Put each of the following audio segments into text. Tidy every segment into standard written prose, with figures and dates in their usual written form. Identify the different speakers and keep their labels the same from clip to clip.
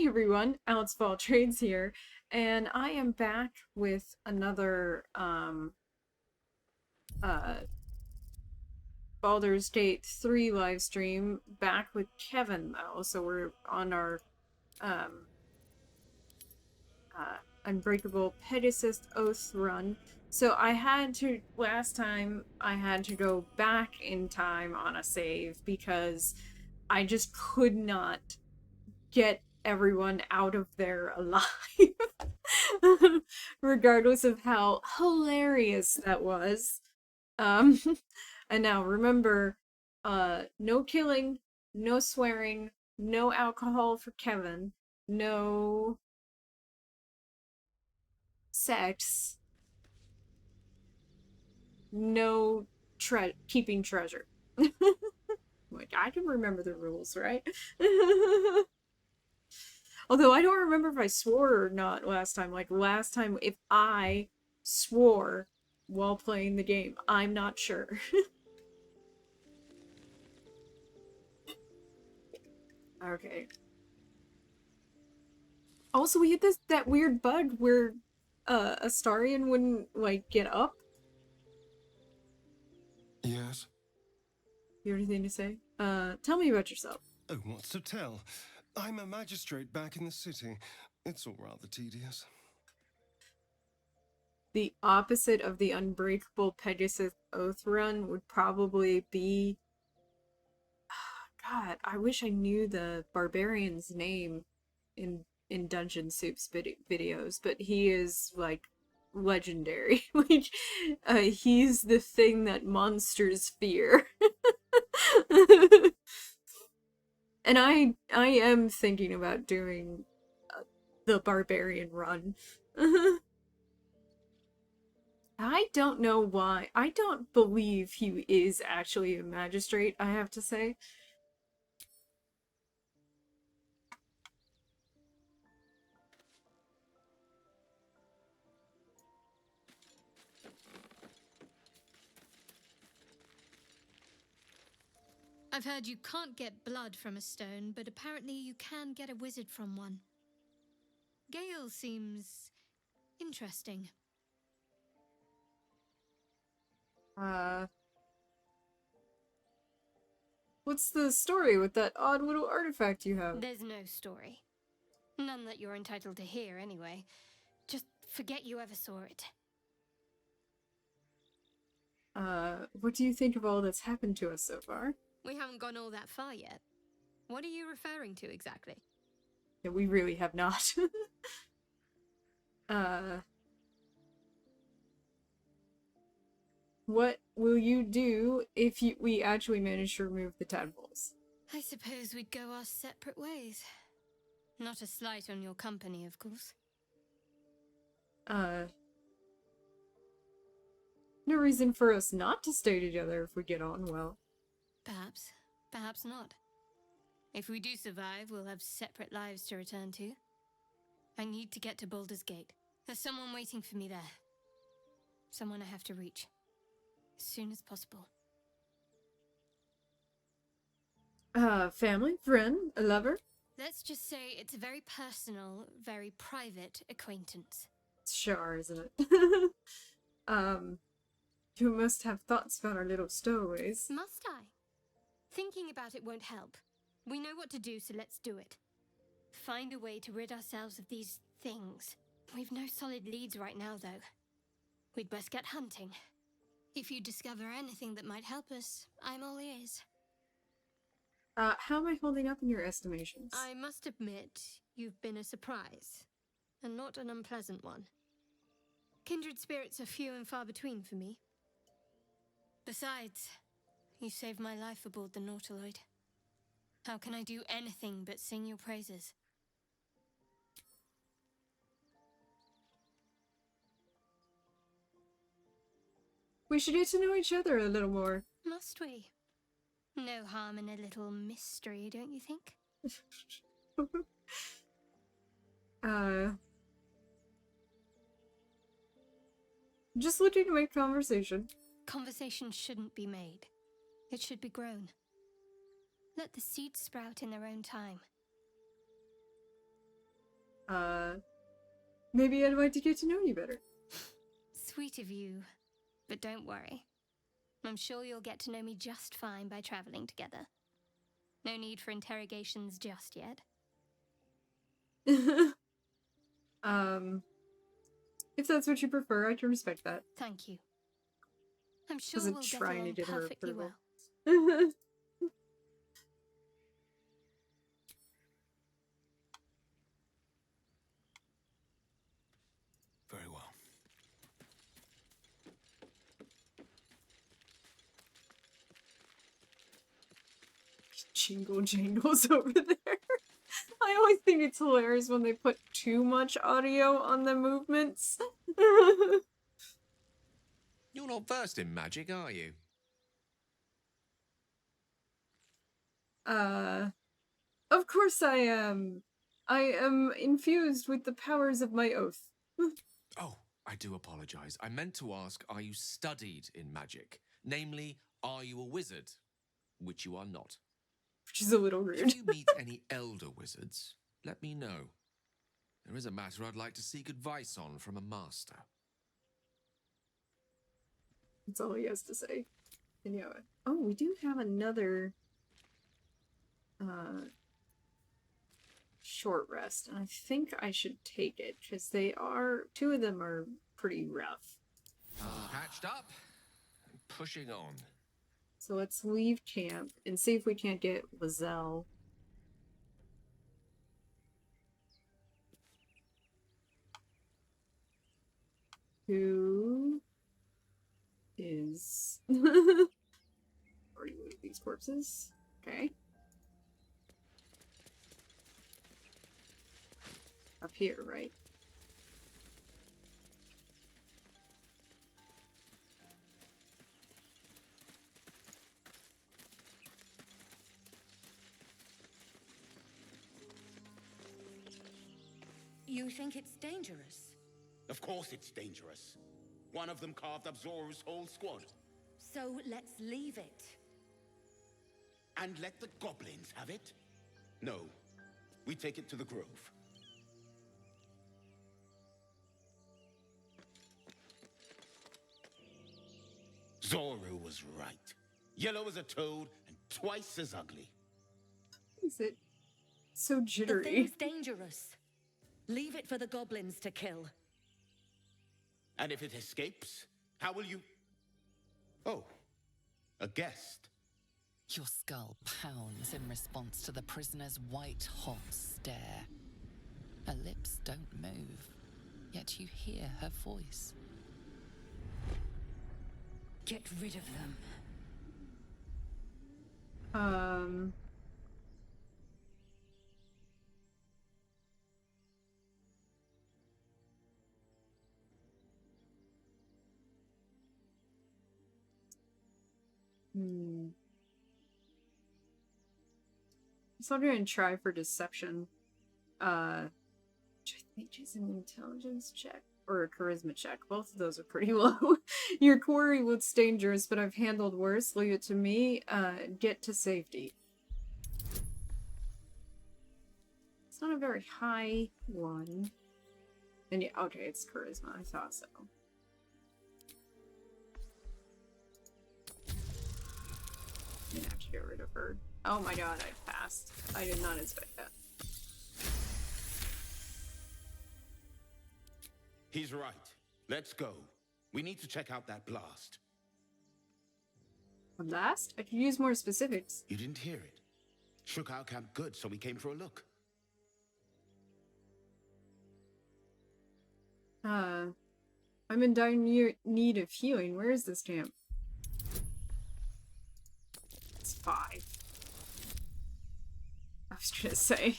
Speaker 1: everyone, Alex Ball Trades here, and I am back with another uh Baldur's Gate 3 live stream, back with Kevin though, so we're on our um Unbreakable Pegasus Oath run. So last time I had to go back in time on a save because I just could not get everyone out of there alive. Regardless of how hilarious that was. Um, and now remember, no killing, no swearing, no alcohol for Kevin, no sex, no keeping treasure. Like, I can remember the rules, right? Although I don't remember if I swore or not last time. Like, last time, if I swore while playing the game, I'm not sure. Okay. Also, we had that weird bug where Astarion wouldn't, like, get up.
Speaker 2: Yes?
Speaker 1: You have anything to say? Tell me about yourself.
Speaker 2: Oh, what's to tell? I'm a magistrate back in the city. It's all rather tedious.
Speaker 1: The opposite of the Unbreakable Pegasus Oath run would probably be... God, I wish I knew the barbarian's name in Dungeon Soup's videos, but he is, like, legendary. Like, he's the thing that monsters fear. And I am thinking about doing the barbarian run. I don't know why. I don't believe he is actually a magistrate, I have to say.
Speaker 3: I've heard you can't get blood from a stone, but apparently you can get a wizard from one. Gale seems interesting.
Speaker 1: What's the story with that odd little artifact you have?
Speaker 3: There's no story. None that you're entitled to hear, anyway. Just forget you ever saw it.
Speaker 1: What do you think of all that's happened to us so far?
Speaker 3: We haven't gone all that far yet. What are you referring to exactly?
Speaker 1: Yeah, we really have not. What will you do if we actually manage to remove the tadpoles?
Speaker 3: I suppose we'd go our separate ways. Not a slight on your company, of course.
Speaker 1: No reason for us not to stay together if we get on well.
Speaker 3: Perhaps. Perhaps not. If we do survive, we'll have separate lives to return to. I need to get to Baldur's Gate. There's someone waiting for me there. Someone I have to reach. As soon as possible.
Speaker 1: Family, friend, a lover?
Speaker 3: Let's just say it's a very personal, very private acquaintance.
Speaker 1: Sure, isn't it? You must have thoughts about our little stowaways.
Speaker 3: Must I? Thinking about it won't help. We know what to do, so let's do it. Find a way to rid ourselves of these things. We've no solid leads right now, though. We'd best get hunting. If you discover anything that might help us, I'm all ears.
Speaker 1: How am I holding up in your estimations?
Speaker 3: I must admit, you've been a surprise. And not an unpleasant one. Kindred spirits are few and far between for me. Besides, you saved my life aboard the Nautiloid. How can I do anything but sing your praises?
Speaker 1: We should get to know each other a little more.
Speaker 3: Must we? No harm in a little mystery, don't you think?
Speaker 1: Just looking to make conversation.
Speaker 3: Conversation shouldn't be made. It should be grown. Let the seeds sprout in their own time.
Speaker 1: Maybe I'd like to get to know you better.
Speaker 3: Sweet of you, but don't worry. I'm sure you'll get to know me just fine by traveling together. No need for interrogations just yet.
Speaker 1: If that's what you prefer, I can respect that.
Speaker 3: Thank you. I'm sure
Speaker 1: Wasn't
Speaker 3: we'll get
Speaker 1: trying to
Speaker 3: along
Speaker 1: get her
Speaker 3: perfectly
Speaker 1: approval.
Speaker 3: well.
Speaker 2: Very well.
Speaker 1: Jingle jangles over there. I always think it's hilarious when they put too much audio on the movements.
Speaker 4: You're not versed in magic, are you?
Speaker 1: Of course I am. I am infused with the powers of my oath.
Speaker 4: Oh, I do apologize. I meant to ask, are you studied in magic? Namely, are you a wizard? Which you are not.
Speaker 1: Which is a little rude.
Speaker 4: If you meet any elder wizards, let me know. There is a matter I'd like to seek advice on from a master.
Speaker 1: That's all he has to say. And yeah. Oh, we do have another short rest, and I think I should take it because two of them are pretty rough.
Speaker 4: Patched up and pushing on.
Speaker 1: So let's leave camp and see if we can't get Lizelle. Who is already moved these corpses? Okay. Up here, right?
Speaker 5: You think it's dangerous?
Speaker 6: Of course it's dangerous. One of them carved up Zoru's whole squad.
Speaker 5: So let's leave it.
Speaker 6: And let the goblins have it? No. We take it to the grove. Zoru was right. Yellow as a toad and twice as ugly.
Speaker 1: Is it so
Speaker 5: The
Speaker 1: jittery?
Speaker 5: thing's dangerous. Leave it for the goblins to kill.
Speaker 6: And if it escapes, how will you... Oh, a guest.
Speaker 7: Your skull pounds in response to the prisoner's white-hot stare. Her lips don't move, yet you hear her voice.
Speaker 5: Get rid of them.
Speaker 1: So I'm gonna try for deception. Which I think is an intelligence check or a charisma check. Both of those are pretty low. Your quarry looks dangerous, but I've handled worse. Leave it to me. Get to safety. It's not a very high one. And yeah, okay, it's charisma. I thought so. I'm gonna have to get rid of her. Oh my god, I passed. I did not expect that.
Speaker 6: He's right. Let's go. We need to check out that blast.
Speaker 1: A blast? I could use more specifics.
Speaker 6: You didn't hear it. Shook our camp good, so we came for a look.
Speaker 1: I'm in dire need of healing. Where is this camp? It's 5. I was gonna say.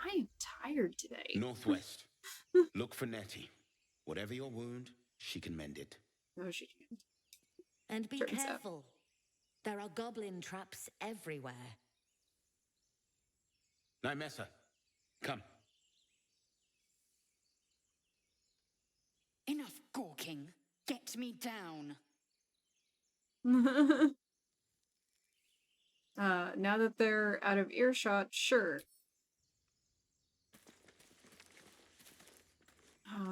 Speaker 1: I am tired today.
Speaker 6: Northwest. Look for Nettie. Whatever your wound, she can mend it.
Speaker 1: No, she can't.
Speaker 5: And be
Speaker 1: Turns out.
Speaker 5: careful. There are goblin traps everywhere.
Speaker 6: Nymessa, come.
Speaker 8: Enough gawking. Get me down.
Speaker 1: Now that they're out of earshot, sure.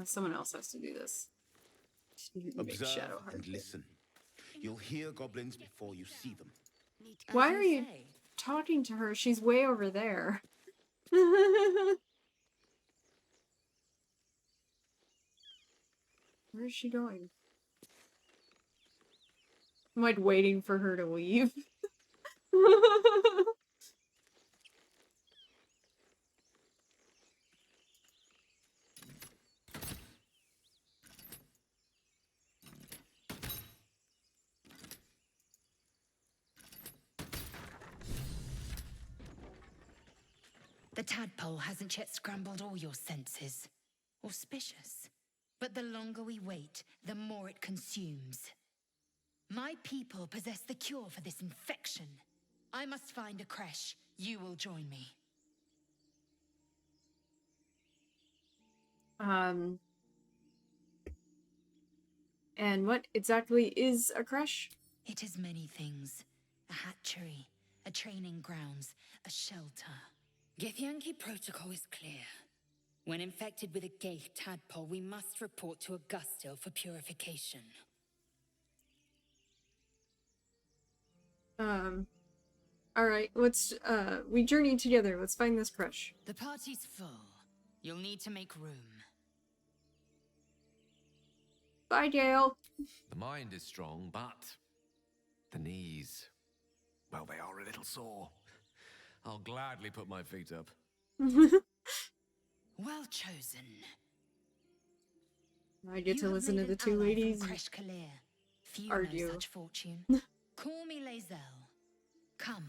Speaker 1: Someone else has to do this. Make
Speaker 6: Observe
Speaker 1: shadow
Speaker 6: and
Speaker 1: hard.
Speaker 6: listen. You'll hear goblins before you see them.
Speaker 1: Why
Speaker 5: As
Speaker 1: are you
Speaker 5: say.
Speaker 1: talking to her? She's way over there. Where is she going? I'm like waiting for her to leave.
Speaker 5: The tadpole hasn't yet scrambled all your senses. Auspicious. But the longer we wait, the more it consumes. My people possess the cure for this infection. I must find a creche. You will join me.
Speaker 1: And what exactly is a creche?
Speaker 5: It is many things. A hatchery, a training grounds, a shelter. Githyanki protocol is clear. When infected with a Gaith tadpole, we must report to Augustil for purification.
Speaker 1: Alright, let's, we journey together. Let's find this creche.
Speaker 5: The party's full. You'll need to make room.
Speaker 1: Bye, Gale.
Speaker 4: The mind is strong, but the knees, well, they are a little sore. I'll gladly put my feet up.
Speaker 5: Well chosen.
Speaker 1: I get to
Speaker 5: You have
Speaker 1: listen to
Speaker 5: made
Speaker 1: the
Speaker 5: an
Speaker 1: two
Speaker 5: ally from
Speaker 1: ladies
Speaker 5: Kresh Kalir. Few
Speaker 1: argue.
Speaker 5: know such fortune. Call me Lae'zel. Come.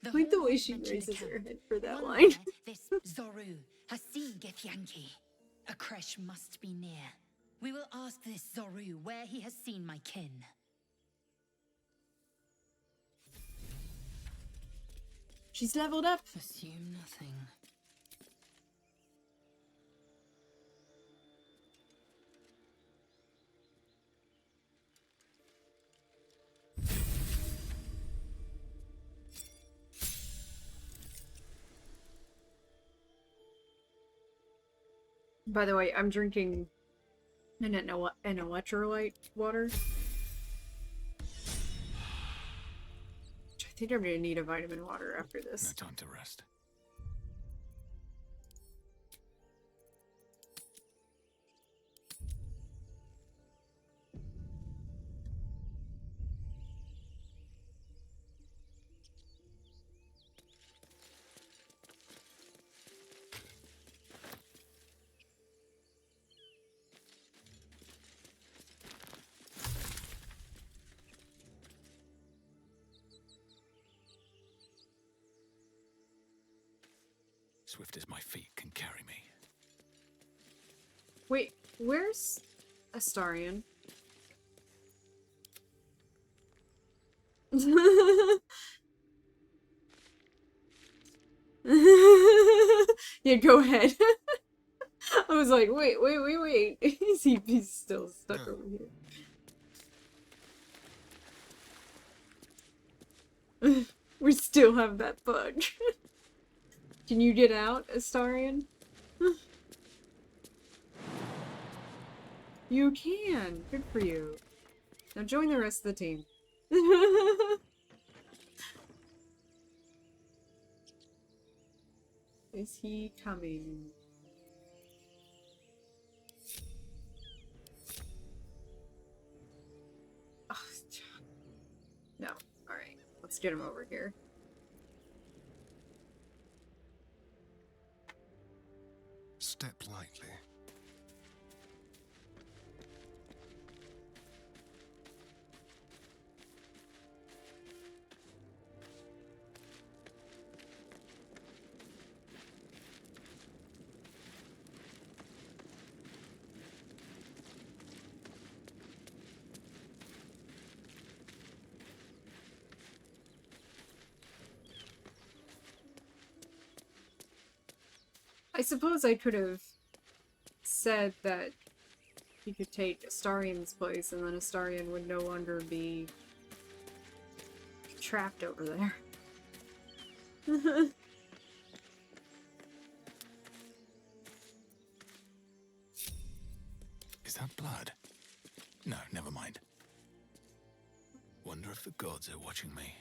Speaker 5: The
Speaker 1: Like the
Speaker 5: hall
Speaker 1: way
Speaker 5: is
Speaker 1: she
Speaker 5: mentioned
Speaker 1: raises
Speaker 5: account.
Speaker 1: her head for that
Speaker 5: One
Speaker 1: line.
Speaker 5: there, this Zoru has seen Githyanki. A creche must be near. We will ask this Zoru where he has seen my kin.
Speaker 1: She's leveled up.
Speaker 5: Assume nothing.
Speaker 1: By the way, I'm drinking an electrolyte water. I think I'm gonna need a vitamin water after this.
Speaker 8: No time to rest. Swift as my feet can carry me.
Speaker 1: Wait, where's Astarion? Yeah, go ahead. I was like, wait. He's still stuck over here. We still have that bug. Can you get out, Astarion? You can! Good for you. Now join the rest of the team. Is he coming? Oh, no. Alright. Let's get him over here.
Speaker 2: Step lightly.
Speaker 1: I suppose I could have said that he could take Astarion's place and then Astarion would no longer be trapped over there.
Speaker 8: Is that blood? No, never mind. Wonder if the gods are watching me.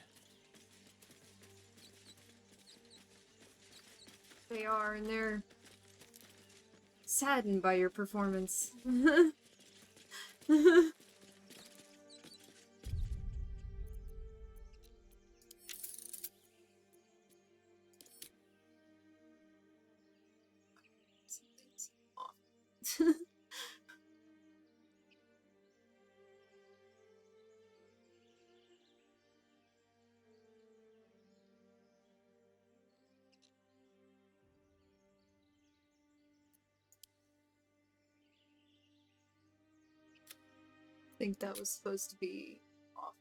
Speaker 1: They are, and they're saddened by your performance. Something's off. I think that was supposed to be off.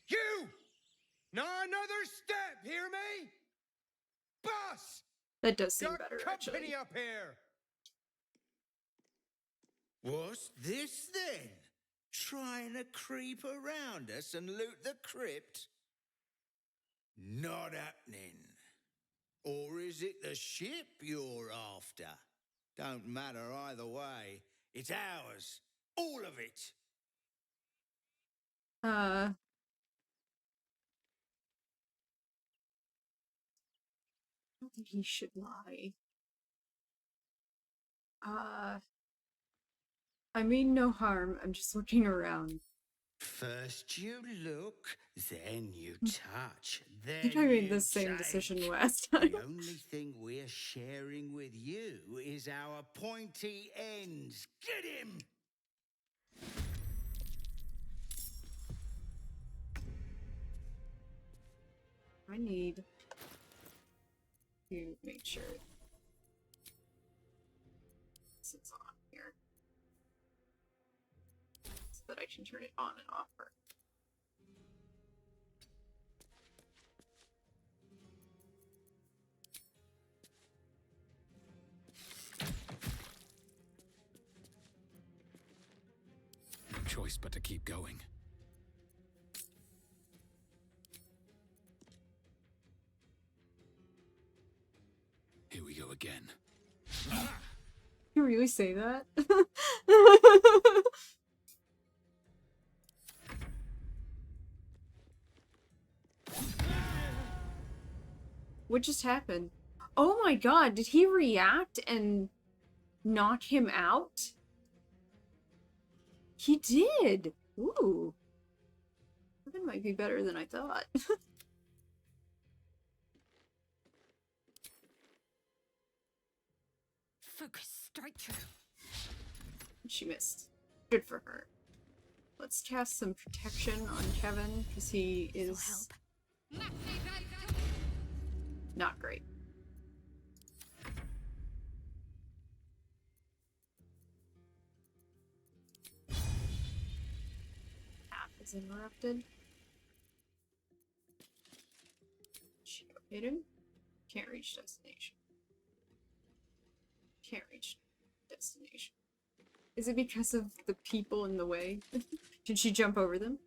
Speaker 6: You! Not another step, hear me? Boss!
Speaker 1: That does seem
Speaker 6: Got
Speaker 1: better,
Speaker 6: company
Speaker 1: actually.
Speaker 6: up here!
Speaker 9: What's this then? Trying to creep around us and loot the crypt? Not happening. Or is it the ship you're after? Don't matter either way. It's ours. All of it.
Speaker 1: I don't think he should lie. I mean no harm. I'm just looking around.
Speaker 9: First you look, then you touch,
Speaker 1: I
Speaker 9: then
Speaker 1: think I made
Speaker 9: you
Speaker 1: the same
Speaker 9: take.
Speaker 1: decision last time.
Speaker 9: The only thing we're sharing with you is our pointy ends. Get him!
Speaker 1: I need to make sure this is on here so that I can turn it on and off.
Speaker 8: No choice but to keep going. Here we go again.
Speaker 1: You really say that? What just happened? Oh my god, did he react and knock him out? He did! Ooh. That might be better than I thought.
Speaker 3: Focus, strike true.
Speaker 1: She missed. Good for her. Let's cast some protection on Kevin, because he is not great. Path is interrupted. She hit him. Can't reach destination. Can't reach destination. Is it because of the people in the way? Did she jump over them?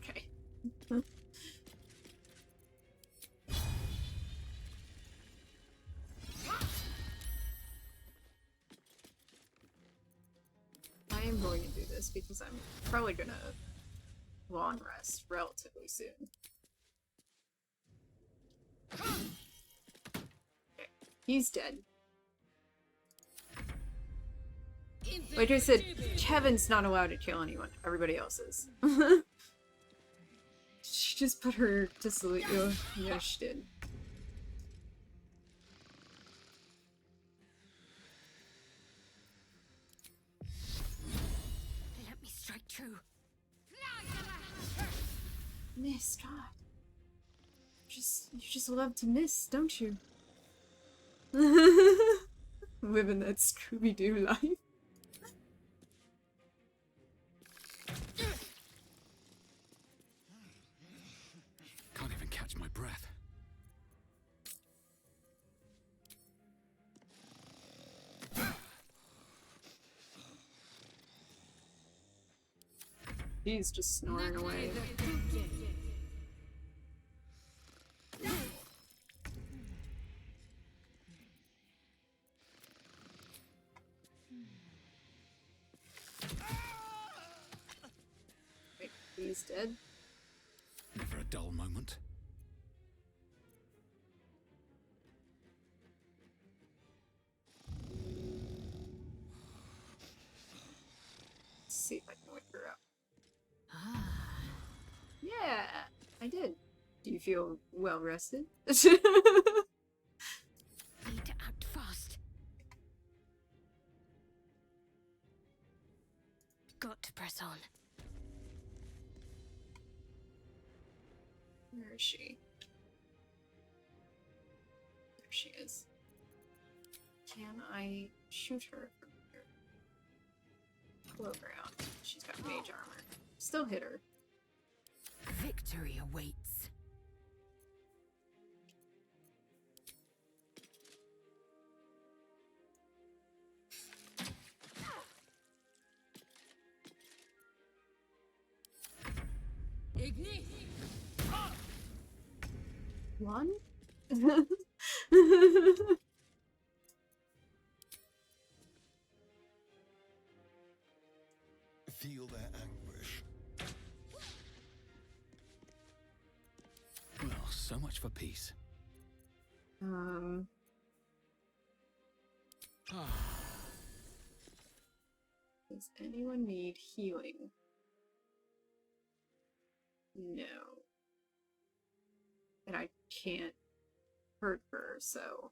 Speaker 1: Okay. I am going to do this because I'm probably gonna long rest relatively soon. Okay. He's dead. Like I said, Kevin's not allowed to kill anyone. Everybody else is. She just put her to sleep. Oh, yeah, she did. Miss, God. You just love to miss, don't you? Living that Scooby-Doo life.
Speaker 8: Can't even catch my breath.
Speaker 1: He's just snoring away. Wait, he's dead?
Speaker 8: Never a dull moment.
Speaker 1: Let's see if I can wake her up. Yeah, I did. Do you feel well rested?
Speaker 3: Need to act fast. Got to press on.
Speaker 1: Where is she? There she is. Can I shoot her from here? Pull over out. She's got mage armor. Still hit her.
Speaker 5: Victory awaits.
Speaker 1: One?
Speaker 2: Feel their anguish.
Speaker 8: Well, so much for peace.
Speaker 1: Does anyone need healing? No. And I can't hurt her, so...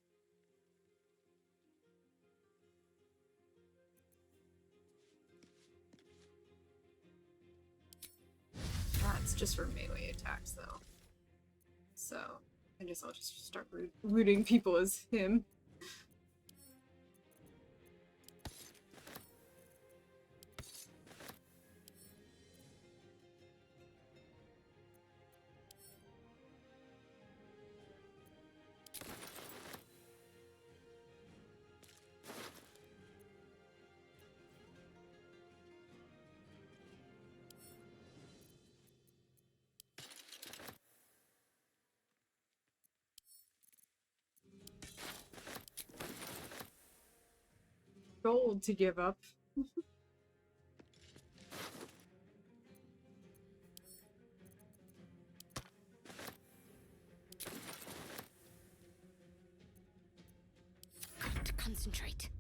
Speaker 1: That's just for melee attacks, though. So, I guess I'll just start looting people as him. Gold to give up.
Speaker 3: Got to concentrate.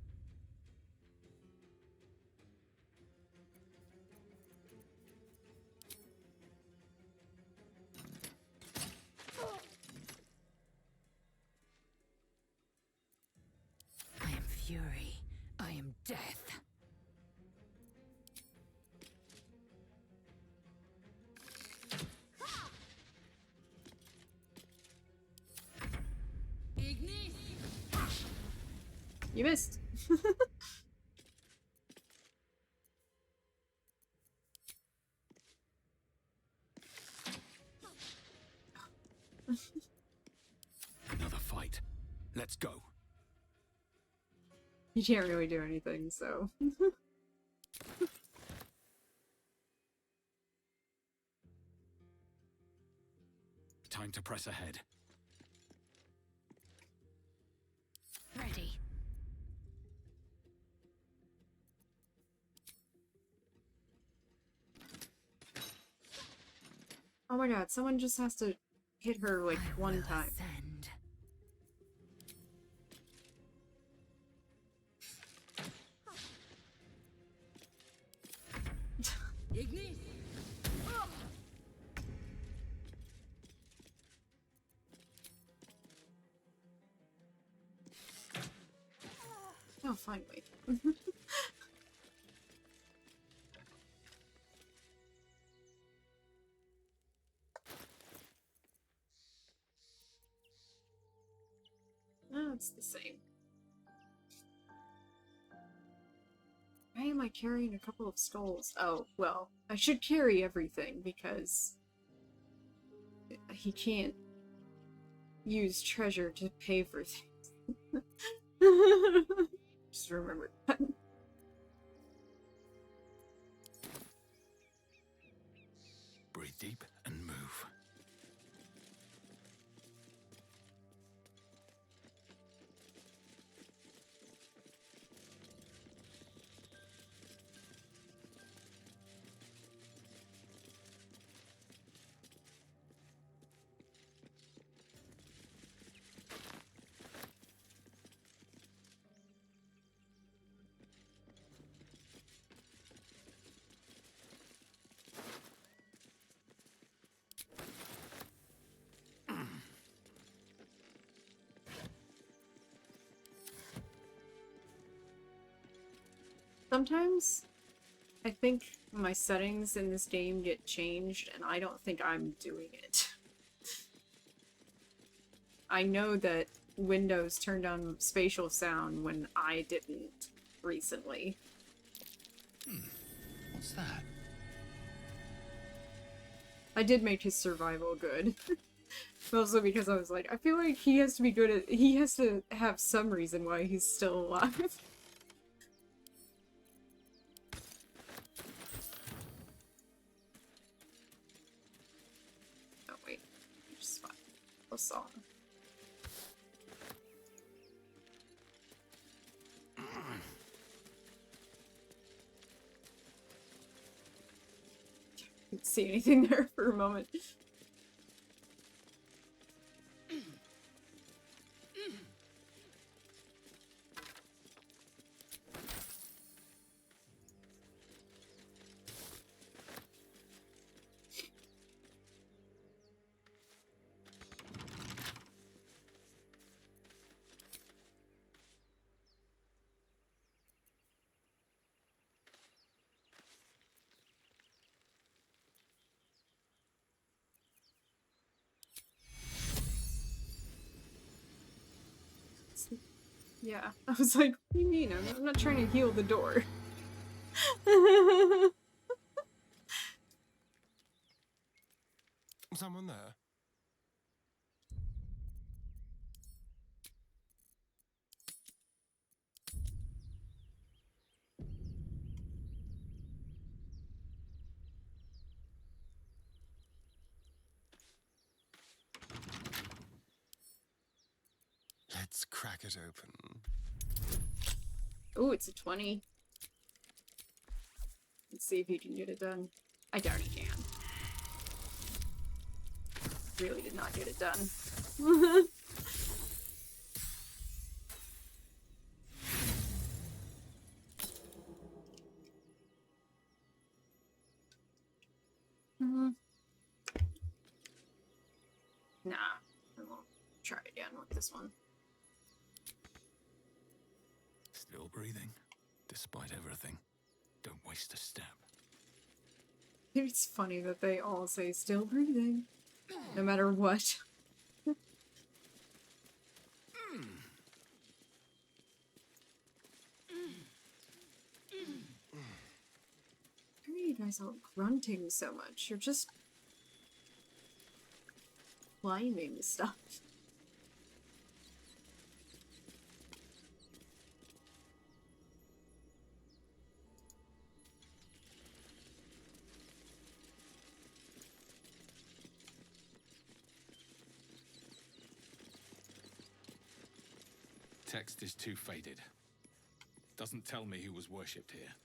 Speaker 5: I am fury. I am death.
Speaker 1: You missed.
Speaker 8: Another fight. Let's go.
Speaker 1: You can't really do anything, so...
Speaker 8: Time to press ahead.
Speaker 3: Ready.
Speaker 1: Oh my god, someone just has to hit her like
Speaker 5: I
Speaker 1: one
Speaker 5: will
Speaker 1: time.
Speaker 5: ascend.
Speaker 1: Oh, finally. That's the same. Why am I carrying a couple of skulls? Oh, well, I should carry everything because he can't use treasure to pay for things. Just remember that.
Speaker 8: Breathe deep and move.
Speaker 1: Sometimes I think my settings in this game get changed and I don't think I'm doing it. I know that Windows turned on spatial sound when I didn't recently.
Speaker 8: What's that?
Speaker 1: I did make his survival good. Mostly because I was like, I feel like he has to be good at- he has to have some reason why he's still alive. Oh wait, just fine. A song. Didn't see anything there for a moment. Yeah, I was like, what do you mean? I'm not trying to heal the door.
Speaker 2: Someone there? Let's crack it open.
Speaker 1: Ooh, it's a 20. Let's see if he can get it done. I doubt he can. Really did not get it done. Nah, I won't try again with this one.
Speaker 8: Still breathing, despite everything. Don't waste a step.
Speaker 1: It's funny that they all say still breathing, no matter what. Why are you guys all grunting so much? You're just climbing stuff.
Speaker 8: Text is too faded. Doesn't tell me who was worshipped here.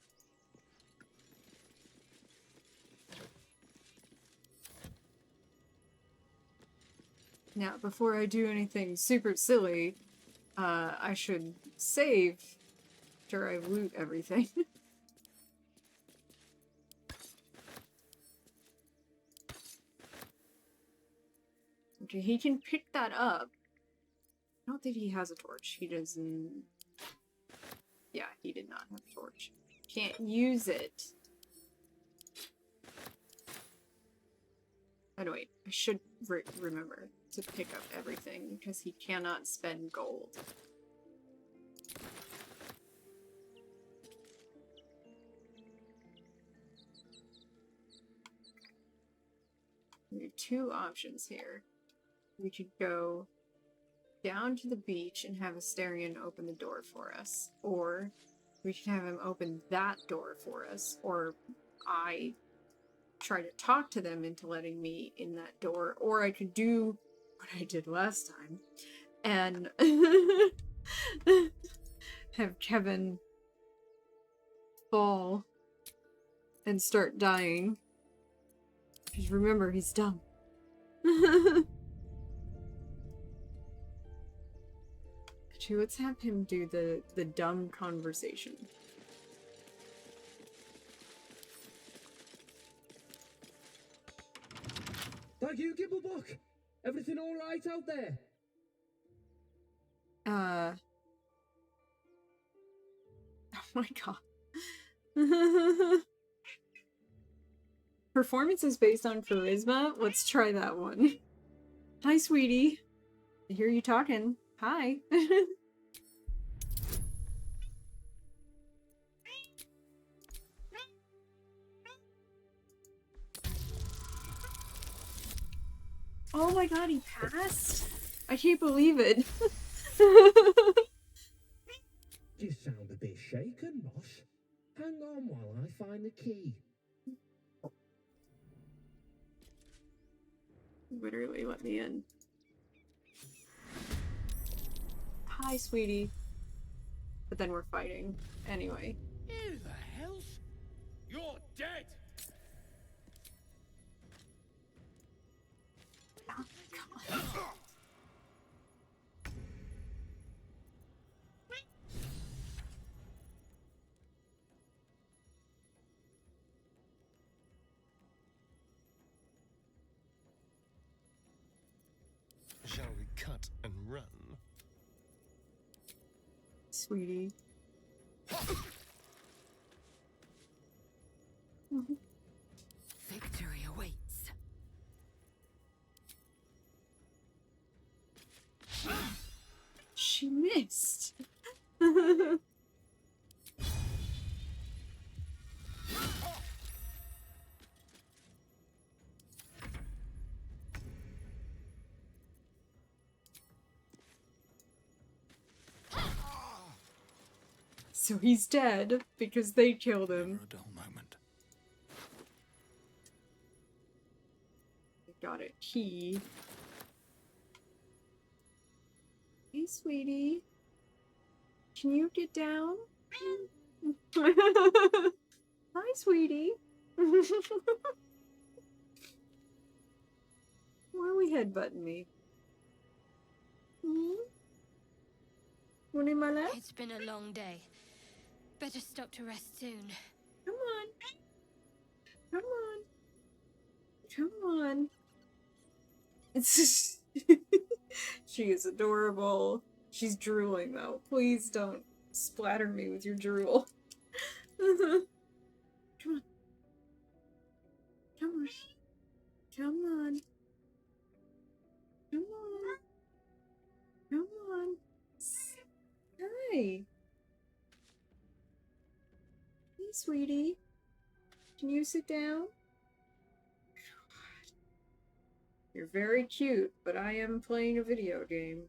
Speaker 1: Now, before I do anything super silly, I should save after I loot everything. Okay, he can pick that up. I don't think he has a torch. He doesn't... Yeah, he did not have a torch. Can't use it. Oh, no, wait. I should remember. to pick up everything because he cannot spend gold. We have two options here. We could go down to the beach and have Asterion open the door for us, or we could have him open that door for us, or I try to talk to them into letting me in that door, or I could do what I did last time and have Kevin fall and start dying. Because remember, he's dumb. Actually, let's have him do the dumb conversation.
Speaker 10: Thank you, Gibblebuck. Everything all right out there?
Speaker 1: Oh my god. Performance is based on charisma? Let's try that one. Hi, sweetie. I hear you talking. Hi. Oh my god, he passed? I can't believe it.
Speaker 10: You sound a bit shaken, boss. Hang on while I find the key.
Speaker 1: Literally let me in. Hi, sweetie. But then we're fighting. Anyway.
Speaker 6: Who the hell's... You're dead!
Speaker 1: Oh my god.
Speaker 2: Shall we cut and run?
Speaker 1: Sweetie.
Speaker 5: Victory awaits.
Speaker 1: She missed. So he's dead because they killed him.
Speaker 8: Never a dull moment.
Speaker 1: Got a key. Hey, sweetie. Can you get down? Hi, sweetie. Why are we headbutting me? One in my lap?
Speaker 3: It's been a long day. Better stop to rest soon.
Speaker 1: Come on. Come on. Come on. It's she is adorable. She's drooling though. Please don't splatter me with your drool. Come on. Come on. Come on. Come on. Come on. Hi. Hey, sweetie. Can you sit down? You're very cute, but I am playing a video game.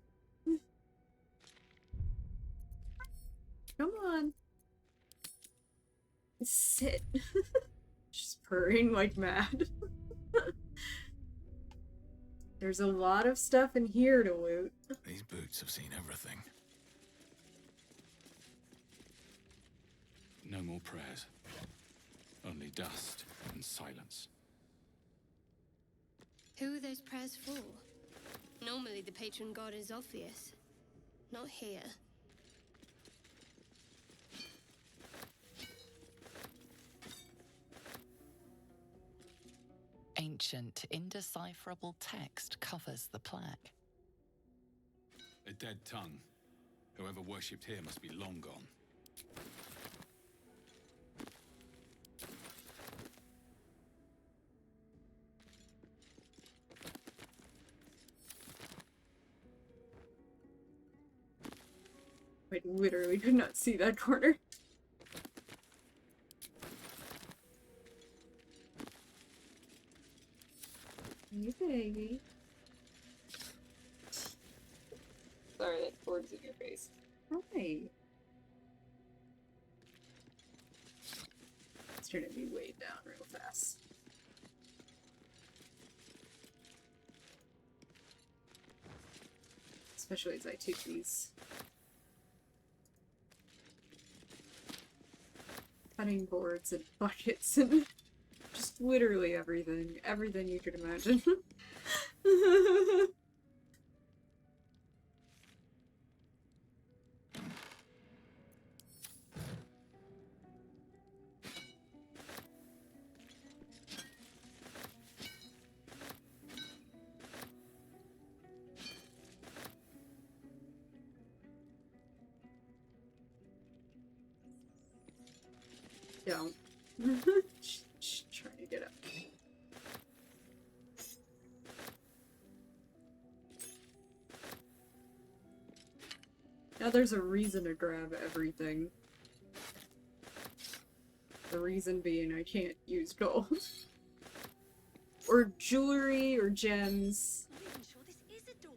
Speaker 1: Come on. Sit. She's purring like mad. There's a lot of stuff in here to loot.
Speaker 8: These boots have seen everything. No more prayers. Only dust and silence.
Speaker 3: Who are those prayers for? Normally the patron god is obvious. Not here.
Speaker 7: Ancient, indecipherable text covers the plaque.
Speaker 8: A dead tongue. Whoever worshipped here must be long gone.
Speaker 1: I literally could not see that corner. Hey, baby. Sorry, that board's in your face. Hi. It's trying to be weighed down real fast. Especially as I take these cutting boards and buckets and just literally everything. Everything you could imagine. Don't. Just trying to get up. Now there's a reason to grab everything. The reason being I can't use gold. Or jewelry or gems.
Speaker 3: I'm not even sure this is a door.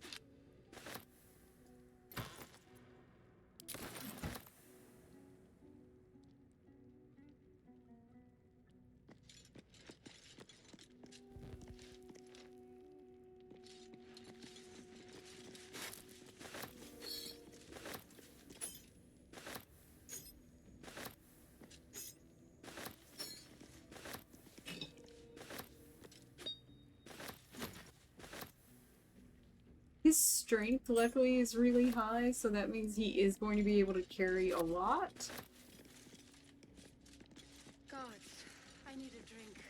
Speaker 1: His strength, luckily, is really high, so that means he is going to be able to carry a lot.
Speaker 3: Gods, I need a drink.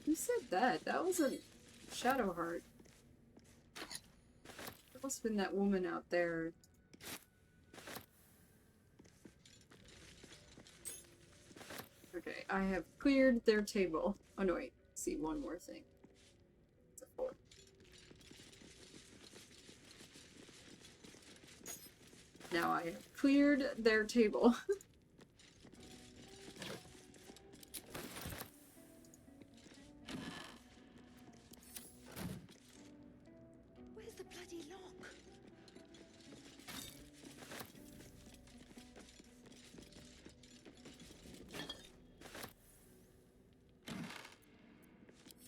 Speaker 1: Who said that? That wasn't Shadowheart. That must have been that woman out there. Okay, I have cleared their table. Oh no, wait. See, one more thing. It's a 4. Now I have cleared their table.
Speaker 3: Where's the bloody lock?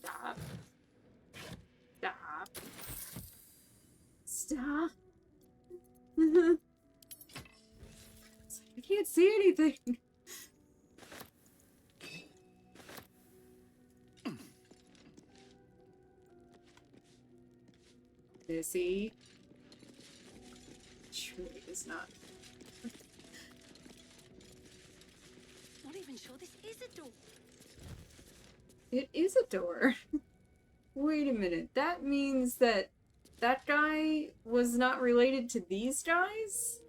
Speaker 1: Stop. Stop. Stop. I can't see anything. Missy. Truly is not.
Speaker 3: Not even sure this is a door.
Speaker 1: It is a door. Wait a minute. That means that that guy was not related to these guys?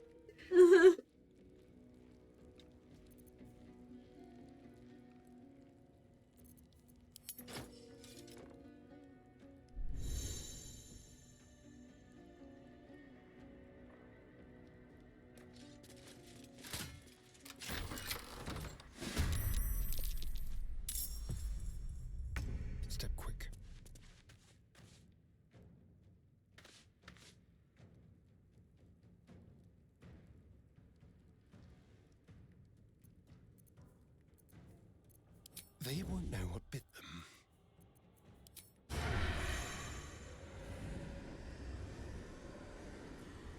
Speaker 2: Step quick. They won't know what bit them.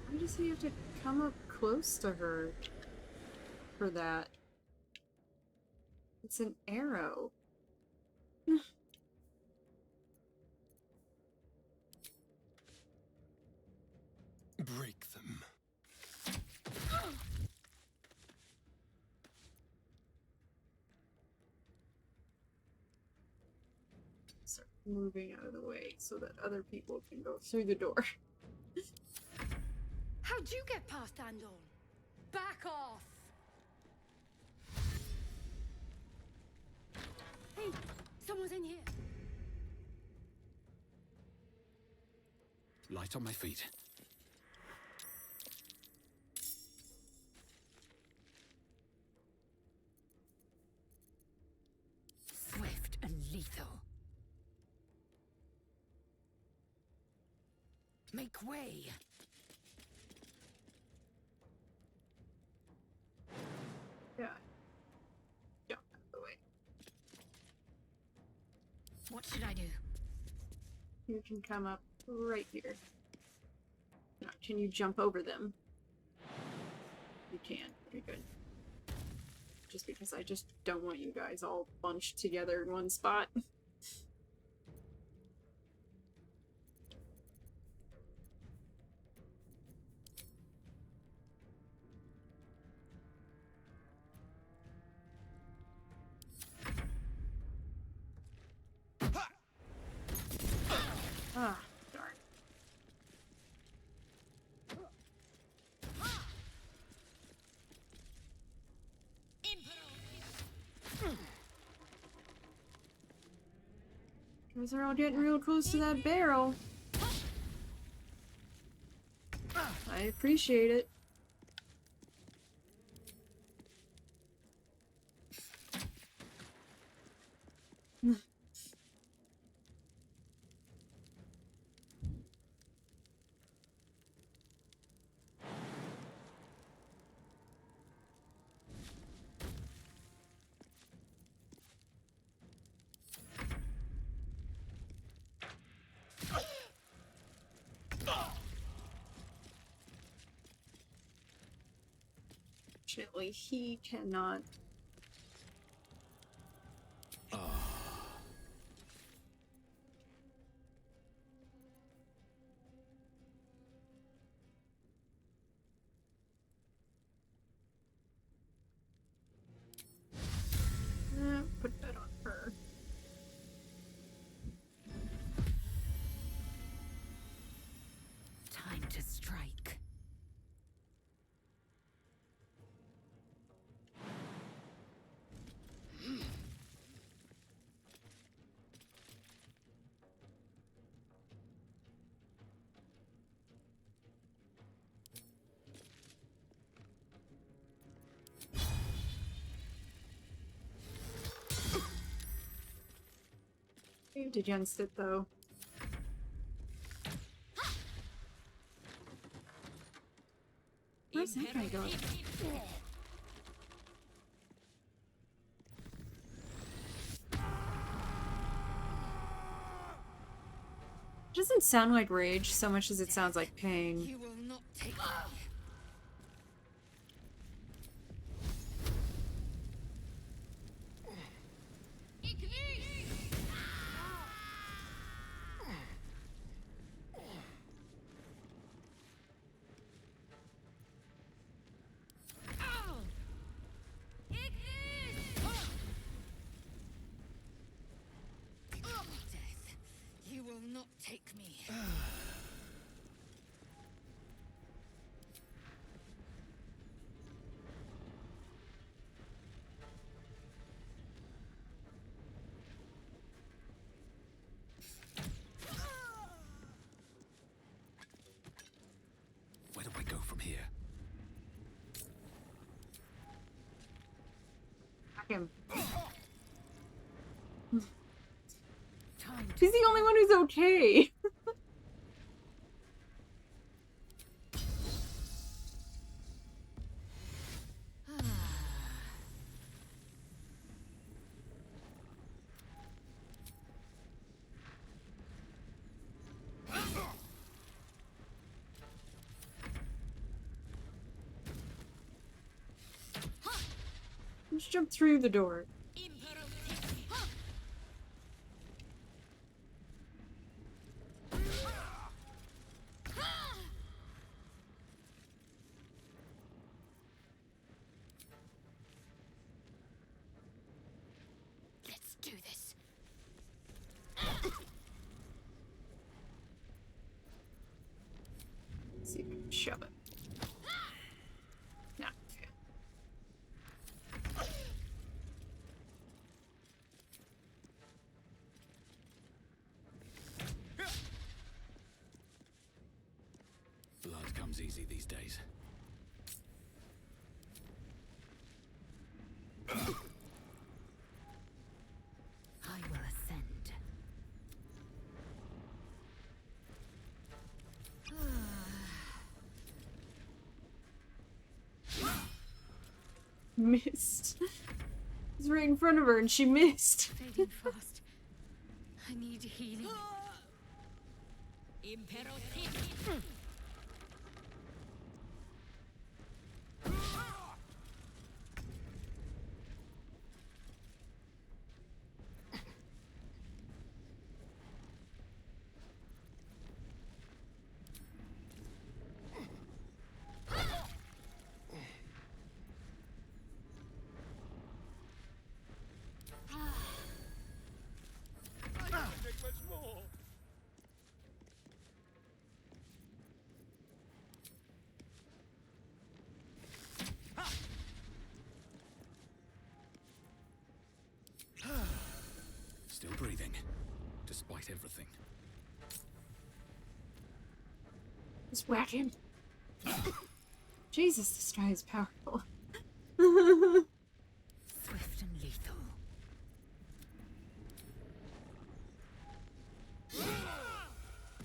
Speaker 1: Why does he have to come up close to her for that? It's an arrow.
Speaker 2: Break them.
Speaker 1: Start moving out of the way so that other people can go through the door.
Speaker 3: How'd you get past Andon? Back off! Hey, someone's in here.
Speaker 8: Light on my feet.
Speaker 5: Make way!
Speaker 1: Yeah. Jump out of the way.
Speaker 5: What should I do?
Speaker 1: You can come up right here. Now, can you jump over them? You can. Very good. Just because I just don't want you guys all bunched together in one spot. Ah, darn. Guys are all getting real close to that barrel. I appreciate it. Unfortunately, he cannot. Put that on her.
Speaker 5: Time to strike.
Speaker 1: Against it though. Where's that guy going? It doesn't sound like rage so much as it sounds like pain.
Speaker 5: You will not take me. You will not take me.
Speaker 8: Where do I go from here?
Speaker 1: Back him. He's the only one who's okay. Just jump through the door.
Speaker 5: Let's do this.
Speaker 1: Let's see if I can shove it. No.
Speaker 8: Blood comes easy these days.
Speaker 5: I will ascend.
Speaker 1: missed. It was right in front of her and she missed.
Speaker 3: Fading fast. I need healing.
Speaker 8: Still breathing, despite everything.
Speaker 1: Just whack him. Jesus, this guy is powerful.
Speaker 5: Swift and lethal.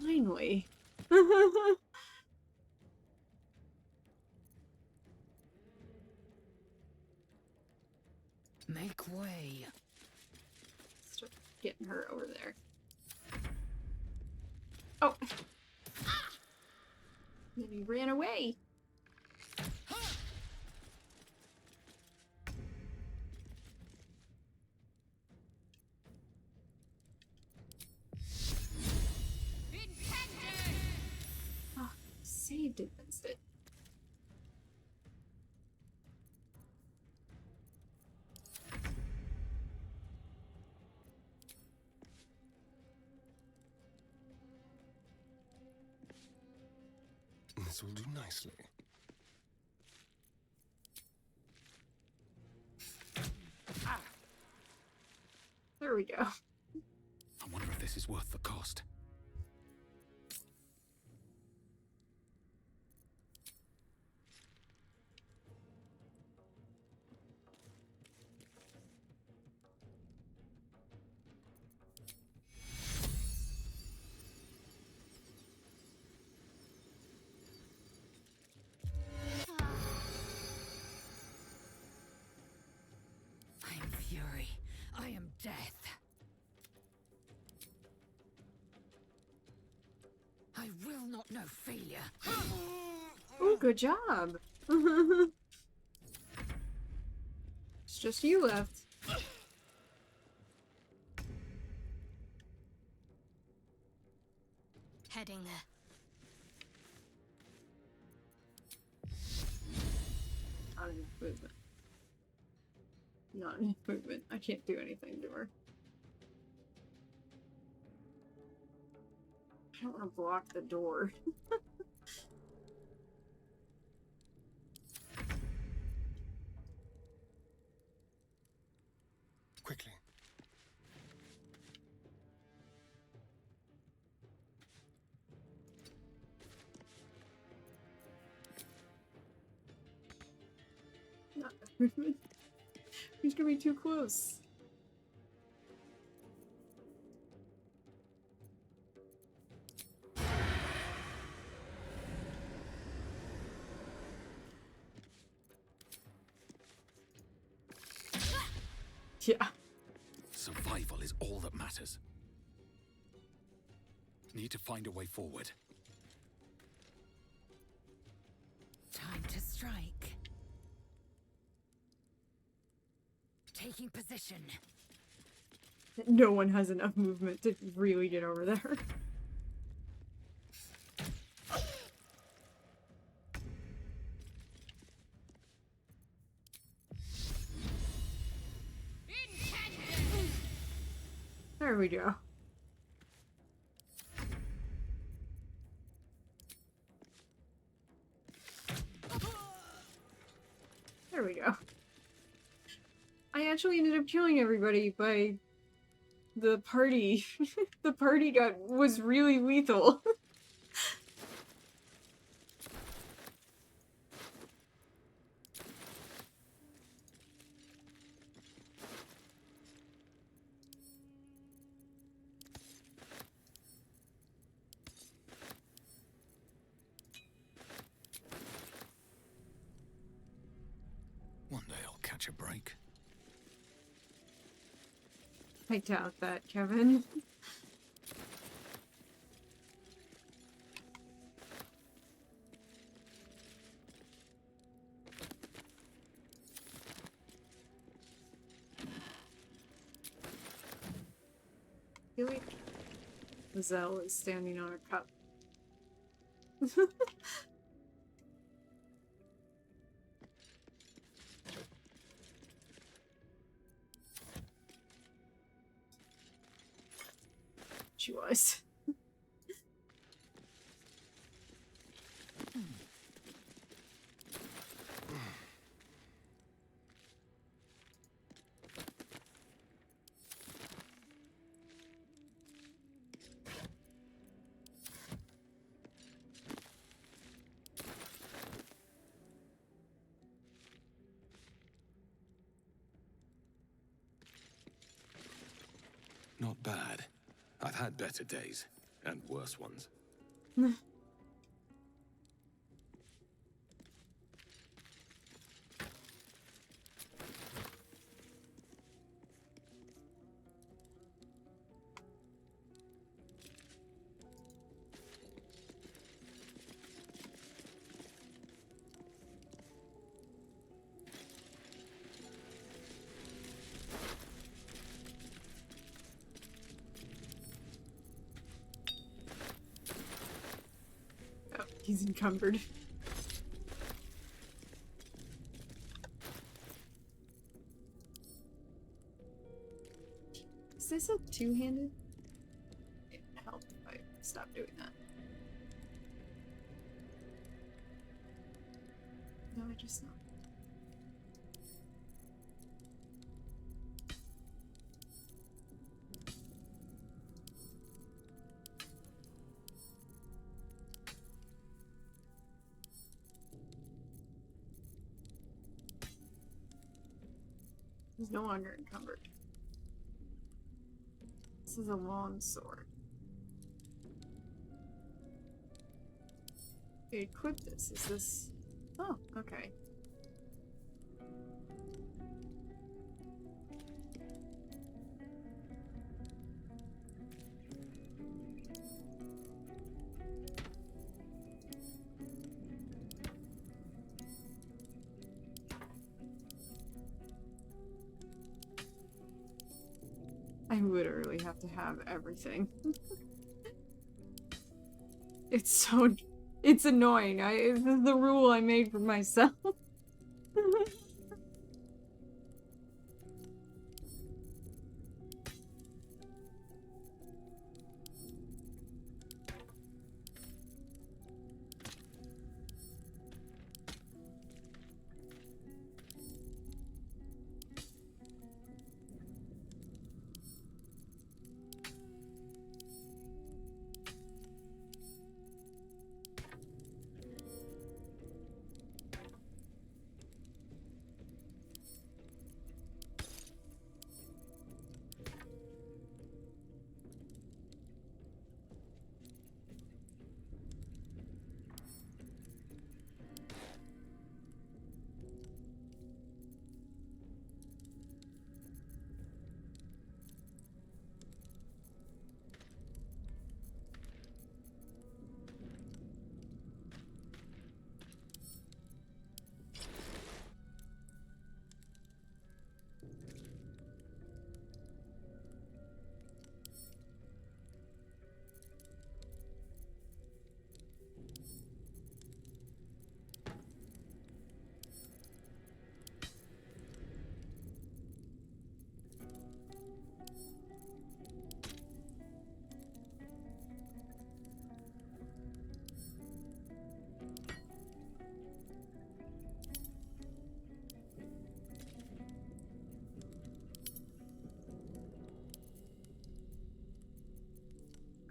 Speaker 1: Finally.
Speaker 5: Make way.
Speaker 1: Start getting her over there. Oh! Then he ran away. Oh, saved it, Winston.
Speaker 2: This will do nicely.
Speaker 1: There we go.
Speaker 8: I wonder if this is worth the cost.
Speaker 5: I am fury. I am death. I will not know failure.
Speaker 1: Oh, good job. It's just you left.
Speaker 3: Heading there.
Speaker 1: Not enough movement. Not enough movement. I can't do anything to her. I don't want to block the door.
Speaker 2: Quickly.
Speaker 1: Not enough movement. He's gonna be too close. Yeah.
Speaker 8: Survival is all that matters. Need to find a way forward.
Speaker 5: Time to strike. Taking position.
Speaker 1: No one has enough movement to really get over there. There we go. There we go. I actually ended up killing everybody by the party. The party was really lethal.
Speaker 8: One day I'll catch catch a break.
Speaker 1: I doubt that, Kevin. I feel like Zell is standing on a cup. She was.
Speaker 8: Not bad. I've had better days, and worse ones.
Speaker 1: Oh, he's encumbered. Is this a two-handed? It would help if I stop doing that. No, I just not. He's no longer encumbered. This is a long sword. Equip this. Is this... Oh, okay. I literally have to have everything. It's annoying. This is the rule I made for myself.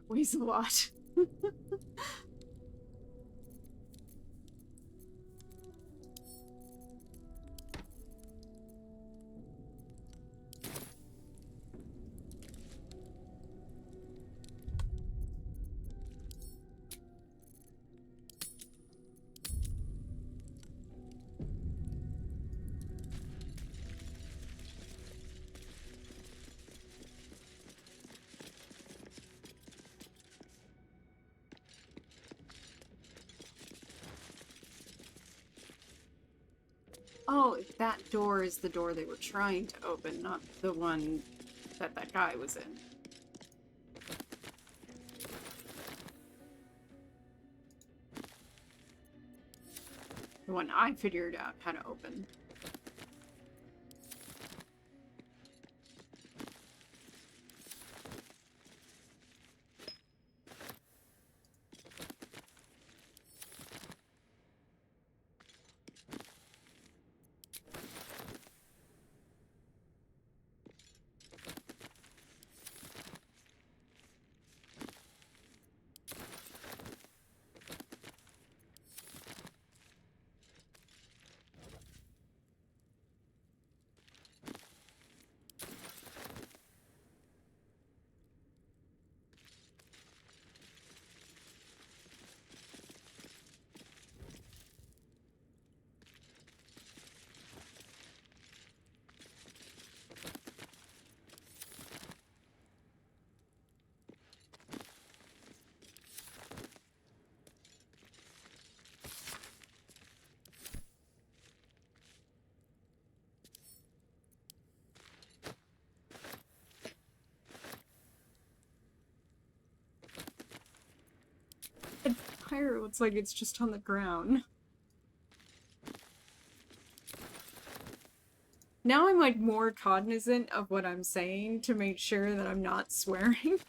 Speaker 1: Weighs a lot. Oh, that door is the door they were trying to open, not the one that that guy was in. The one I figured out how to open. The fire looks like it's just on the ground. Now I'm like more cognizant of what I'm saying to make sure that I'm not swearing.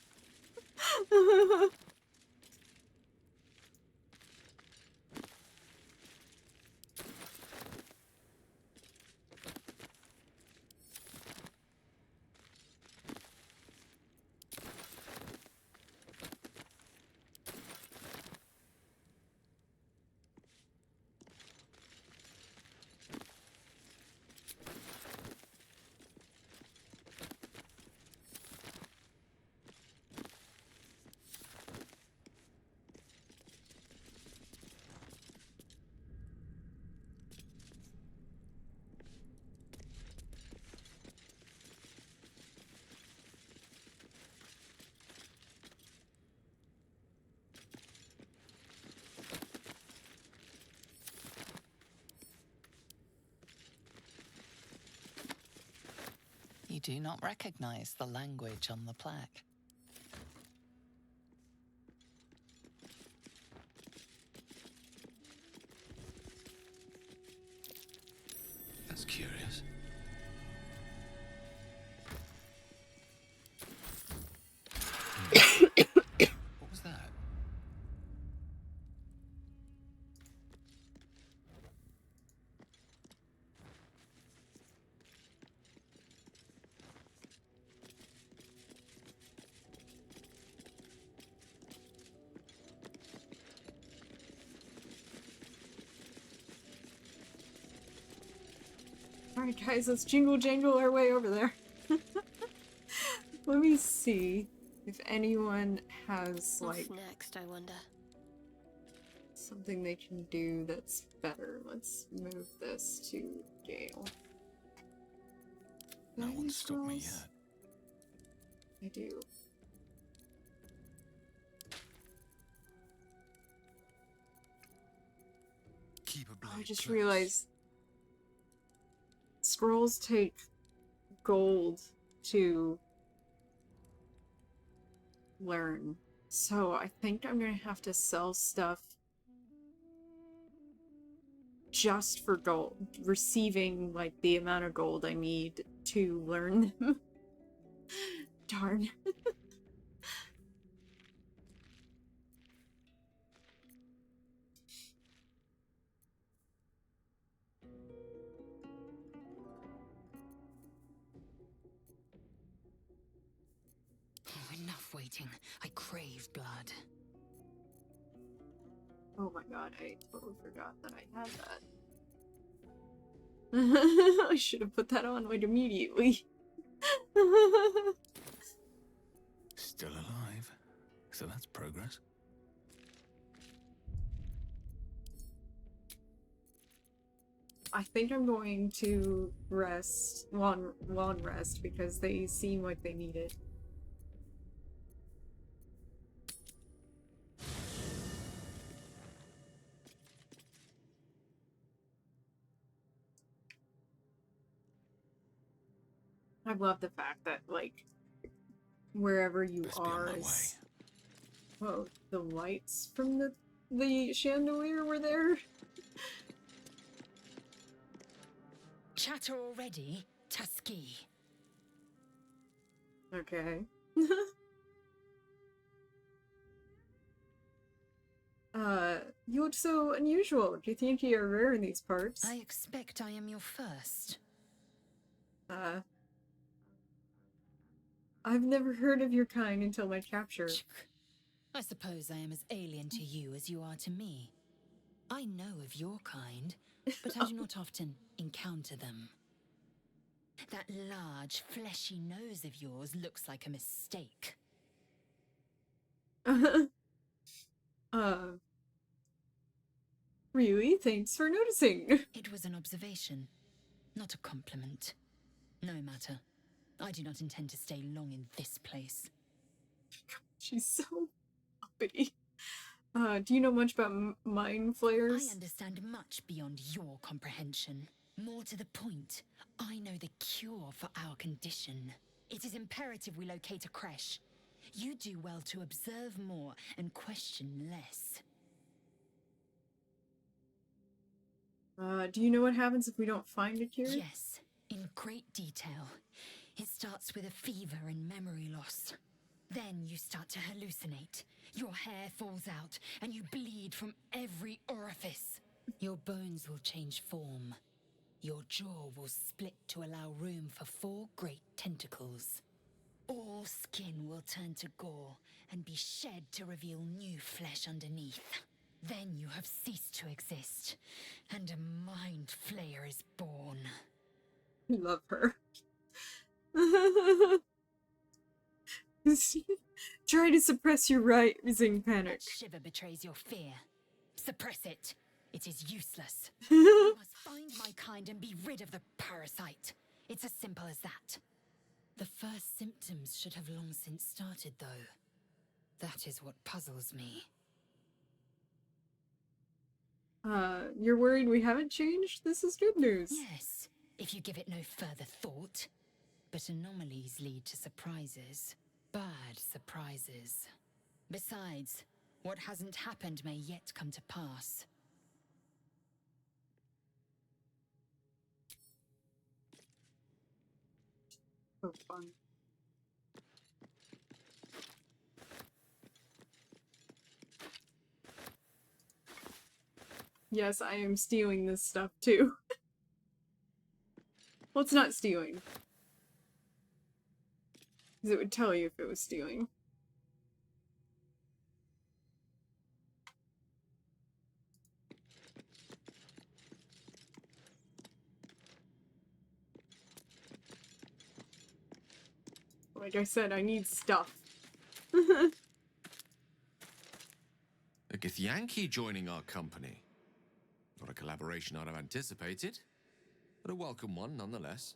Speaker 7: You do not recognize the language on the plaque.
Speaker 8: That's curious. What was that?
Speaker 1: Alright guys, let's jingle jangle our way over there. Let me see if anyone has like
Speaker 3: What's next, I wonder?
Speaker 1: something they can do that's better. Let's move this to jail.
Speaker 8: No
Speaker 1: Any
Speaker 8: one's stopped me
Speaker 1: scrolls?
Speaker 8: yet.
Speaker 1: I do.
Speaker 2: Keep a blade
Speaker 1: I just
Speaker 2: close.
Speaker 1: realized scrolls take gold to learn. So I think I'm gonna have to sell stuff just for gold, receiving like the amount of gold I need to learn them. Darn.
Speaker 5: Oh, enough waiting. I crave blood.
Speaker 1: Oh my god, I totally forgot that I had that. I should have put that on like immediately.
Speaker 8: Still alive. So that's progress.
Speaker 1: I think I'm going to rest, long rest, because they seem like they need it. I love the fact that, like, wherever you
Speaker 8: Best be on
Speaker 1: are
Speaker 8: my
Speaker 1: is... Whoa, the lights from the chandelier were there?
Speaker 5: Chatter already, Tusky.
Speaker 1: Okay. You look so unusual. Do you think you're rare in these parts?
Speaker 5: I expect I am your first.
Speaker 1: I've never heard of your kind until my capture.
Speaker 5: I suppose I am as alien to you as you are to me. I know of your kind, but I do not often encounter them. That large, fleshy nose of yours looks like a mistake.
Speaker 1: Really? Thanks for noticing.
Speaker 5: It was an observation, not a compliment. No matter. I do not intend to stay long in this place.
Speaker 1: She's so uppity. Do you know much about mind flayers?
Speaker 5: I understand much beyond your comprehension. More to the point, I know the cure for our condition. It is imperative we locate a creche. You do well to observe more and question less.
Speaker 1: Do you know what happens if we don't find a cure?
Speaker 5: Yes, in great detail. It starts with a fever and memory loss. Then you start to hallucinate. Your hair falls out, and you bleed from every orifice. Your bones will change form. Your jaw will split to allow room for 4 great tentacles. All skin will turn to gore and be shed to reveal new flesh underneath. Then you have ceased to exist, and a mind flayer is born.
Speaker 1: I love her. Try to suppress your rising panic.
Speaker 5: That shiver betrays your fear. Suppress it. It is useless. You must find my kind and be rid of the parasite. It's as simple as that. The first symptoms should have long since started, though. That is what puzzles me.
Speaker 1: You're worried we haven't changed? This is good news.
Speaker 5: Yes, if you give it no further thought. But anomalies lead to surprises. Bad surprises. Besides, what hasn't happened may yet come to pass.
Speaker 1: So fun. Yes, I am stealing this stuff too. Well, it's not stealing. Because it would tell you if it was stealing. Like I said, I need stuff.
Speaker 4: A Githyanki joining our company. Not a collaboration I'd have anticipated, but a welcome one nonetheless.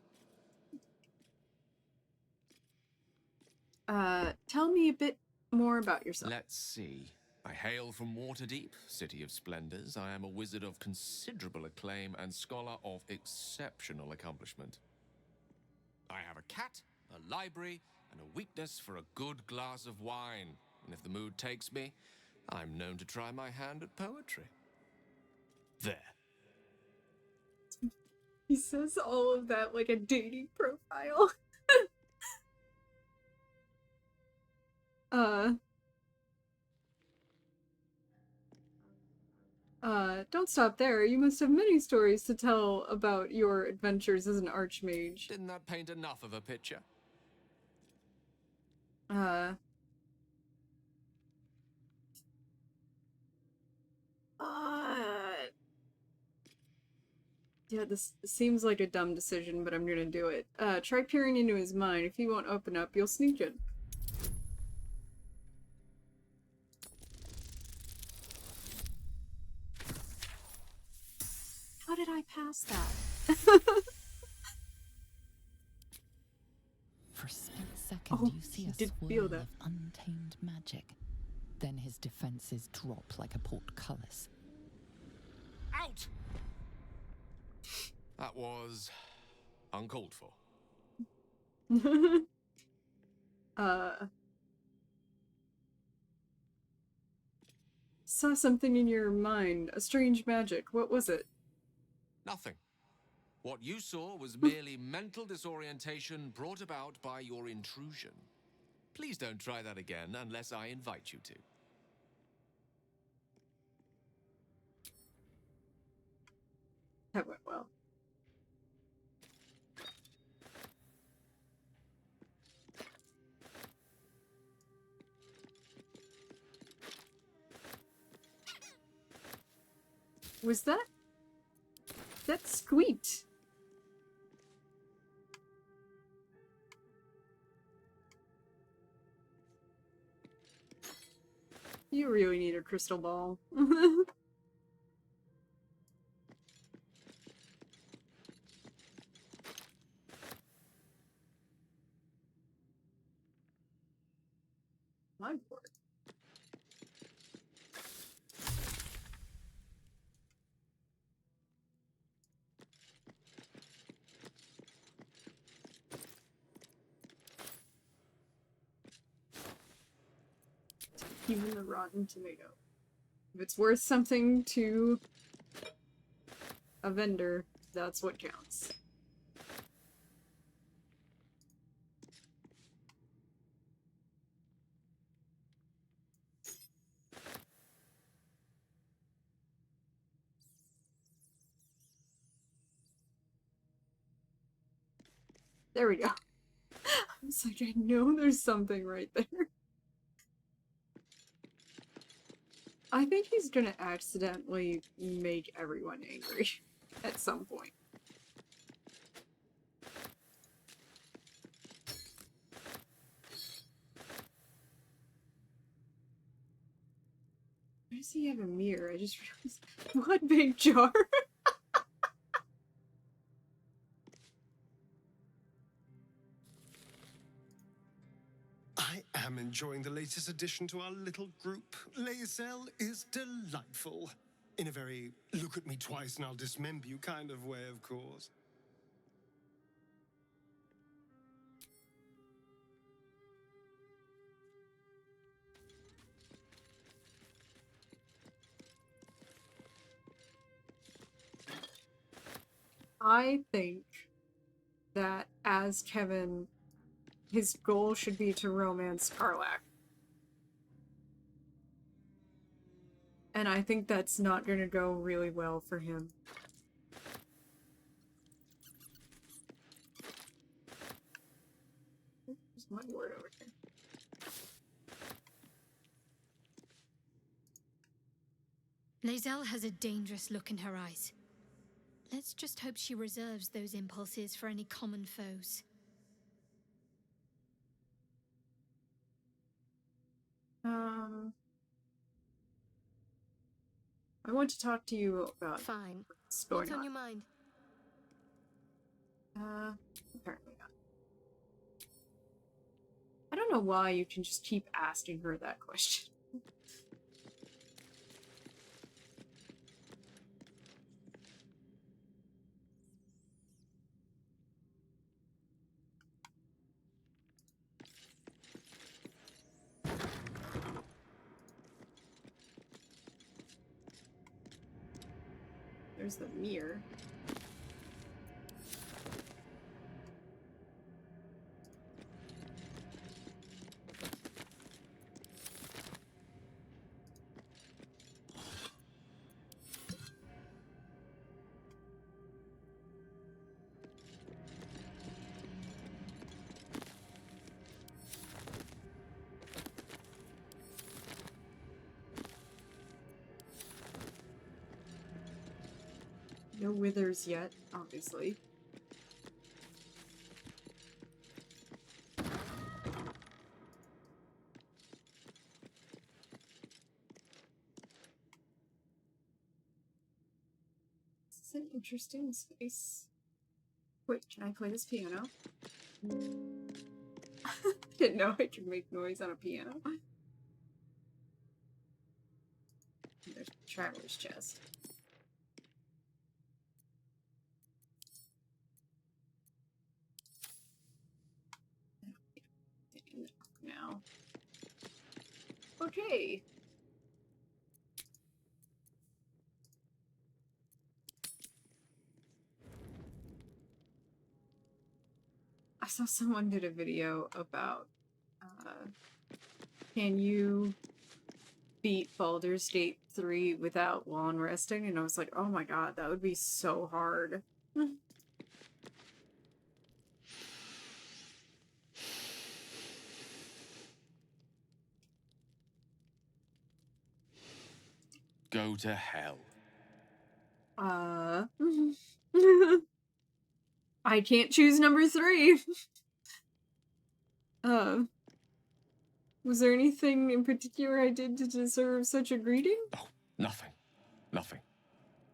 Speaker 1: Tell me a bit more about yourself.
Speaker 4: Let's see. I hail from Waterdeep, city of splendors. I am a wizard of considerable acclaim and scholar of exceptional accomplishment. I have a cat, a library, and a weakness for a good glass of wine. And if the mood takes me, I'm known to try my hand at poetry. There.
Speaker 1: He says all of that like a dating profile. Don't stop there. You must have many stories to tell about your adventures as an archmage.
Speaker 4: Didn't that paint enough of a picture?
Speaker 1: Yeah, this seems like a dumb decision, but I'm gonna do it. Try peering into his mind. If he won't open up, you'll sneak in. How did I pass that?
Speaker 7: For a split second,
Speaker 1: Oh,
Speaker 7: you see
Speaker 1: he
Speaker 7: a
Speaker 1: did feel
Speaker 7: swirl
Speaker 1: that.
Speaker 7: of untamed magic. Then his defenses drop like a portcullis.
Speaker 4: Out! That was uncalled for.
Speaker 1: Saw something in your mind. A strange magic. What was it?
Speaker 4: Nothing. What you saw was merely mental disorientation brought about by your intrusion. Please don't try that again unless I invite you to.
Speaker 1: That went well. Was that? That squeaked. You really need a crystal ball. My word. Even the rotten tomato. If it's worth something to a vendor, that's what counts. There we go. I was like, I know there's something right there. I think he's gonna accidentally make everyone angry at some point. Why does he have a mirror? I just realized. What big jar?
Speaker 2: I am enjoying the latest addition to our little group. Lae'zel is delightful. In a very look at me twice and I'll dismember you kind of way, of course.
Speaker 1: I think that as Kevin, his goal should be to romance Karlach. And I think that's not going to go really well for him. There's my word over here.
Speaker 3: Lae'zel has a dangerous look in her eyes. Let's just hope she reserves those impulses for any common foes.
Speaker 1: I want to talk to you about
Speaker 3: Fine.
Speaker 1: what's going
Speaker 3: What's on your mind?
Speaker 1: Apparently not. I don't know why you can just keep asking her that question. There's the mirror. No withers yet, obviously. This is an interesting space. Wait, can I play this piano? Didn't know I could make noise on a piano. There's Traveler's Chest. Okay. I saw someone did a video about can you beat Baldur's Gate 3 without long resting? And I was like, oh my god, that would be so hard.
Speaker 4: Go to hell.
Speaker 1: I can't choose number 3. Was there anything in particular I did to deserve such a greeting?
Speaker 4: Oh, nothing. Nothing.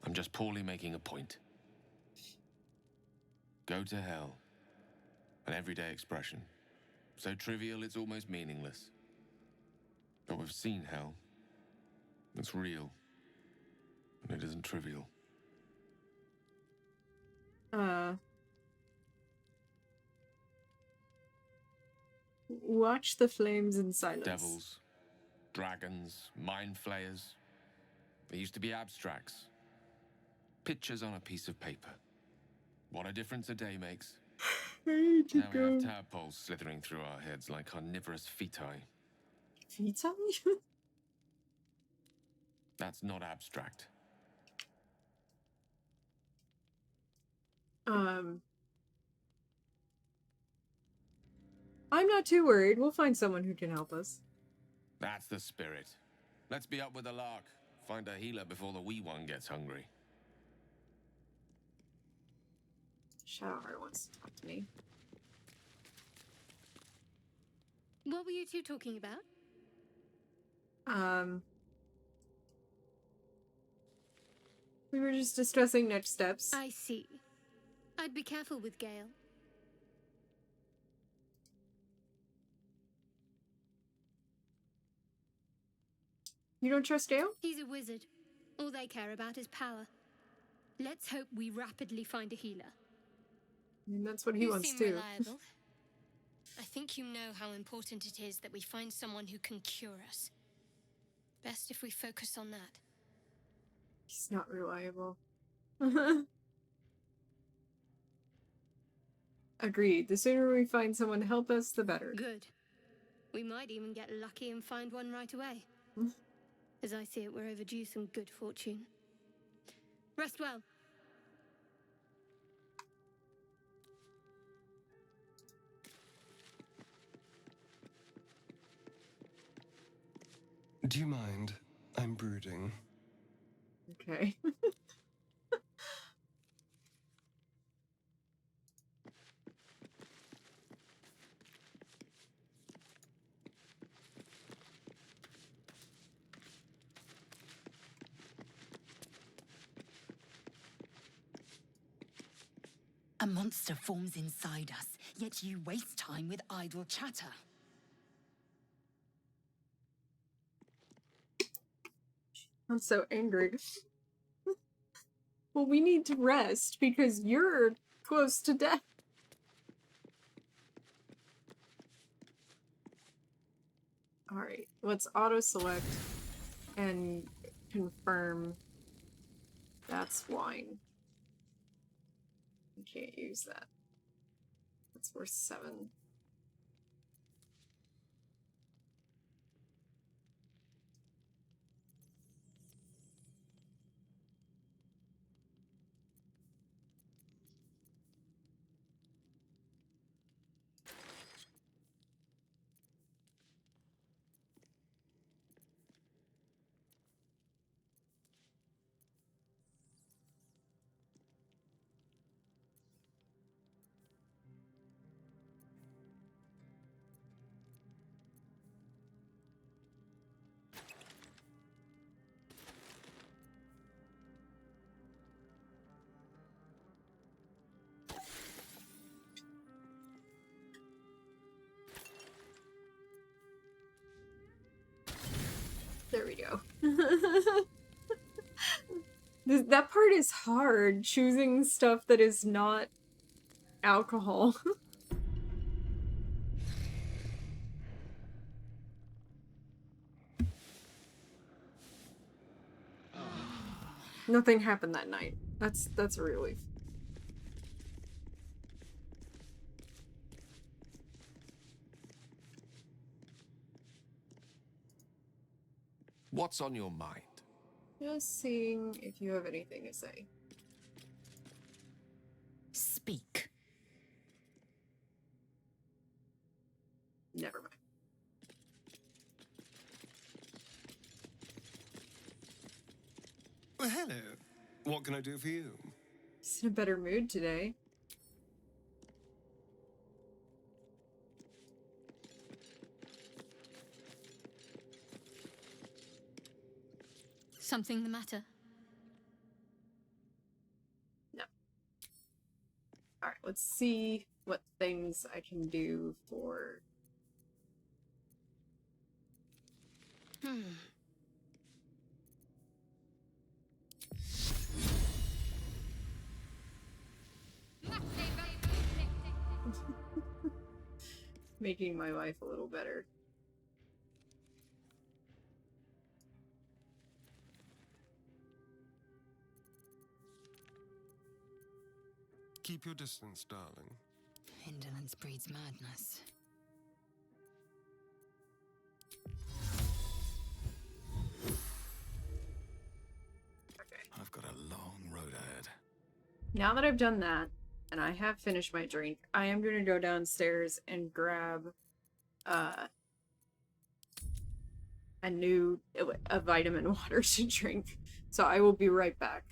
Speaker 4: I'm just poorly making a point. Go to hell. An everyday expression. So trivial it's almost meaningless. But we've seen hell. It's real. And it isn't trivial.
Speaker 1: Watch the flames in silence.
Speaker 4: Devils, dragons, mind flayers. They used to be abstracts. Pictures on a piece of paper. What a difference a day makes. Now we have tadpoles slithering through our heads like carnivorous feti.
Speaker 1: Feti?
Speaker 4: That's not abstract.
Speaker 1: I'm not too worried. We'll find someone who can help us.
Speaker 4: That's the spirit. Let's be up with the lark. Find a healer before the wee one gets hungry.
Speaker 1: Shadowheart wants to talk to me.
Speaker 3: What were you two talking about?
Speaker 1: We were just discussing next steps.
Speaker 3: I see. I'd be careful with Gale.
Speaker 1: You don't trust Gale?
Speaker 3: He's a wizard. All they care about is power. Let's hope we rapidly find a healer.
Speaker 1: I mean, that's what he wants
Speaker 3: seem
Speaker 1: too.
Speaker 3: Reliable. I think you know how important it is that we find someone who can cure us. Best if we focus on that.
Speaker 1: He's not reliable. Agreed. The sooner we find someone to help us, the better.
Speaker 3: Good. We might even get lucky and find one right away. As I see it, we're overdue some good fortune. Rest well.
Speaker 2: Do you mind? I'm brooding.
Speaker 1: Okay.
Speaker 5: A monster forms inside us, yet you waste time with idle chatter.
Speaker 1: I'm so angry. Well, we need to rest because you're close to death. Alright, let's auto-select and confirm that's wine. We can't use that. That's worth 7. There we go. That part is hard, choosing stuff that is not alcohol. Nothing happened that night. That's a relief.
Speaker 4: What's on your mind?
Speaker 1: Just seeing if you have anything to say.
Speaker 5: Speak.
Speaker 1: Never mind.
Speaker 2: Well, hello. What can I do for you?
Speaker 1: He's in a better mood today.
Speaker 3: Something the matter?
Speaker 1: No. Alright, let's see what things I can do for... Making my life a little better.
Speaker 2: Keep your distance, darling.
Speaker 5: Indolence breeds madness.
Speaker 1: Okay.
Speaker 8: I've got a long road ahead.
Speaker 1: Now that I've done that, and I have finished my drink, I am going to go downstairs and grab a vitamin water to drink. So I will be right back.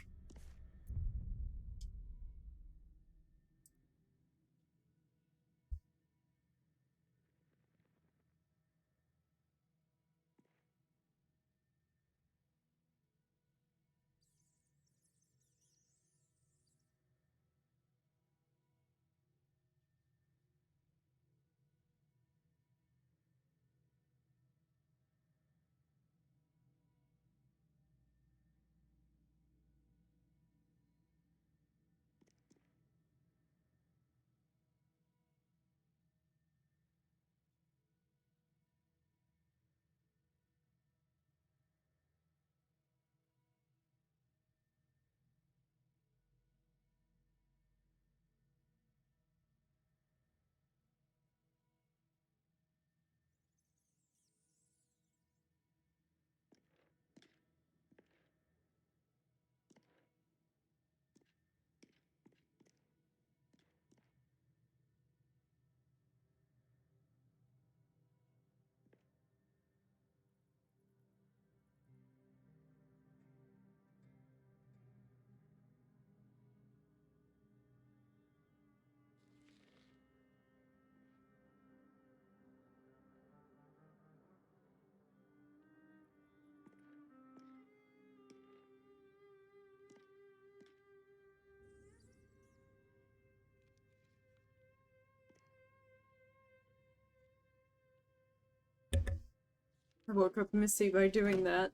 Speaker 1: I woke up Missy by doing that.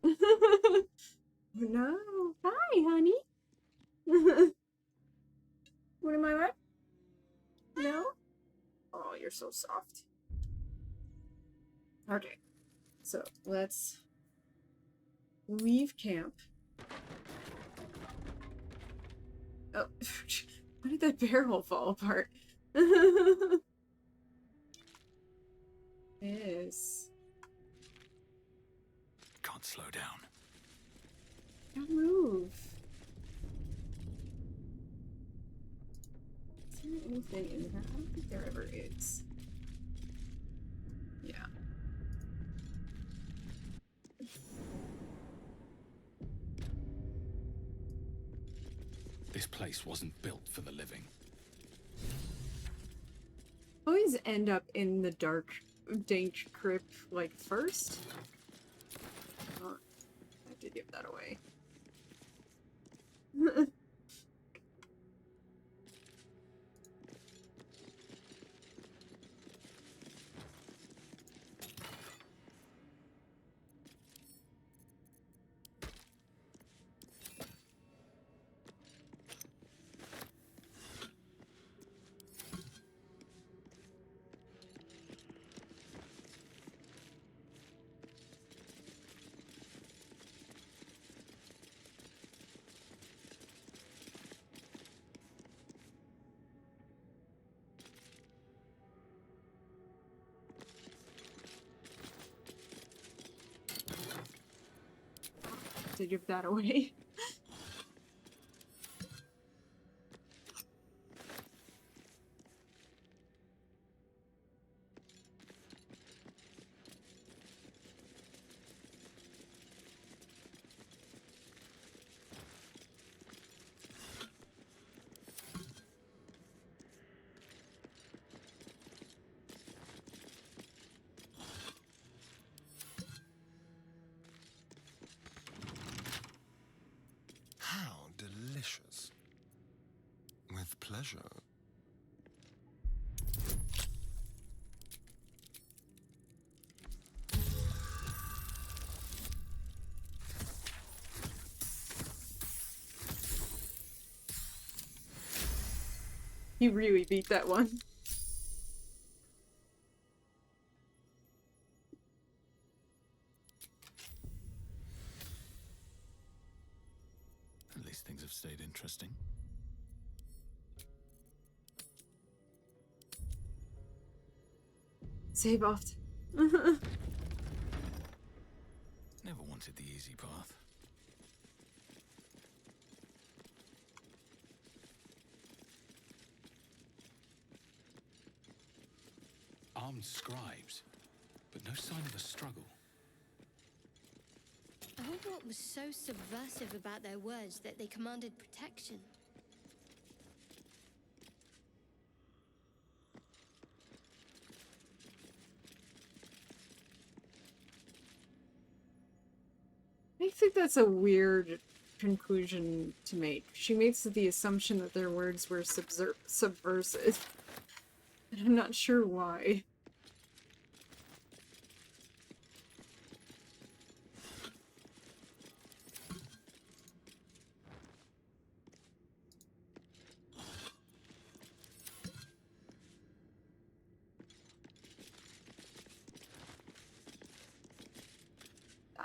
Speaker 1: No. Hi, honey. What am I like? No? Oh, you're so soft. Okay. So, let's leave camp. Oh, how did that barrel fall apart? Yes.
Speaker 8: Can't slow down.
Speaker 1: Don't move. Is there anything in here? I don't think there ever is. Yeah.
Speaker 8: This place wasn't built for the living.
Speaker 1: Always end up in the dark, dank crypt, like, first. Oh, I have to give that away. to give that away.
Speaker 2: How delicious. With pleasure.
Speaker 1: He really beat that one.
Speaker 8: At least things have stayed interesting.
Speaker 1: Save off.
Speaker 8: Never wanted the easy path. Armed scribes, but no sign of a struggle.
Speaker 3: I wonder what was so subversive about their words that they commanded protection.
Speaker 1: I think that's a weird conclusion to make. She makes the assumption that their words were subversive. And I'm not sure why.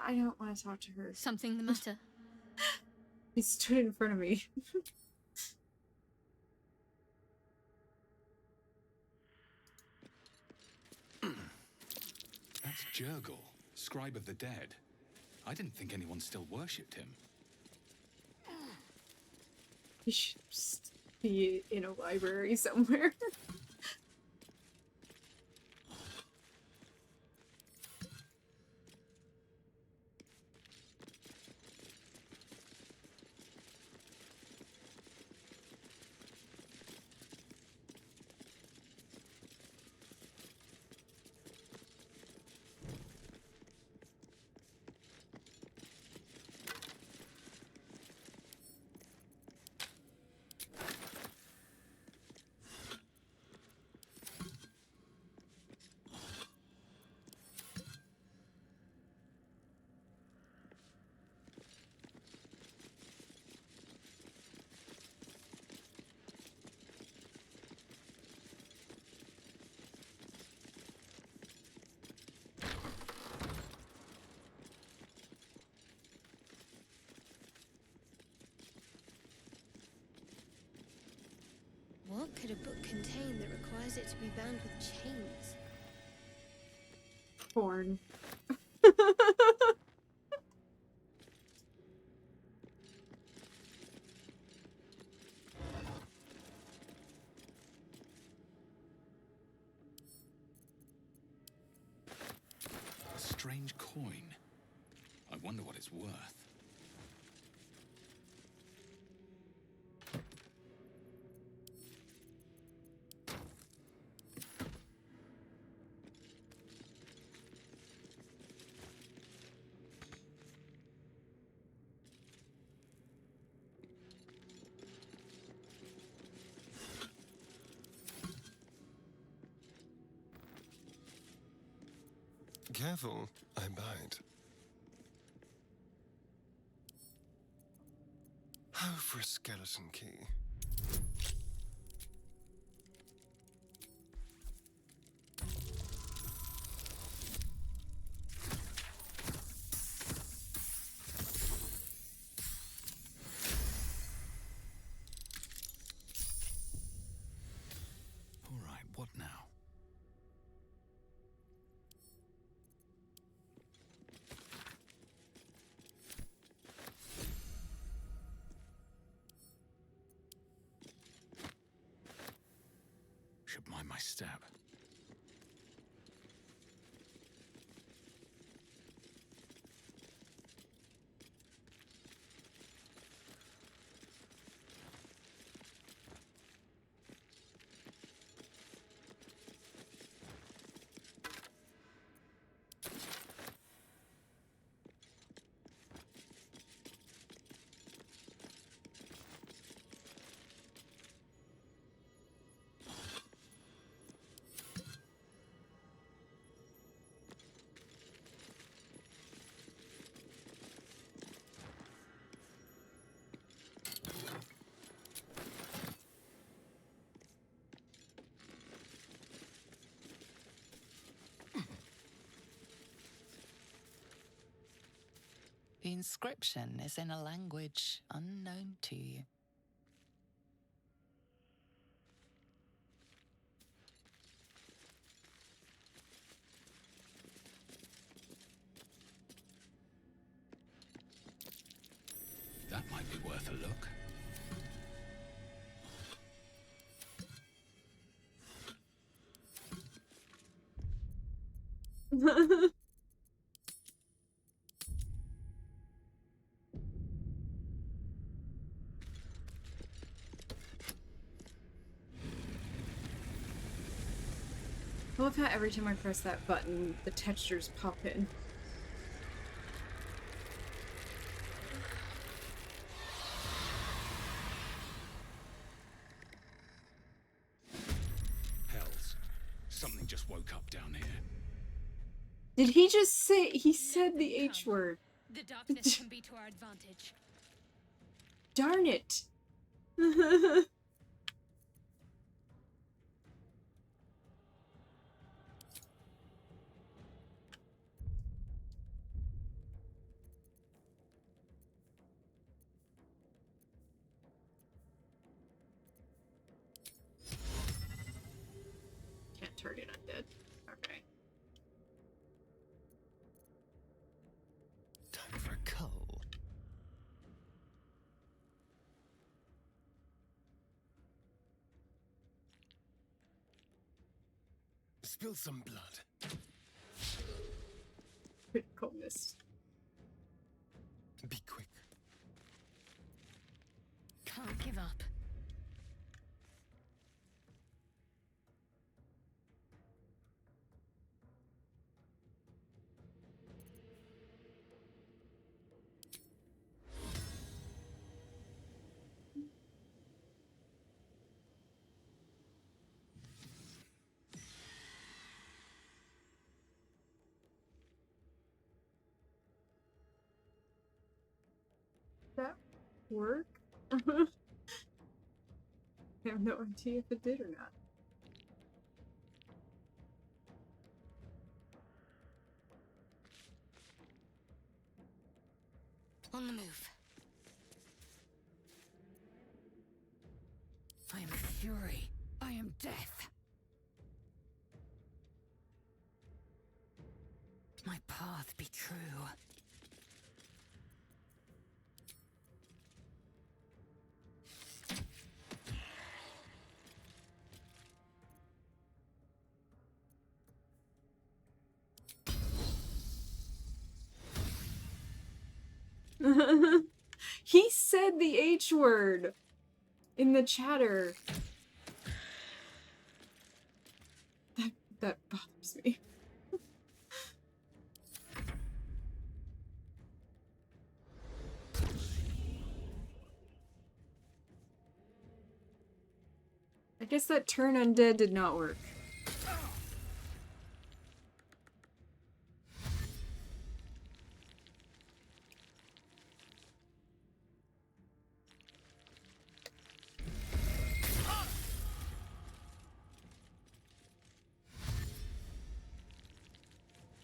Speaker 1: I don't want to talk to her.
Speaker 3: Something the matter?
Speaker 1: He stood in front of me.
Speaker 8: That's Jurgle, scribe of the dead. I didn't think anyone still worshipped him.
Speaker 1: He should just be in a library somewhere.
Speaker 3: What could a book contain that requires it to be bound with chains?
Speaker 1: Porn.
Speaker 8: A strange coin. I wonder what it's worth.
Speaker 2: Careful, I bite. Oh, for a skeleton key.
Speaker 8: All right, what now? Mind my step.
Speaker 7: The inscription is in a language unknown to you.
Speaker 8: That might be worth a look.
Speaker 1: I love how every time I press that button, the textures pop in.
Speaker 8: Hells. Something just woke up down here.
Speaker 1: Did he just say, he said the H word?
Speaker 3: The darkness can be to our advantage.
Speaker 1: Darn it. Can't target undead. Okay.
Speaker 8: Time for coal.
Speaker 2: Spill some blood.
Speaker 1: Critical miss.
Speaker 2: Be quick.
Speaker 3: Can't give up.
Speaker 1: That work? I have no idea if it did or not.
Speaker 3: On the move.
Speaker 5: I am fury. I am death. My path be true.
Speaker 1: He said the H word in the chatter. That bothers me. I guess that turn undead did not work.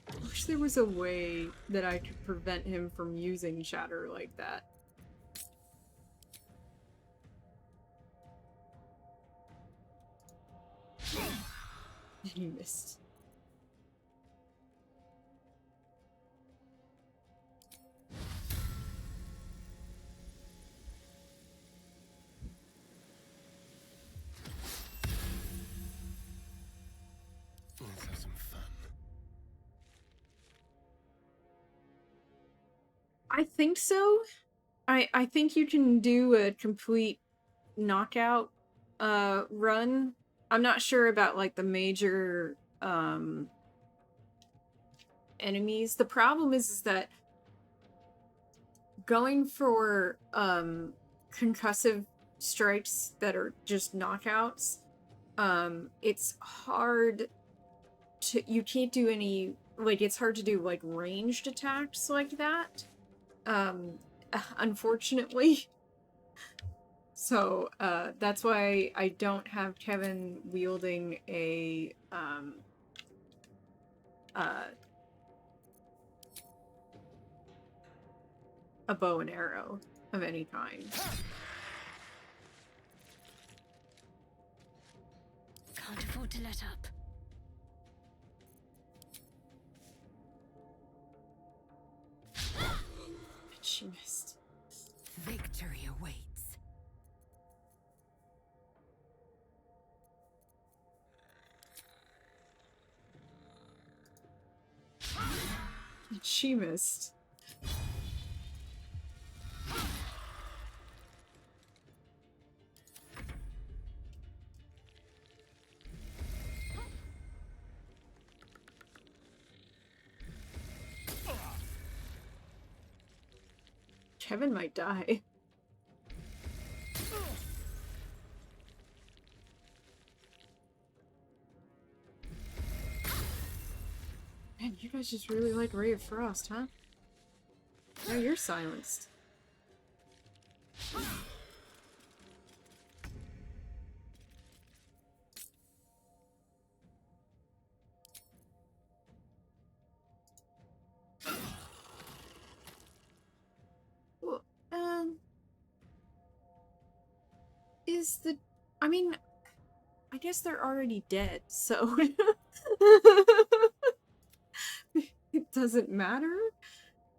Speaker 1: I wish there was a way that I could prevent him from using chatter like that. And he missed. I think so. I think you can do a complete knockout run. I'm not sure about like the major enemies. The problem is that going for concussive strikes that are just knockouts, it's hard to, you can't do any, like, it's hard to do like ranged attacks like that, unfortunately. So that's why I don't have Kevin wielding a bow and arrow of any kind.
Speaker 3: Can't afford to let up.
Speaker 1: She missed.
Speaker 5: Victory awaits.
Speaker 1: She missed. Kevin might die. Man, you guys just really like Ray of Frost, huh? Now you're silenced. Well, is the... I mean, I guess they're already dead, so... It doesn't matter?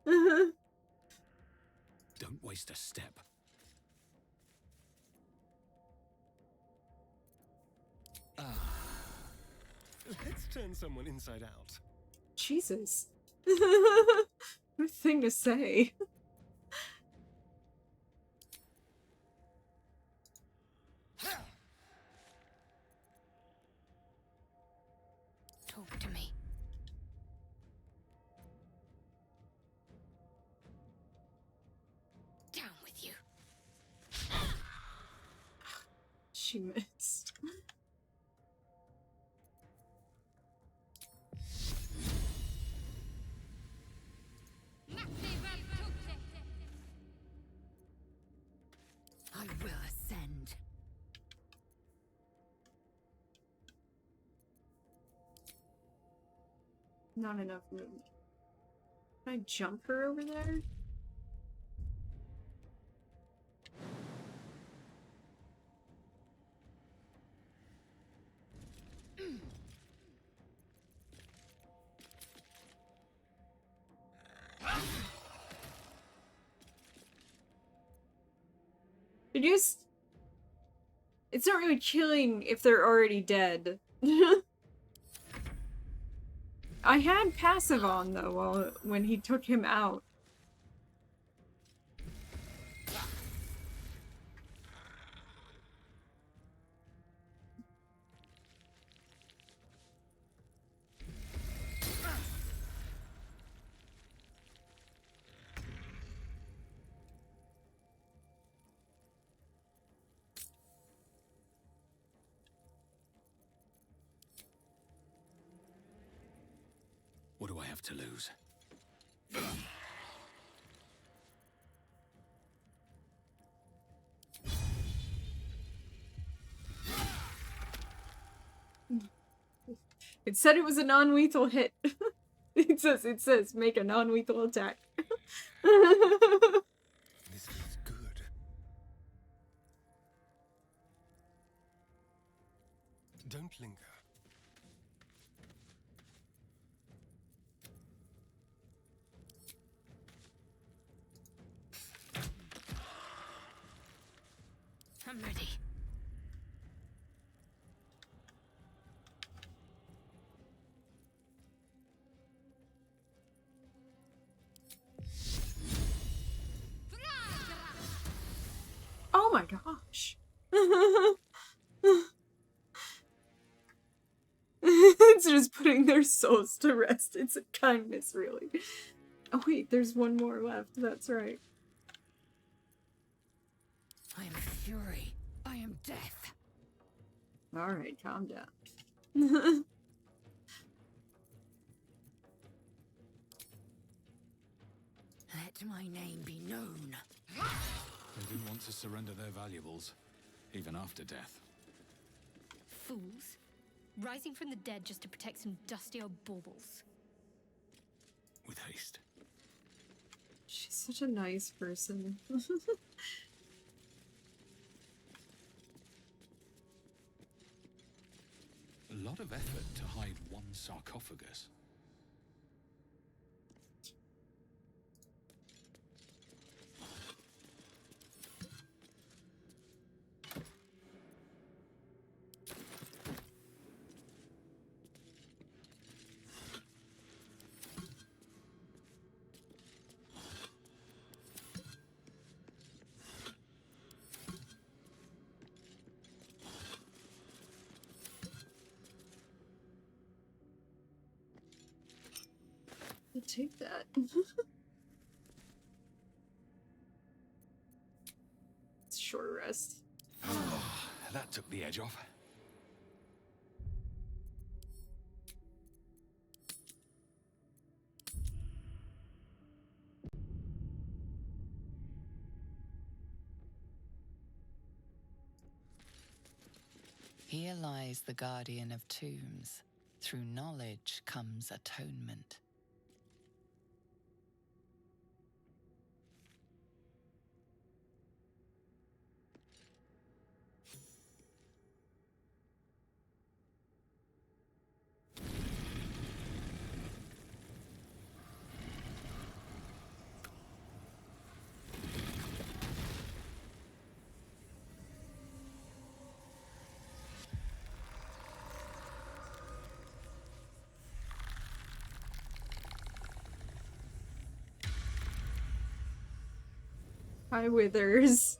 Speaker 8: Don't waste a step.
Speaker 2: Let's turn someone inside out.
Speaker 1: Jesus. Good thing to say.
Speaker 3: Talk to me. Down with you.
Speaker 1: She missed.
Speaker 5: I will ascend.
Speaker 1: Not enough room. Can I jump her over there? It just... It's not really killing if they're already dead. I had passive on though when he took him out.
Speaker 8: What do I have to lose?
Speaker 1: It said it was a non-lethal hit. It says, make a non-lethal attack.
Speaker 2: This feels good. Don't linger.
Speaker 3: I'm ready.
Speaker 1: It's just putting their souls to rest. It's a kindness, really. Oh wait, there's one more left. That's right.
Speaker 5: I am fury. I am death.
Speaker 1: Alright, calm down.
Speaker 5: Let my name be known.
Speaker 8: They didn't want to surrender their valuables, even after death.
Speaker 3: Fools. Rising from the dead just to protect some dusty old baubles.
Speaker 8: With haste.
Speaker 1: She's such a nice person.
Speaker 8: A lot of effort to hide one sarcophagus.
Speaker 1: I'll take that. It's short rest.
Speaker 8: That took the edge off.
Speaker 7: Here lies the guardian of tombs. Through knowledge comes atonement.
Speaker 1: Hi, Withers.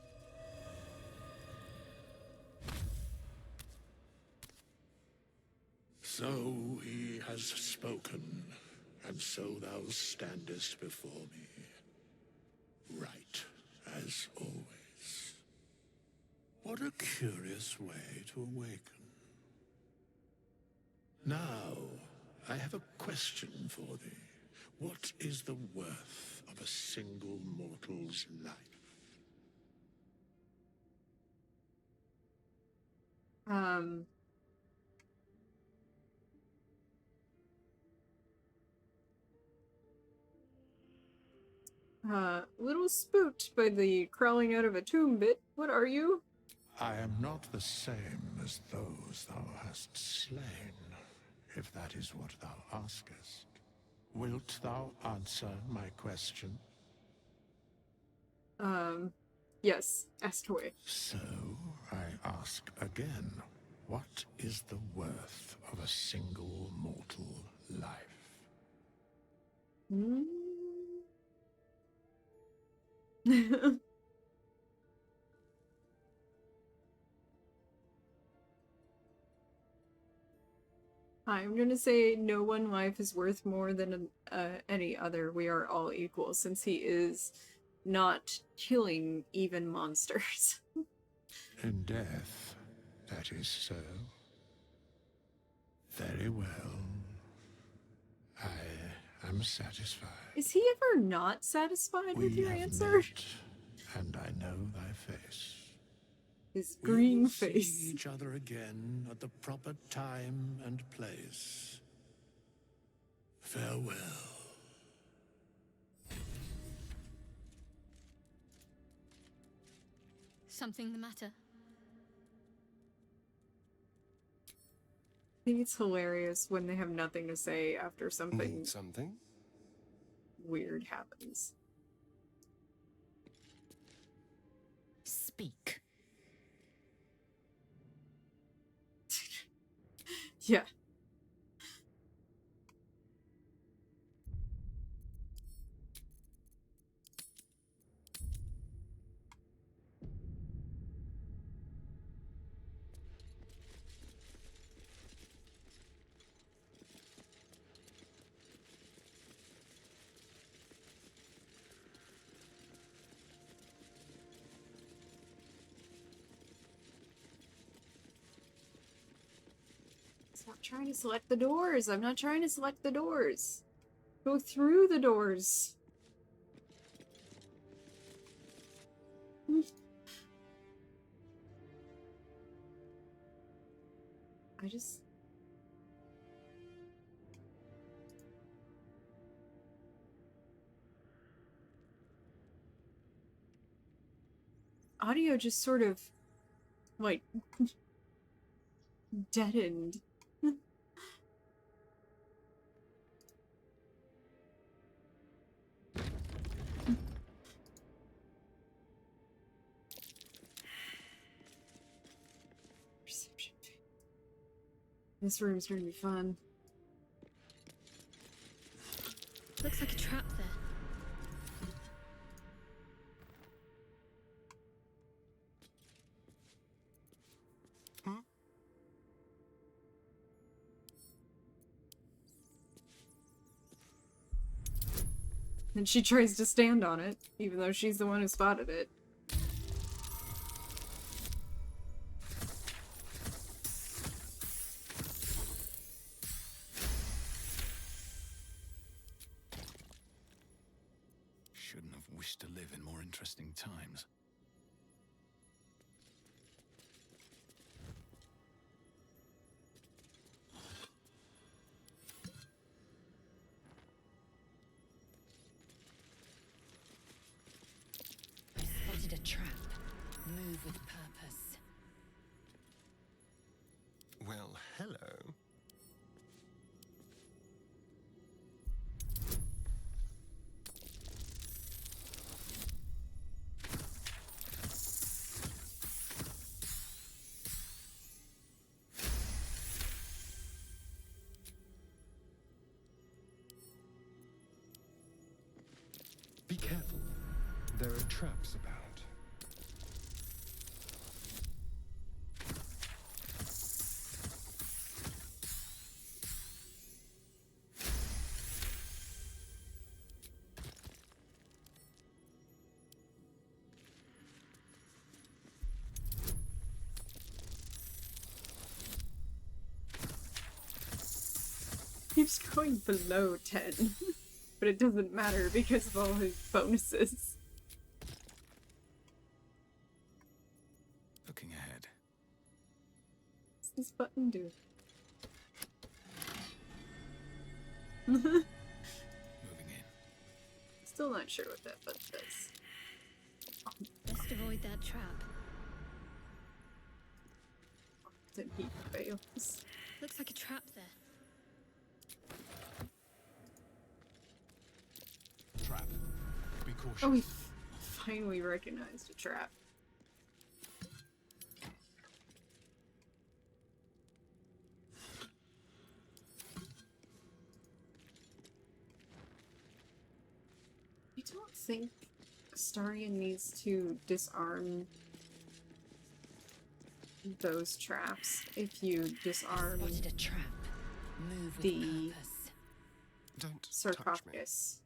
Speaker 11: So he has spoken, and so thou standest before me. Right, as always. What a curious way to awaken. Now, I have a question for thee. What is the worth of a single mortal's life?
Speaker 1: Little spooked by the crawling out of a tomb bit. What are you?
Speaker 11: I am not the same as those thou hast slain, if that is what thou askest. Wilt thou answer my question?
Speaker 1: Yes, ask away.
Speaker 11: So, I ask again, what is the worth of a single mortal life?
Speaker 1: I'm gonna say no one life is worth more than any other. We are all equal, since he is not killing even monsters.
Speaker 11: In death, that is so. Very well. I am satisfied.
Speaker 1: Is he ever not satisfied with your
Speaker 11: have
Speaker 1: answer?
Speaker 11: met, and I know thy face.
Speaker 1: His
Speaker 11: We
Speaker 1: green
Speaker 11: will
Speaker 1: face.
Speaker 11: see each other again at the proper time and place. Farewell.
Speaker 3: Something the matter?
Speaker 1: I think it's hilarious when they have nothing to say after something
Speaker 2: Something?
Speaker 1: weird happens.
Speaker 5: Speak.
Speaker 1: Yeah. Stop trying to select the doors. I'm not trying to select the doors. Go through the doors. I just... Audio just sort of, like, deadened. Perception. This room's gonna be fun.
Speaker 3: Looks like a trap there.
Speaker 1: And she tries to stand on it, even though she's the one who spotted it.
Speaker 8: Shouldn't have wished to live in more interesting times.
Speaker 5: Spotted a trap. Move with purpose.
Speaker 2: Well, hello. Be careful. There are traps about.
Speaker 1: Keeps going below 10. But it doesn't matter because of all his bonuses.
Speaker 8: Looking ahead.
Speaker 1: What's this button do?
Speaker 8: Moving in.
Speaker 1: Still not sure what that button does.
Speaker 3: Best avoid that trap.
Speaker 1: Then he fails.
Speaker 3: Looks like a trap there.
Speaker 8: Trap. Be cautious.
Speaker 1: Oh, we finally recognized a trap. You don't think Astarion needs to disarm those traps if you disarm
Speaker 5: Spotted a trap. Move with
Speaker 1: the
Speaker 5: purpose.
Speaker 2: Don't touch me.
Speaker 1: sarcophagus?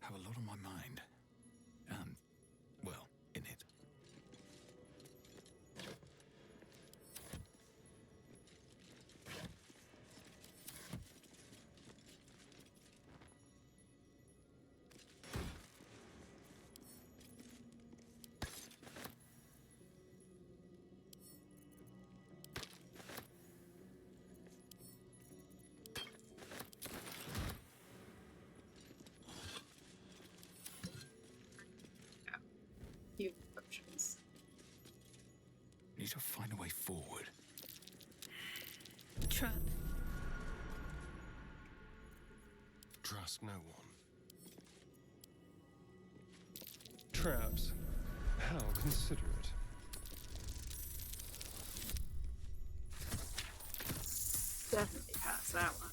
Speaker 8: Have a lot on my mind. And, well, in it.
Speaker 1: Few potions.
Speaker 8: Need to find a way forward.
Speaker 3: Trap.
Speaker 2: Trust no one. Traps. How considerate.
Speaker 1: Definitely pass that one.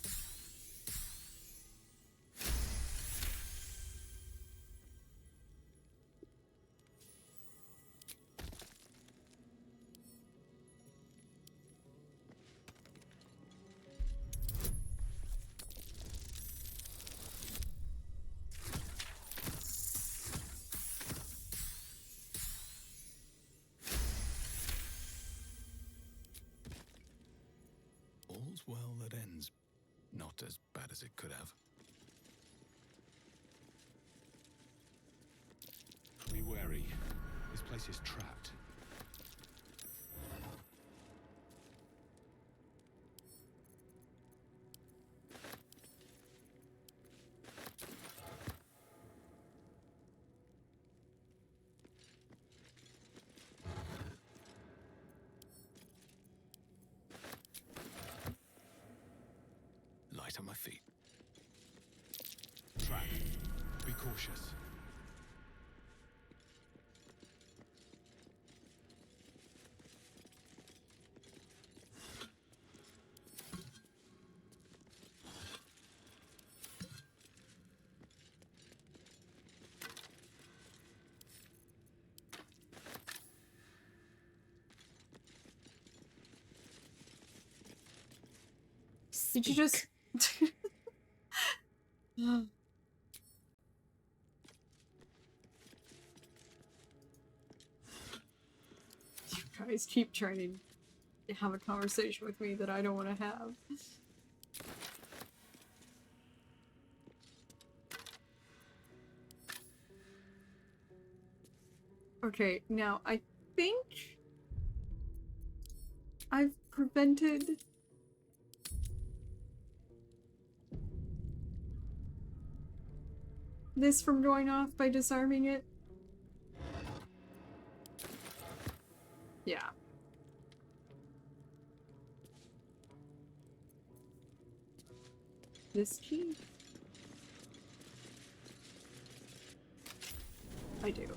Speaker 8: All's well that ends not as bad as it could have. Be wary. This place is trapped. Light on my feet. Trap. Be cautious.
Speaker 1: Did you just... You guys keep trying to have a conversation with me that I don't want to have. Okay, now I think I've prevented this from going off by disarming it. Yeah. This key? I do.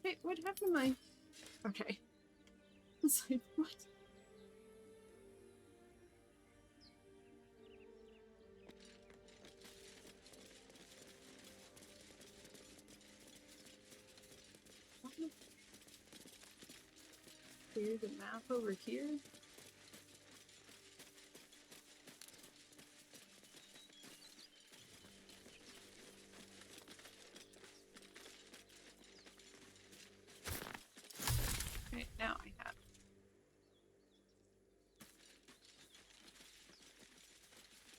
Speaker 1: Hey, what happened to my... Okay. It's like, what? Clear the map over here? Okay, now I have.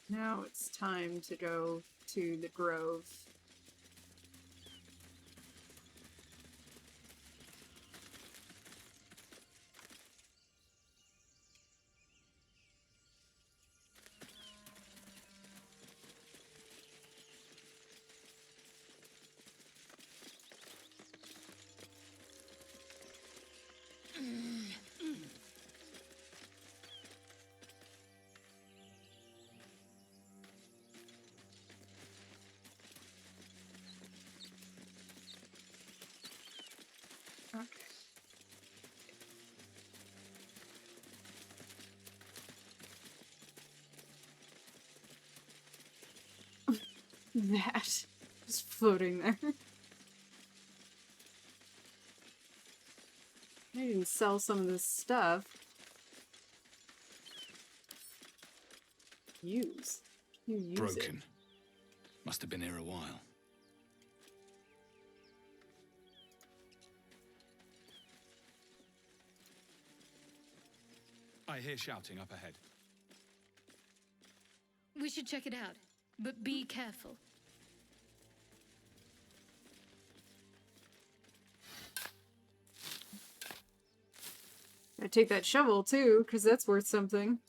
Speaker 1: Now it's time to go to the grove. Okay. That just floating there. I can sell some of this stuff. Use. You use
Speaker 8: Broken.
Speaker 1: it.
Speaker 8: Must have been here a while. I hear shouting up ahead.
Speaker 3: We should check it out, but be careful.
Speaker 1: I take that shovel too, because that's worth something.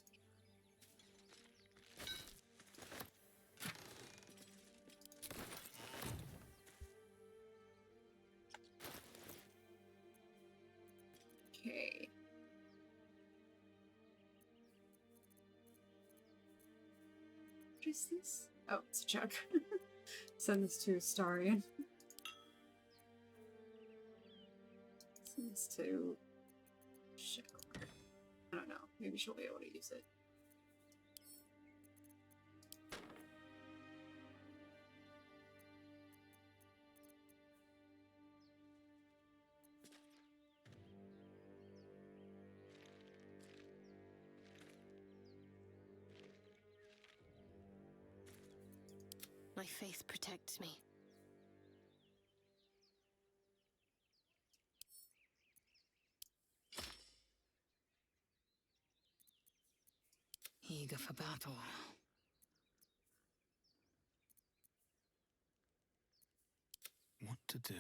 Speaker 1: Okay. What is this? Oh, it's a jug. Send this to Starion. Send this to Shadow. I don't know. Maybe she'll be able to use it.
Speaker 3: My faith protects me.
Speaker 5: Eager for battle.
Speaker 8: What to do?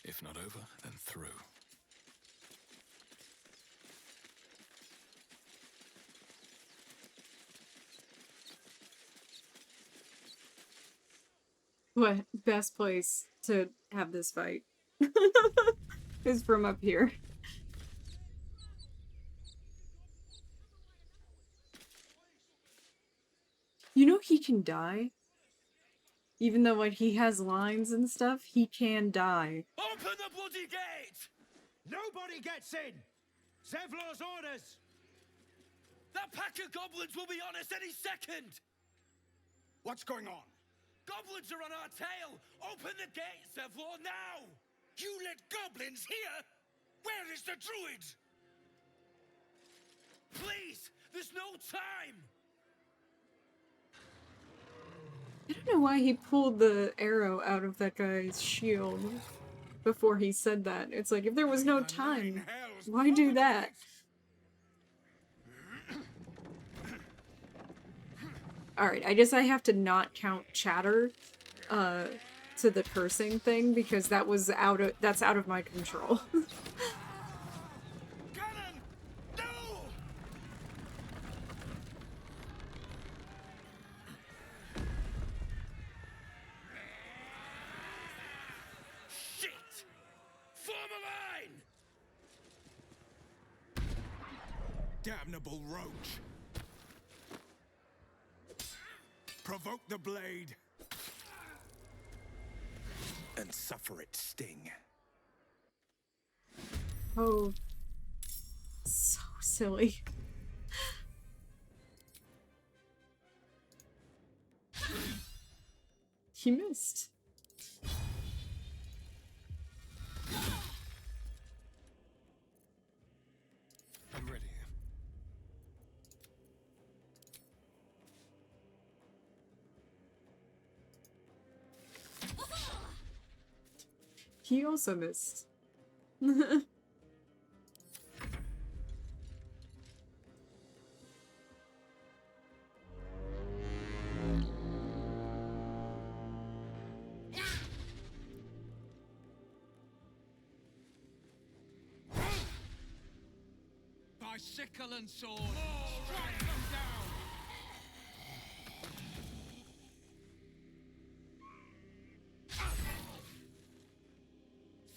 Speaker 8: If not over, then through.
Speaker 1: What best place to have this fight is from up here. You know he can die? Even though, like, he has lines and stuff, he can die.
Speaker 12: Open the bloody gate! Nobody gets in! Zevlor's orders! That pack of goblins will be on us any second!
Speaker 6: What's going on?
Speaker 12: Goblins are on our tail! Open the gate, Zevlor, now!
Speaker 6: You let goblins here? Where is the druid?
Speaker 12: Please! There's no time!
Speaker 1: I don't know why he pulled the arrow out of that guy's shield before he said that. It's like, if there was no time, why do that? Alright, I guess I have to not count chatter to the cursing thing because that's out of my control.
Speaker 6: Damnable roach! Provoke the blade and suffer its sting.
Speaker 1: Oh, so silly. He missed.
Speaker 2: I'm ready.
Speaker 1: He also missed.
Speaker 12: By sickle and sword, strike them down!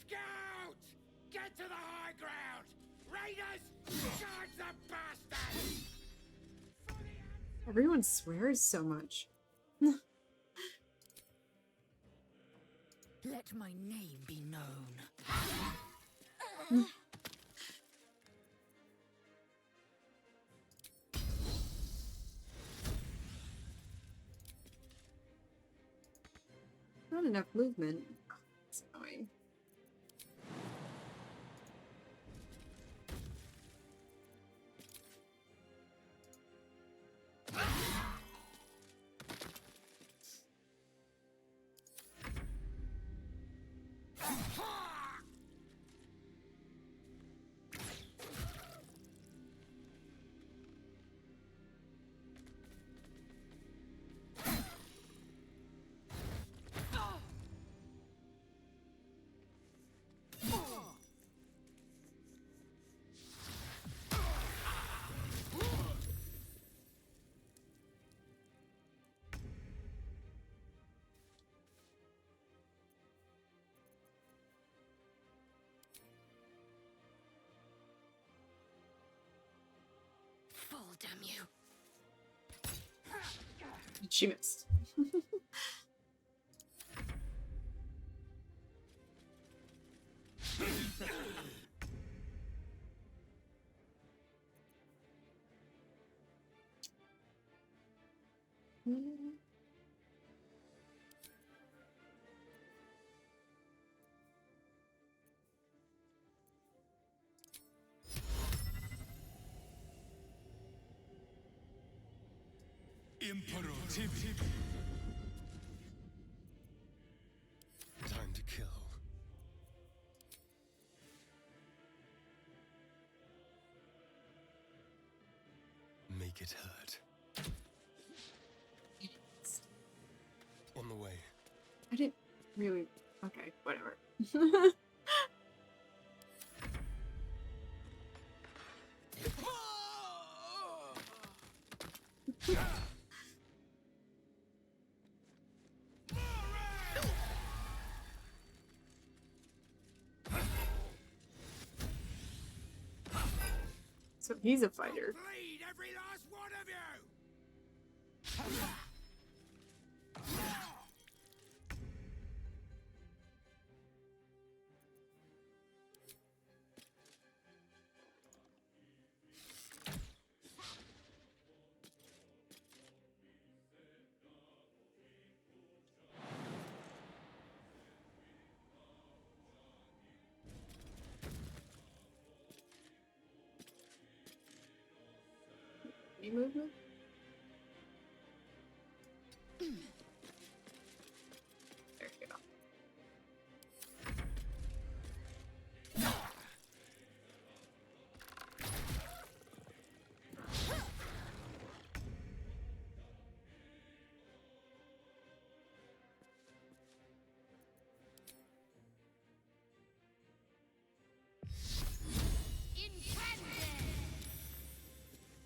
Speaker 6: Scout! Get to the high ground! Raiders! Charge the bastards!
Speaker 1: Everyone swears so much.
Speaker 5: Let my name be known.
Speaker 1: Not enough movement. It's annoying.
Speaker 3: Fall, damn you.
Speaker 1: She missed.
Speaker 2: Imperative. Time to kill. Make it hurt. On the way.
Speaker 1: I didn't really. Okay, whatever. So he's a fighter.
Speaker 9: Bleed, every last one of you!
Speaker 1: Any movement? There you go.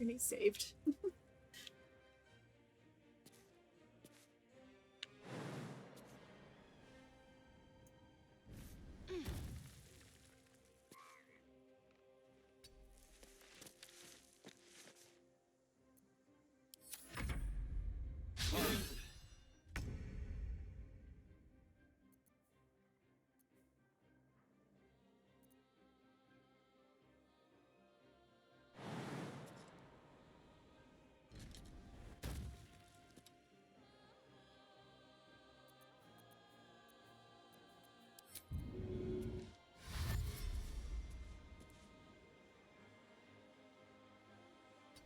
Speaker 1: And he saved.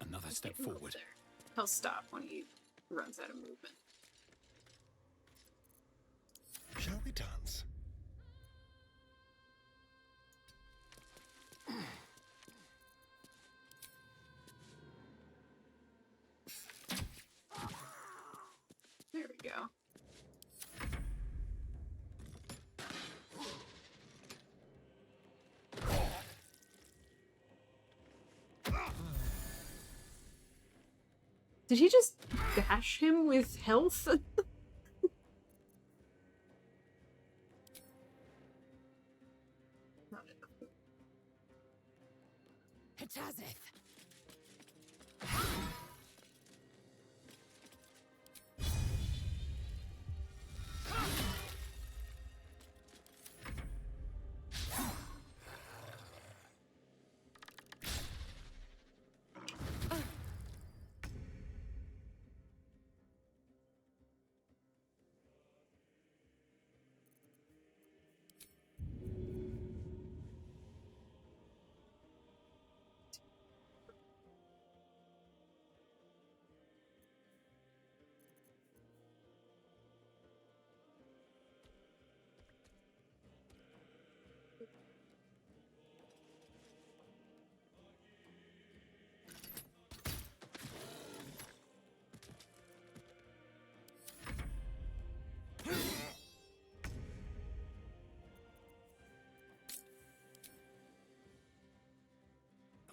Speaker 8: Another step forward.
Speaker 1: He'll stop when he runs out of movement.
Speaker 2: Shall we dance?
Speaker 1: There we go. Did he just bash him with health? Not enough.
Speaker 5: Hitazith.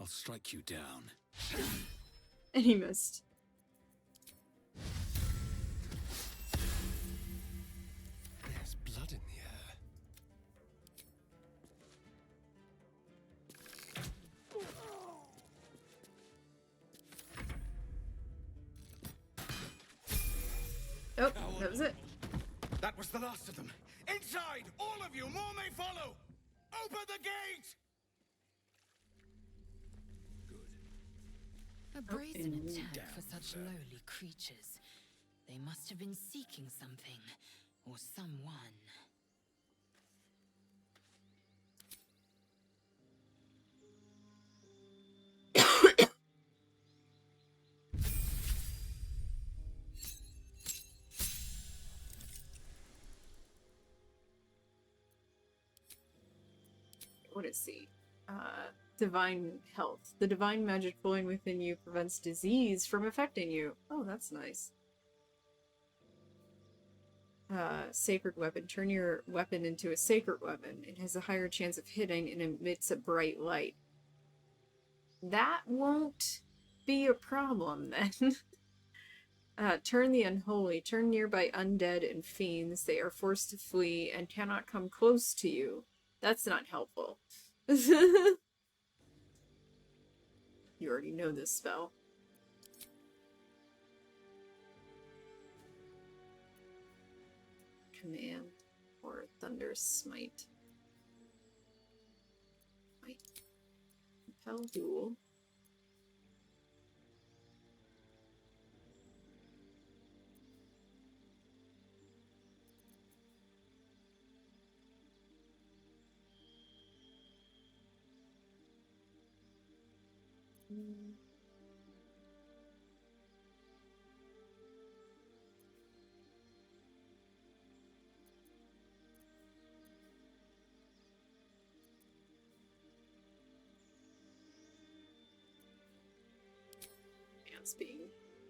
Speaker 8: I'll strike you down.
Speaker 1: And he missed.
Speaker 2: There's blood in the air.
Speaker 1: Oh, that was it.
Speaker 9: That was the last of them. Inside! All of you! More may follow! Open the gate!
Speaker 5: A brazen
Speaker 1: Okay.
Speaker 5: attack for such lowly creatures. They must have been seeking something or someone.
Speaker 1: what is the divine health. The divine magic flowing within you prevents disease from affecting you. Oh, that's nice. Sacred weapon. Turn your weapon into a sacred weapon. It has a higher chance of hitting and emits a bright light. That won't be a problem then. Turn the unholy. Turn nearby undead and fiends. They are forced to flee and cannot come close to you. That's not helpful. You already know this spell. Command or Thunder Smite. Might Compel Duel. It's being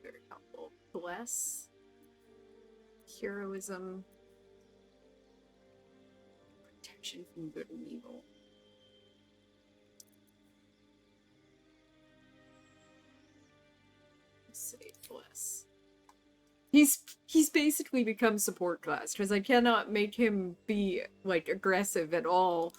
Speaker 1: very helpful. Bless. Heroism. Protection from good and evil. Let's say bless. He's basically become support class because I cannot make him be like aggressive at all.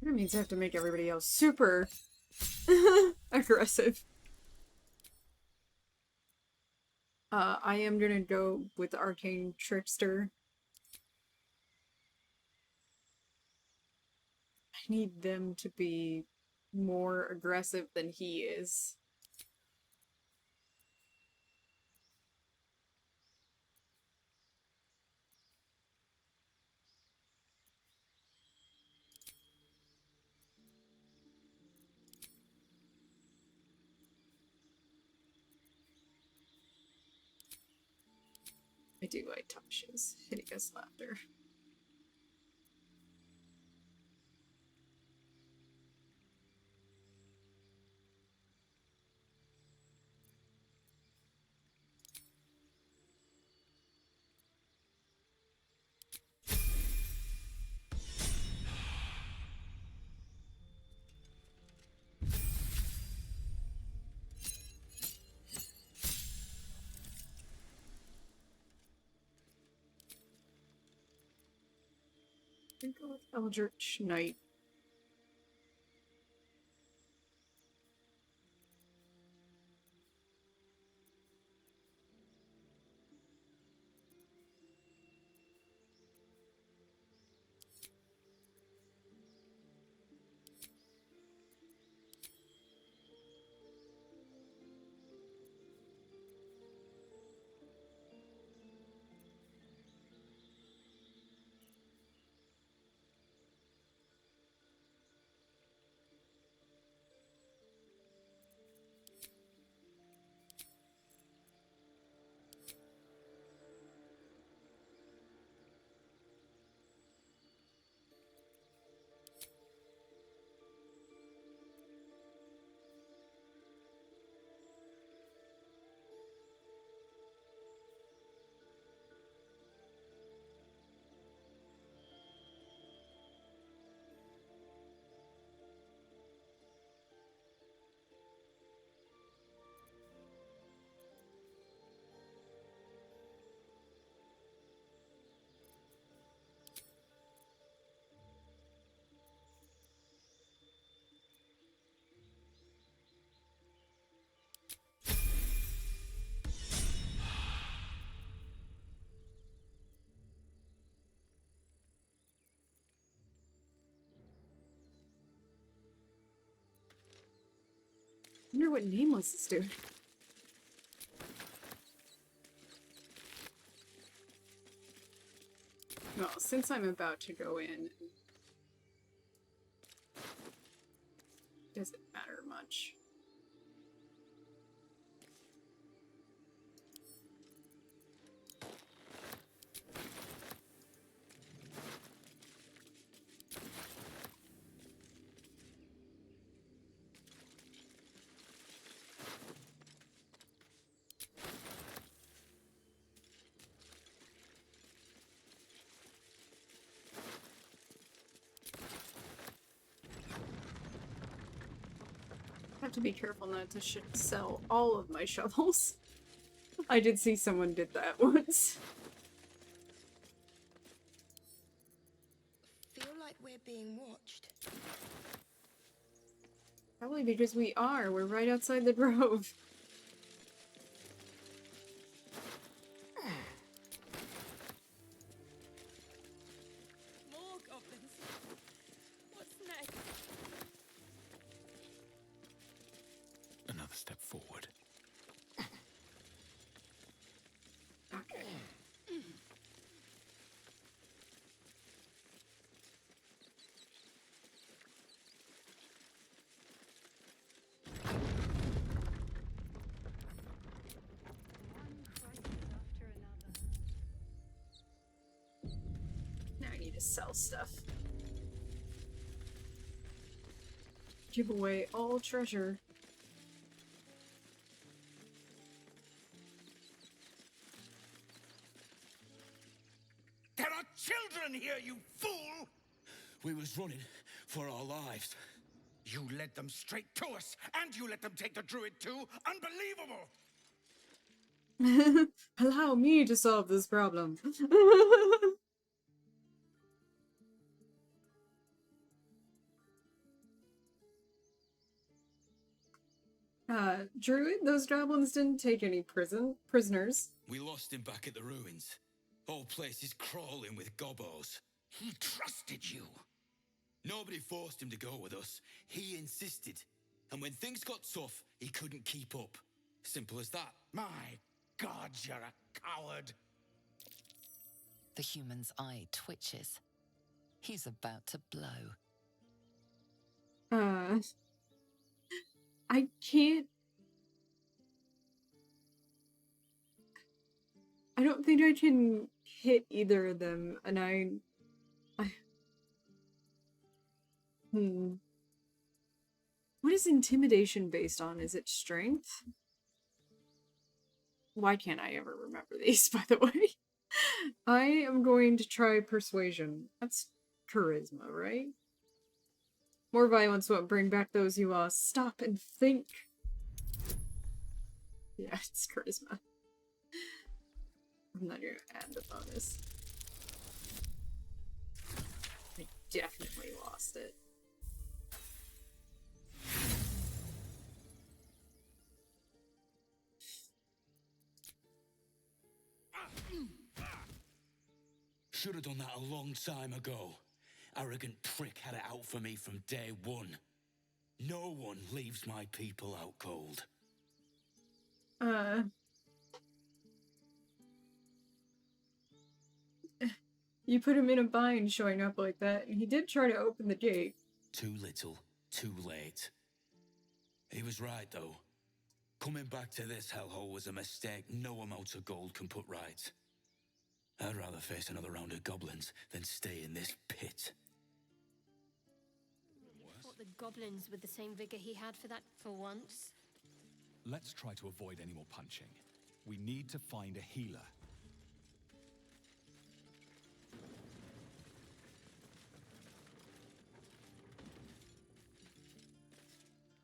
Speaker 1: That means I have to make everybody else super aggressive. I am gonna go with Arcane Trickster. I need them to be more aggressive than he is. I do like Tasha's hideous laughter. I think go with Eldritch Knight. wonder what name was this dude? Well, since I'm about to go in, doesn't matter much. I have to be careful not to sell all of my shovels. I did see someone did that once.
Speaker 13: Feel like we're being watched.
Speaker 1: Probably because we are. We're right outside the grove.
Speaker 13: More goblins. What's next?
Speaker 8: Another step forward.
Speaker 1: Okay. Now I need to sell stuff. Give away all treasure.
Speaker 9: There are children here, you fool!
Speaker 12: We was running for our lives.
Speaker 9: You led them straight to us, and you let them take the druid too? Unbelievable!
Speaker 1: Allow me to solve this problem. Druid, those goblins didn't take any prisoners.
Speaker 12: We lost him back at the ruins. Whole place is crawling with gobos.
Speaker 9: He trusted you.
Speaker 12: Nobody forced him to go with us. He insisted. And when things got tough, he couldn't keep up. Simple as that.
Speaker 9: My God, you're a coward.
Speaker 7: The human's eye twitches. He's about to blow.
Speaker 1: I can't... I don't think I can hit either of them, and I... What is intimidation based on? Is it strength? Why can't I ever remember these, by the way? I am going to try persuasion. That's charisma, right? More violence won't bring back those you lost. Stop and think. Yeah, it's charisma. I'm not gonna add the bonus. I definitely lost it.
Speaker 12: Should have done that a long time ago. Arrogant prick had it out for me from day one. No one leaves my people out cold.
Speaker 1: You put him in a bind showing up like that, and he did try to open the gate.
Speaker 12: Too little, too late. He was right, though. Coming back to this hellhole was a mistake no amount of gold can put right. I'd rather face another round of goblins than stay in this pit.
Speaker 3: Fought the goblins with the same vigor he had for once.
Speaker 14: Let's try to avoid any more punching. We need to find a healer.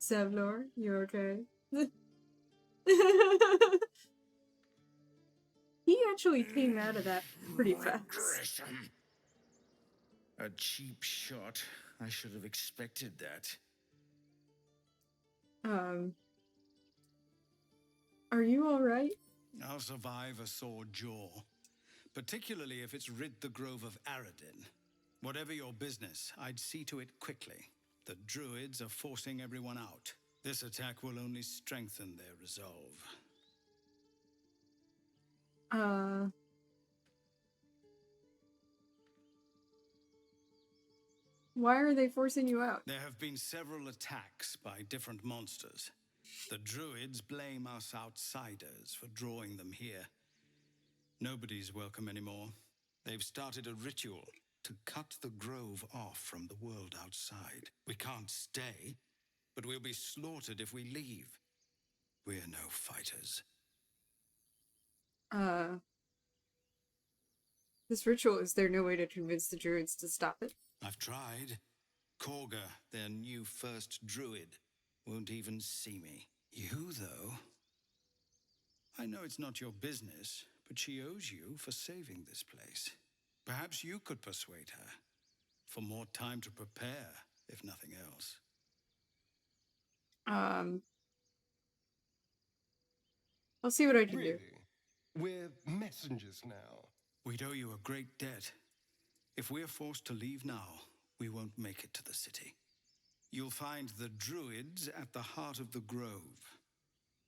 Speaker 1: Savlor, you okay? He actually came out of that pretty fast.
Speaker 9: Gresham. A cheap shot. I should have expected that.
Speaker 1: Are you alright?
Speaker 2: I'll survive a sore jaw. Particularly if it's rid the grove of Aradin. Whatever your business, I'd see to it quickly. The druids are forcing everyone out. This attack will only strengthen their resolve.
Speaker 1: Why are they forcing you out?
Speaker 2: There have been several attacks by different monsters. The druids blame us outsiders for drawing them here. Nobody's welcome anymore. They've started a ritual to cut the grove off from the world outside. We can't stay, but we'll be slaughtered if we leave. We're no fighters.
Speaker 1: This ritual, is there no way to convince the druids to stop it?
Speaker 2: I've tried. Korga, their new first druid, won't even see me. You, though? I know it's not your business, but she owes you for saving this place. Perhaps you could persuade her. For more time to prepare, if nothing else.
Speaker 1: I'll see what I can do.
Speaker 2: Really? We're messengers now. We'd owe you a great debt. If we're forced to leave now, we won't make it to the city. You'll find the druids at the heart of the grove.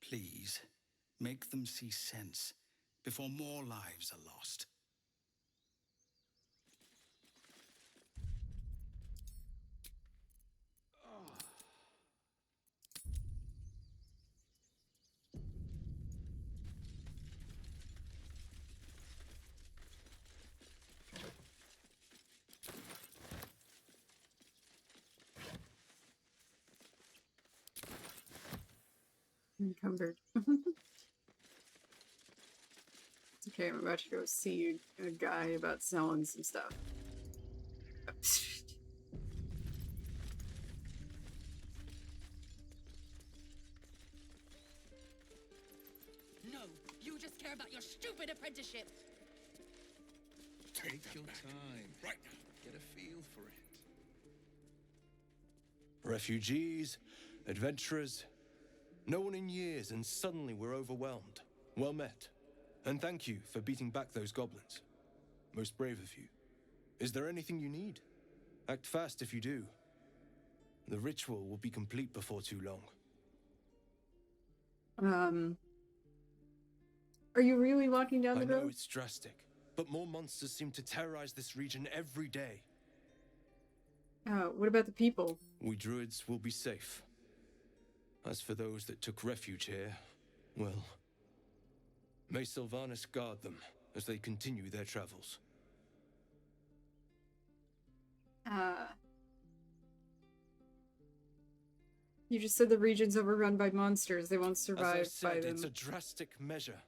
Speaker 2: Please, make them see sense before more lives are lost.
Speaker 1: Encumbered. It's okay, I'm about to go see a guy about selling some stuff.
Speaker 15: No, you just care about your stupid apprenticeship.
Speaker 8: Take your time. Right now. Get a feel for it.
Speaker 16: Refugees, adventurers. No one in years, and suddenly we're overwhelmed. Well met. And thank you for beating back those goblins. Most brave of you. Is there anything you need? Act fast if you do. The ritual will be complete before too long.
Speaker 1: Are you really walking down the
Speaker 16: I know
Speaker 1: road?
Speaker 16: it's drastic, but more monsters seem to terrorize this region every day.
Speaker 1: What about the people?
Speaker 16: We druids will be safe. As for those that took refuge here, well, may Sylvanas guard them as they continue their travels.
Speaker 1: You just said the region's overrun by monsters. They won't
Speaker 16: As I
Speaker 1: survive
Speaker 16: said,
Speaker 1: by them.
Speaker 16: it's a drastic measure,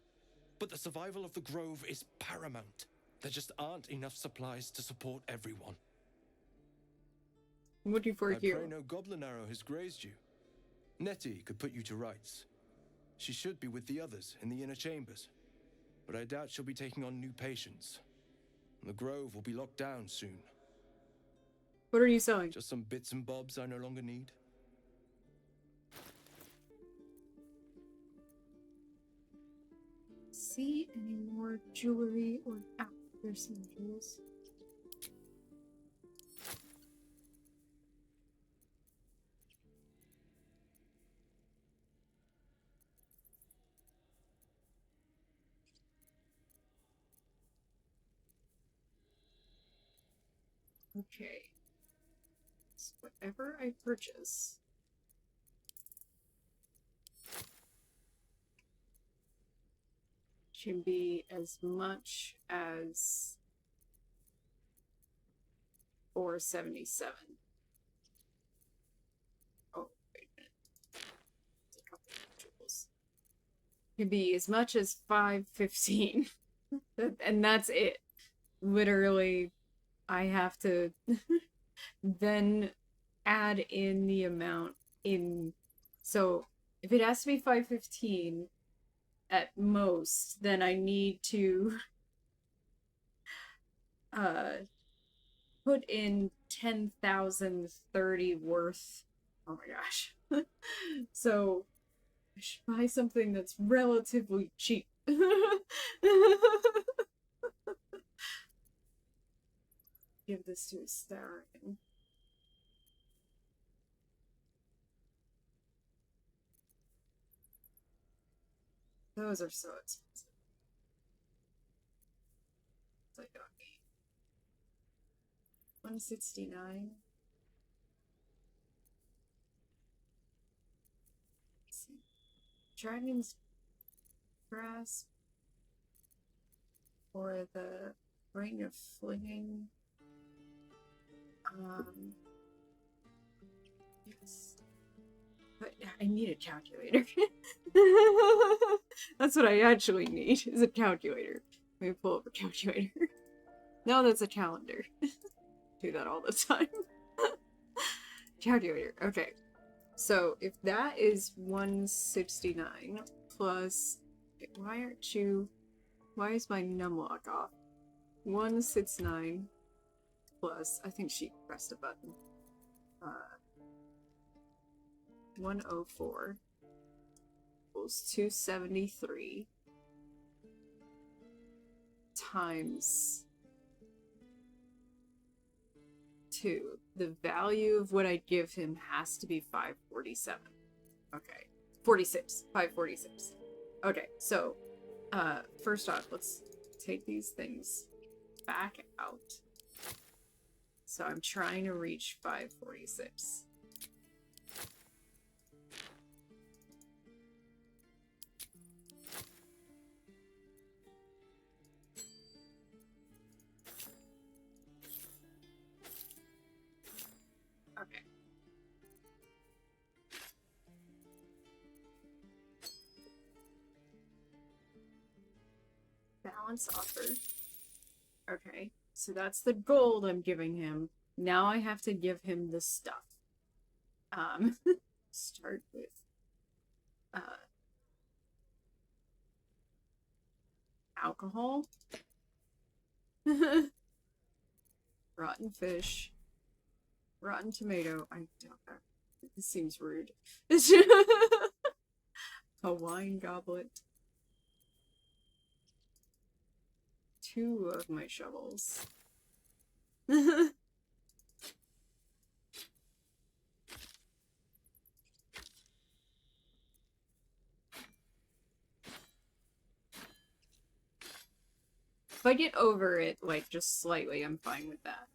Speaker 16: but the survival of the grove is paramount. There just aren't enough supplies to support everyone.
Speaker 1: I'm looking for a
Speaker 16: I
Speaker 1: hero.
Speaker 16: pray no goblin arrow has grazed you. Nettie could put you to rights. She should be with the others in the inner chambers, but I doubt she'll be taking on new patients. The grove will be locked down soon.
Speaker 1: What are you selling?
Speaker 16: Just some bits and bobs I no longer need.
Speaker 1: See any more jewelry or there's some jewels. Okay. So whatever I purchase can be as much as 477. Oh, wait a minute. There's a couple of jewels. Can be as much as 515. And that's it. Literally, I have to then add in the amount in. So if it has to be 515 at most, then I need to put in 10,030 worth. Oh my gosh. So I should buy something that's relatively cheap. Give this to a Starian. Those are so expensive. It's like, okay. 169. Let's see. Dragon's Grasp. Or the Ring of Flinging. Yes. But I need a calculator. That's what I actually need, is a calculator. Let me pull up a calculator. No, that's a calendar. Do that all the time. Calculator, okay. So, if that is 169 plus... Why is my numlock off? 169 plus... I think she pressed a button. 104 equals 273 times 2. The value of what I give him has to be 547. Okay. 46. 546. Okay, so, first off, let's take these things back out. So I'm trying to reach 546. Okay. Balance offer. Okay, so that's the gold I'm giving him. Now I have to give him the stuff. Start with, alcohol. Rotten fish. Rotten tomato. I don't know. This seems rude. A wine goblet. 2 of my shovels. If I get over it, like, just slightly, I'm fine with that.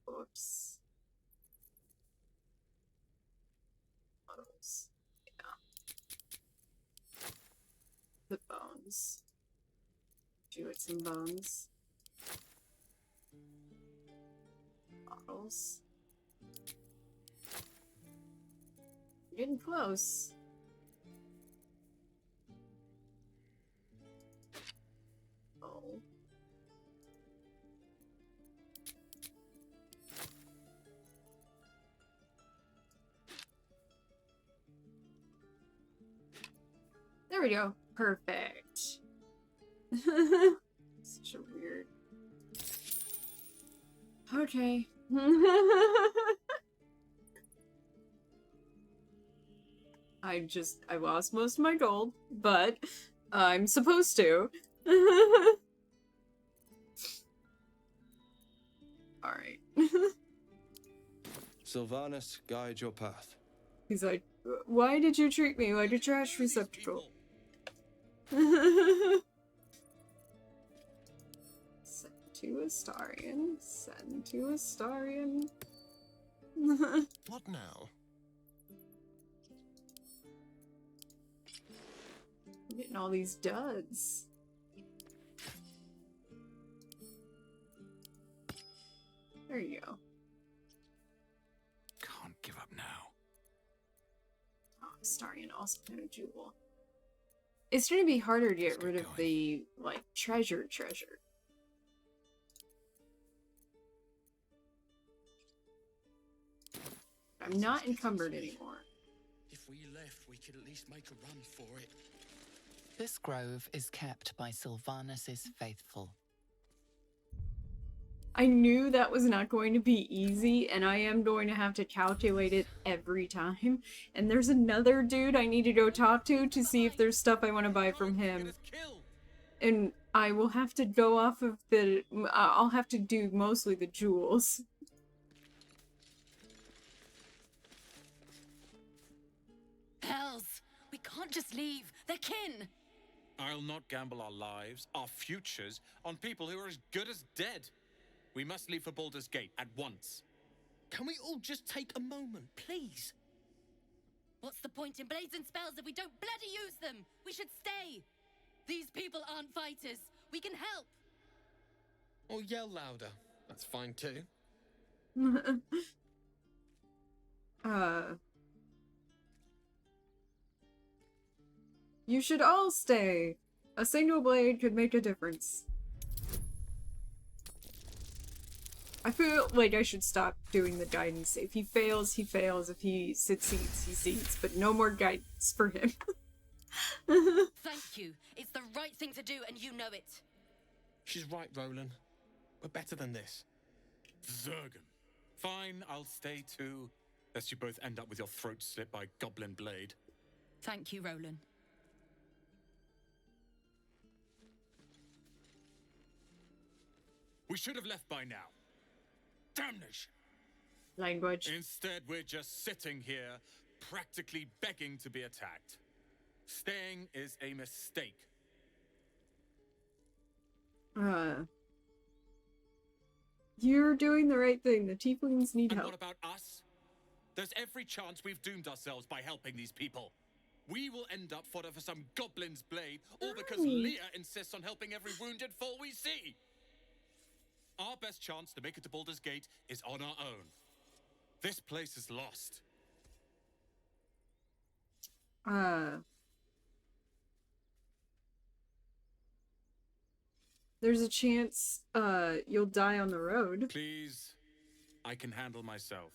Speaker 1: Books. Models. Yeah. The bones. Jewets and bones. Models. Getting close. Oh. There we go. Perfect. Such a weird. Okay. I lost most of my gold, but I'm supposed to. Alright.
Speaker 16: Sylvanus, guide your path.
Speaker 1: He's like, why did you treat me like a trash receptacle? Send to Astarion. Send to Astarion.
Speaker 11: What now?
Speaker 1: I'm getting all these duds. There you go.
Speaker 14: Can't give up now.
Speaker 1: Oh, Astarion also had a jewel. It's gonna be harder to get rid of the, like, treasure. I'm not encumbered anymore.
Speaker 12: If we left, we could at least make a run for it.
Speaker 7: This grove is kept by Sylvanus's faithful.
Speaker 1: I knew that was not going to be easy, and I am going to have to calculate it every time. And there's another dude I need to go talk to see if there's stuff I want to buy from him. And I will have to go off of the... I'll have to do mostly the jewels.
Speaker 15: Hells! We can't just leave. They're kin!
Speaker 4: I'll not gamble our lives, our futures, on people who are as good as dead. We must leave for Baldur's Gate at once.
Speaker 12: Can we all just take a moment, please?
Speaker 15: What's the point in blades and spells if we don't bloody use them? We should stay. These people aren't fighters. We can help.
Speaker 16: Or yell louder. That's fine too.
Speaker 1: You should all stay. A single blade could make a difference. I feel like I should stop doing the guidance. If he fails, he fails. If he succeeds, he succeeds. But no more guidance for him.
Speaker 15: Thank you. It's the right thing to do, and you know it.
Speaker 16: She's right, Roland. We're better than this.
Speaker 4: Zergan. Fine, I'll stay too. Lest you both end up with your throat slit by Goblin Blade.
Speaker 15: Thank you, Roland.
Speaker 4: We should have left by now. Damnation!
Speaker 1: Language.
Speaker 4: Instead, we're just sitting here, practically begging to be attacked. Staying is a mistake.
Speaker 1: You're doing the right thing. The tieflings need
Speaker 4: And
Speaker 1: help.
Speaker 4: what about us? There's every chance we've doomed ourselves by helping these people. We will end up fodder for some goblin's blade, all because Leah insists on helping every wounded foe we see. Our best chance to make it to Baldur's Gate is on our own. This place is lost.
Speaker 1: There's a chance, you'll die on the road.
Speaker 4: Please, I can handle myself.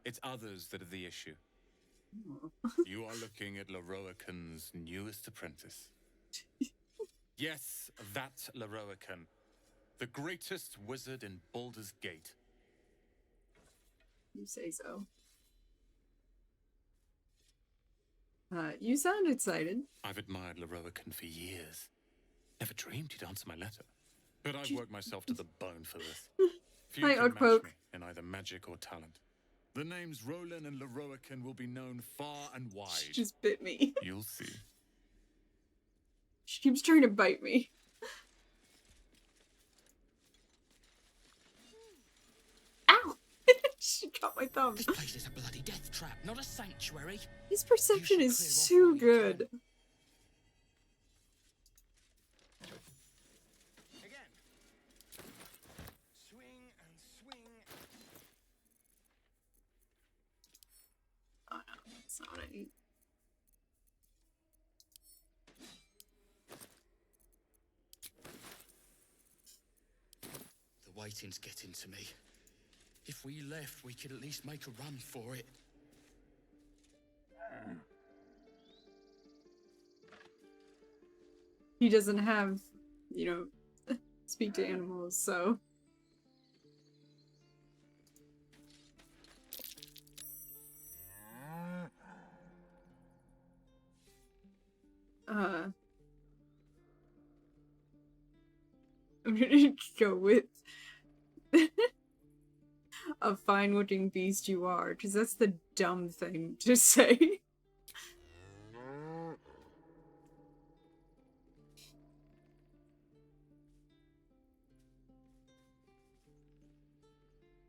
Speaker 4: It's others that are the issue. You are looking at Leroican's newest apprentice. Yes, that Leroican. The greatest wizard in Baldur's Gate.
Speaker 1: You say so. You sound excited.
Speaker 4: I've admired Leroican for years. Never dreamed he'd answer my letter. But I've worked myself to the bone for this. Few
Speaker 1: Hi,
Speaker 4: can match
Speaker 1: Oakpoke.
Speaker 4: me in either magic or talent. The names Roland and Leroican will be known far and wide.
Speaker 1: She just bit me.
Speaker 4: You'll see.
Speaker 1: She keeps trying to bite me. Ow! She got my thumb.
Speaker 12: This place is a bloody death trap, not a sanctuary.
Speaker 1: His perception is too good.
Speaker 16: Again. Swing and swing.
Speaker 1: Oh no, that's not what I need.
Speaker 12: The waiting's getting to me. If we left, we could at least make a run for it.
Speaker 1: He doesn't have, you know, speak to animals, so. I'm gonna go with a fine-looking beast you are, because that's the dumb thing to say.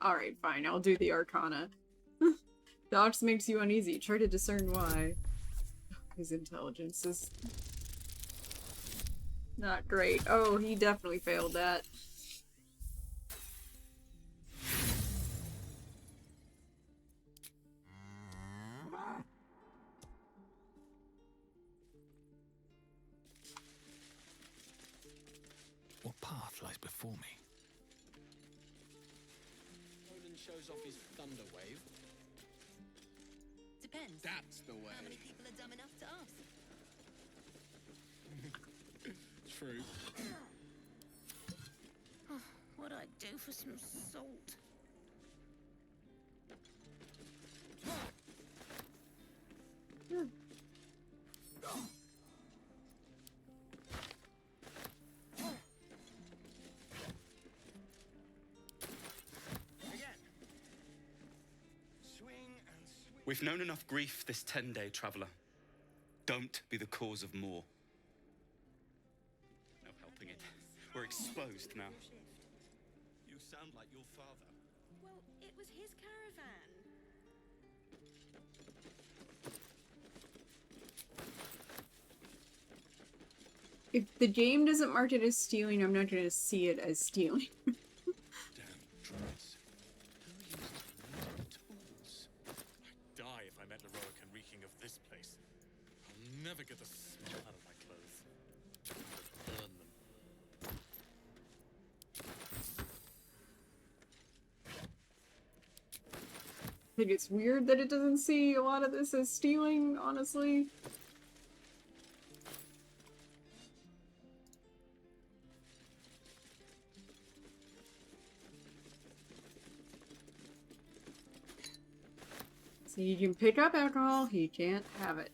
Speaker 1: Alright, fine, I'll do the Arcana. The ox makes you uneasy. Try to discern why. His intelligence is not great. Oh, he definitely failed that.
Speaker 8: What path lies before me?
Speaker 16: Roland shows off his thunder wave.
Speaker 15: depends.
Speaker 4: That's the way.
Speaker 15: How many people are dumb enough to ask?
Speaker 4: True.
Speaker 15: What'd I do for some salt?
Speaker 17: We've known enough grief this 10-day traveler. Don't be the cause of more. No helping it. We're exposed now.
Speaker 2: You sound like your father.
Speaker 13: Well, it was his caravan.
Speaker 1: If the game doesn't mark it as stealing, I'm not going to see it as stealing.
Speaker 4: Damn druids. Who uses wooden tools?
Speaker 18: I'd die if I met heroic and reeking of this place. I'll never get the smell out of my clothes. I'll burn them.
Speaker 1: I think it's weird that it doesn't see a lot of this as stealing, honestly. So you can pick up alcohol, he can't have it.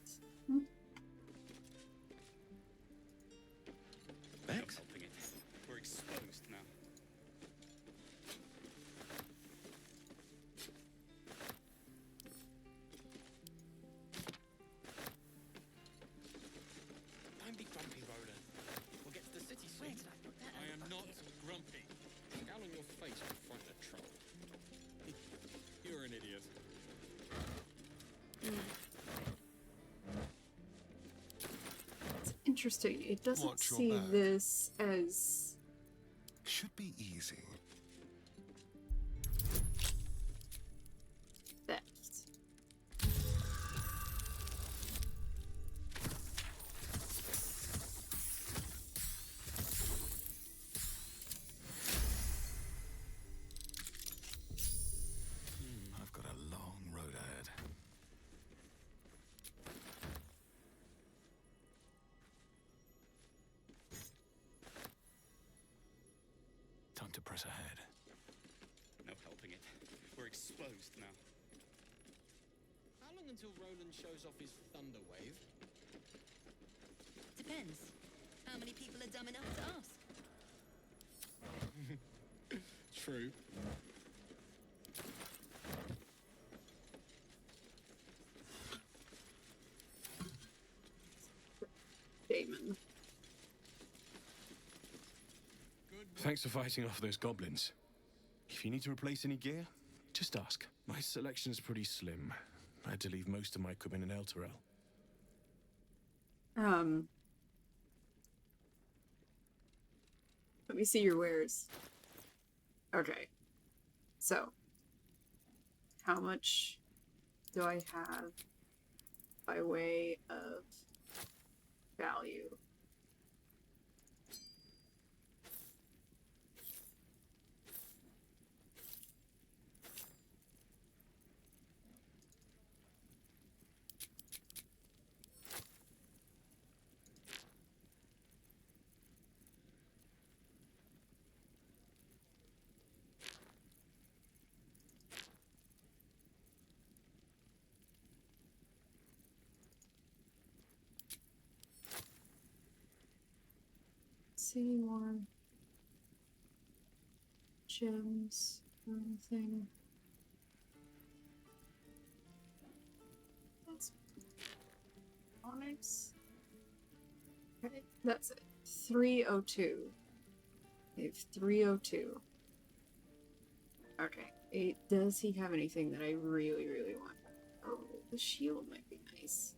Speaker 17: Thanks. Helping it. We're exposed now.
Speaker 4: Don't be grumpy, Roland. We'll get to the city soon.
Speaker 15: Where did I put that?
Speaker 4: I am not grumpy. Scowl on your face before the troll.
Speaker 18: You're an idiot.
Speaker 1: It's interesting. It doesn't
Speaker 8: Watch your
Speaker 1: see
Speaker 8: back.
Speaker 1: this as...
Speaker 8: Should be easy.
Speaker 1: theft.
Speaker 8: I've got a long road ahead. Time to press ahead.
Speaker 17: No helping it. We're exposed now.
Speaker 4: How long until Roland shows off his thunder wave?
Speaker 15: Depends. How many people are dumb enough to ask?
Speaker 4: True.
Speaker 1: Damon.
Speaker 8: Thanks for fighting off those goblins. If you need to replace any gear, just ask. My selection's pretty slim. I had to leave most of my equipment in Elturel.
Speaker 1: Let me see your wares. Okay. So, how much do I have by way of value? See more gems or anything. That's onyx. Okay, that's it. 302. We have 302. Okay. Does he have anything that I really, really want? Oh, the shield might be nice.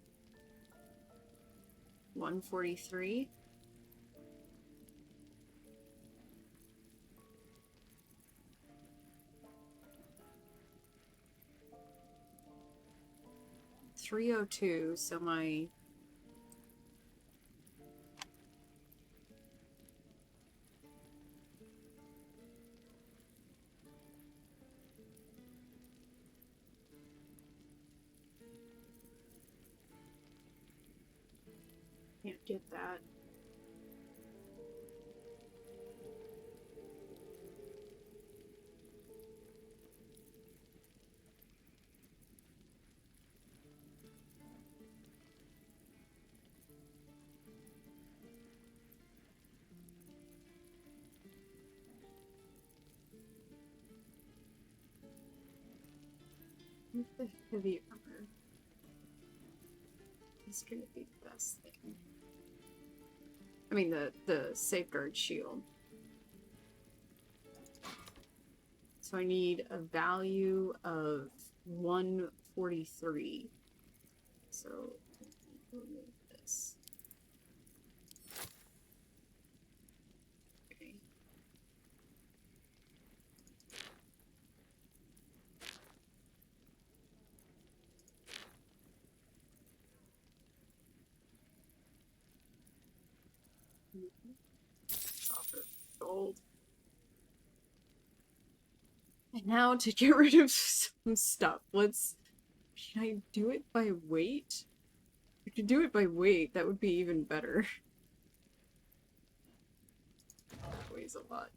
Speaker 1: 143. $302, so my Can't get that. The heavy armor is gonna be the best thing. I mean, the safeguard shield. So I need a value of 143. So remove this. Okay. Copper, gold. And now to get rid of some stuff, can I do it by weight? If I could do it by weight, that would be even better. That weighs a lot.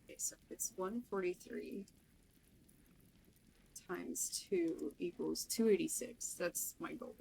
Speaker 1: Okay, so it's 143 times 2 equals 286. That's my goal.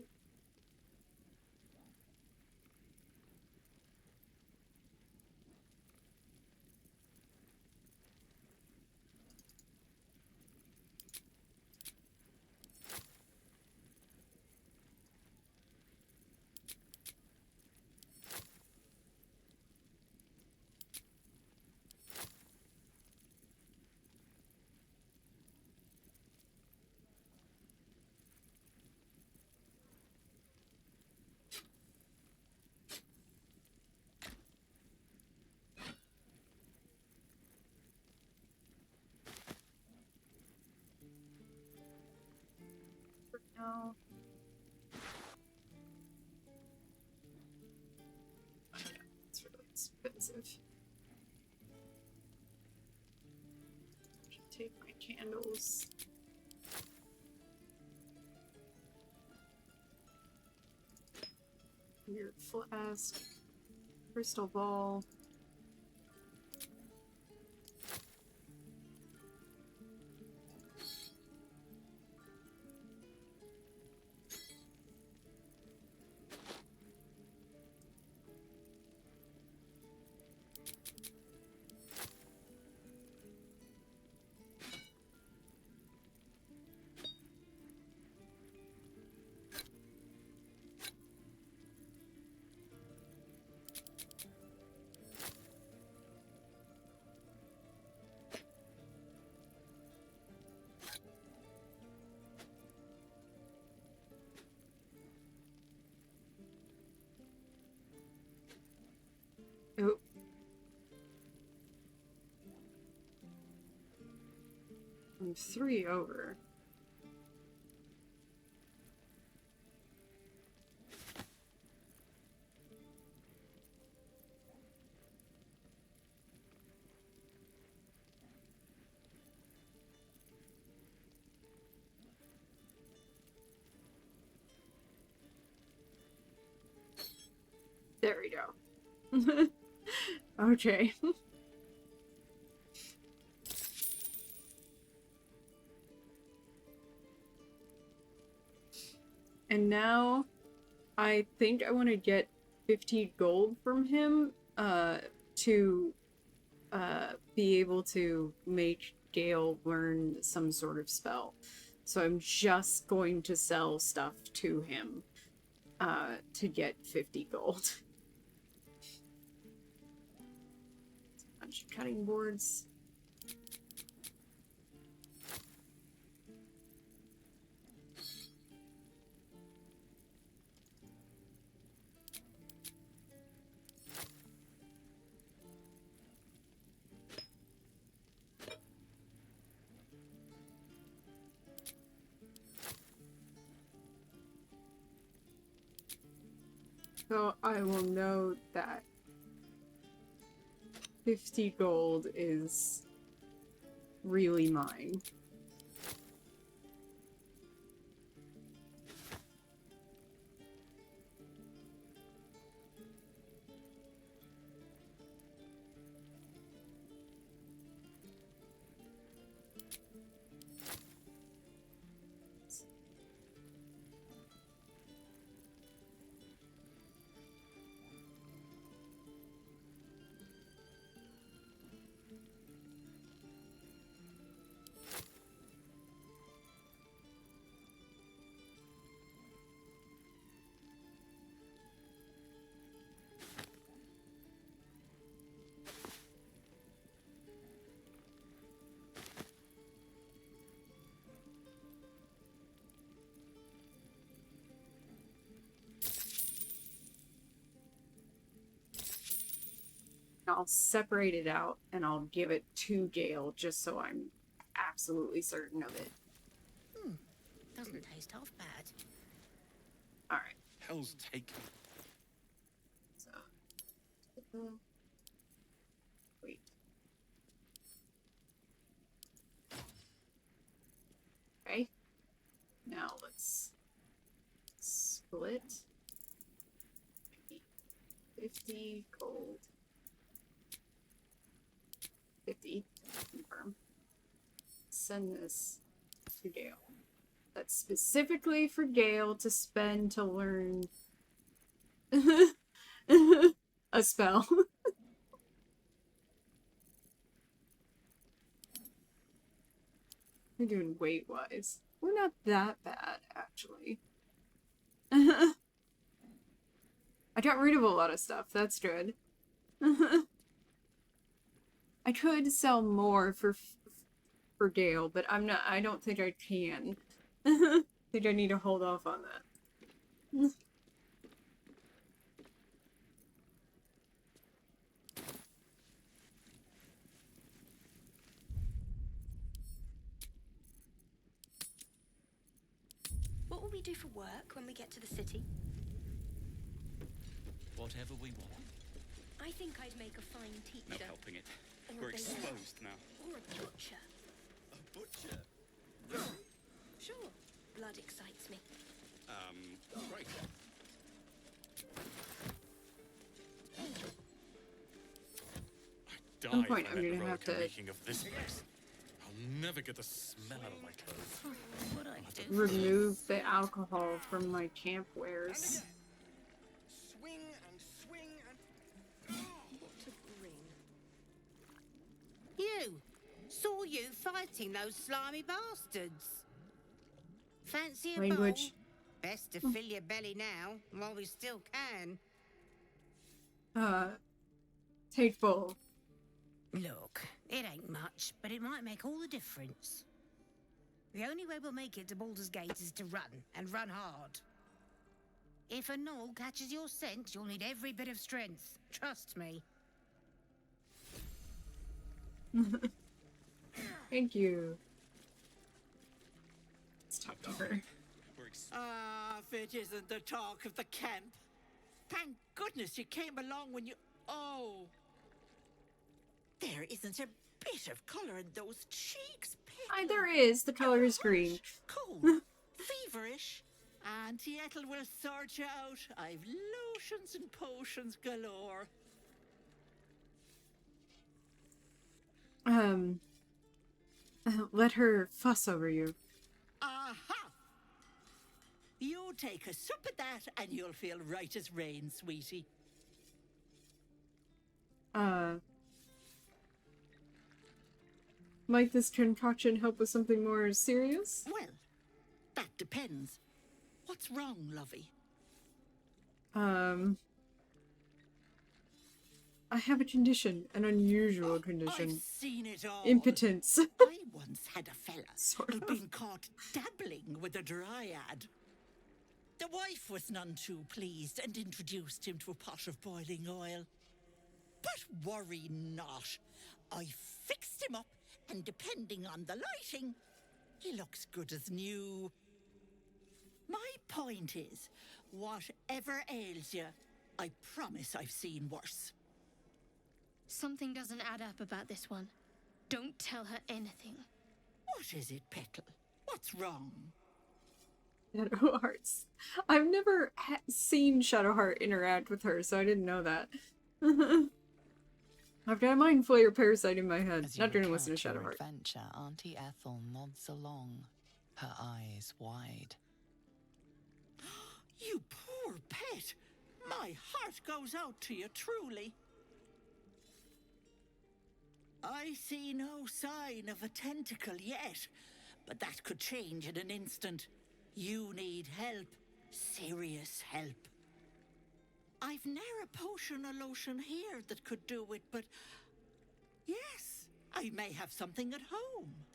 Speaker 1: No. Yeah, it's really expensive. Take my candles. Your flask. Crystal ball. Oh. I'm 3 over. There we go. Okay. And now I think I want to get 50 gold from him to be able to make Gale learn some sort of spell. So I'm just going to sell stuff to him to get 50 gold. A bunch of cutting boards. So I will note that 50 gold is really mine. I'll separate it out and I'll give it to Gale just so I'm absolutely certain of it.
Speaker 5: Doesn't taste half bad.
Speaker 1: Alright.
Speaker 14: Hell's taken.
Speaker 1: So. Wait. Okay. Now let's split. 50 gold. 50. Confirm. Send this to Gale. That's specifically for Gale to spend to learn a spell. We're doing weight-wise. We're not that bad, actually. I got rid of a lot of stuff. That's good. I could sell more for Gale, but I don't think I can. I think I need to hold off on that.
Speaker 13: What will we do for work when we get to the city?
Speaker 12: Whatever we want.
Speaker 13: I think I'd make a fine teacher.
Speaker 17: No helping it.
Speaker 13: Or
Speaker 17: We're
Speaker 13: a baker.
Speaker 17: exposed now.
Speaker 13: Or a butcher.
Speaker 17: A butcher?
Speaker 13: Sure. Blood excites me.
Speaker 17: Right.
Speaker 18: Die
Speaker 1: At some
Speaker 18: if
Speaker 1: point,
Speaker 18: I'm
Speaker 1: I'm
Speaker 18: at
Speaker 1: gonna
Speaker 18: the
Speaker 1: have to
Speaker 18: reeking of this place. I'll never get the smell out of my clothes.
Speaker 5: What I do?
Speaker 1: remove the alcohol from my camp wares.
Speaker 6: Swing and swing and...
Speaker 13: What to bring?
Speaker 5: You! Saw you fighting those slimy bastards. Fancy a
Speaker 1: Language.
Speaker 5: bowl? Best to fill your belly now, while we still can.
Speaker 1: Take bowl.
Speaker 5: Look, it ain't much, but it might make all the difference. The only way we'll make it to Baldur's Gate is to run, and run hard. If a gnoll catches your scent, you'll need every bit of strength. Trust me.
Speaker 1: Thank you. Let's talk to her.
Speaker 19: Ah, if it isn't the talk of the camp. Thank goodness you came along when you... Oh. There isn't a bit of colour in those cheeks, Peggy.
Speaker 1: There is. The color is green.
Speaker 19: Cool. Feverish. Auntie Ethel will sort you out. I've lotions and potions galore.
Speaker 1: Let her fuss over you.
Speaker 19: Aha! You take a sup at that and you'll feel right as rain, sweetie.
Speaker 1: Might this concoction help with something more serious?
Speaker 19: Well, that depends. What's wrong, lovey?
Speaker 1: I have a condition, an unusual condition.
Speaker 19: I've seen it all.
Speaker 1: Impotence.
Speaker 19: I once had a fella
Speaker 1: Sort
Speaker 19: who'd
Speaker 1: of.
Speaker 19: been caught dabbling with a dryad. The wife was none too pleased and introduced him to a pot of boiling oil. But worry not. I fixed him up, and depending on the lighting, he looks good as new. My point is, whatever ails you, I promise I've seen worse.
Speaker 3: Something doesn't add up about this one. Don't tell her anything.
Speaker 19: What is it, Petal? What's wrong?
Speaker 1: Shadowhearts. I've never seen Shadowheart interact with her, so I didn't know that. I've got a mind flayer parasite in my head.
Speaker 7: As you
Speaker 1: Not gonna listen
Speaker 7: recount
Speaker 1: to
Speaker 7: your
Speaker 1: Shadowheart.
Speaker 7: adventure, Auntie Ethel nods along, her eyes wide.
Speaker 19: You poor pet! My heart goes out to you, truly. I see no sign of a tentacle yet, but that could change in an instant. You need help. Serious help. I've ne'er a potion or lotion here that could do it, but yes, I may have something at home.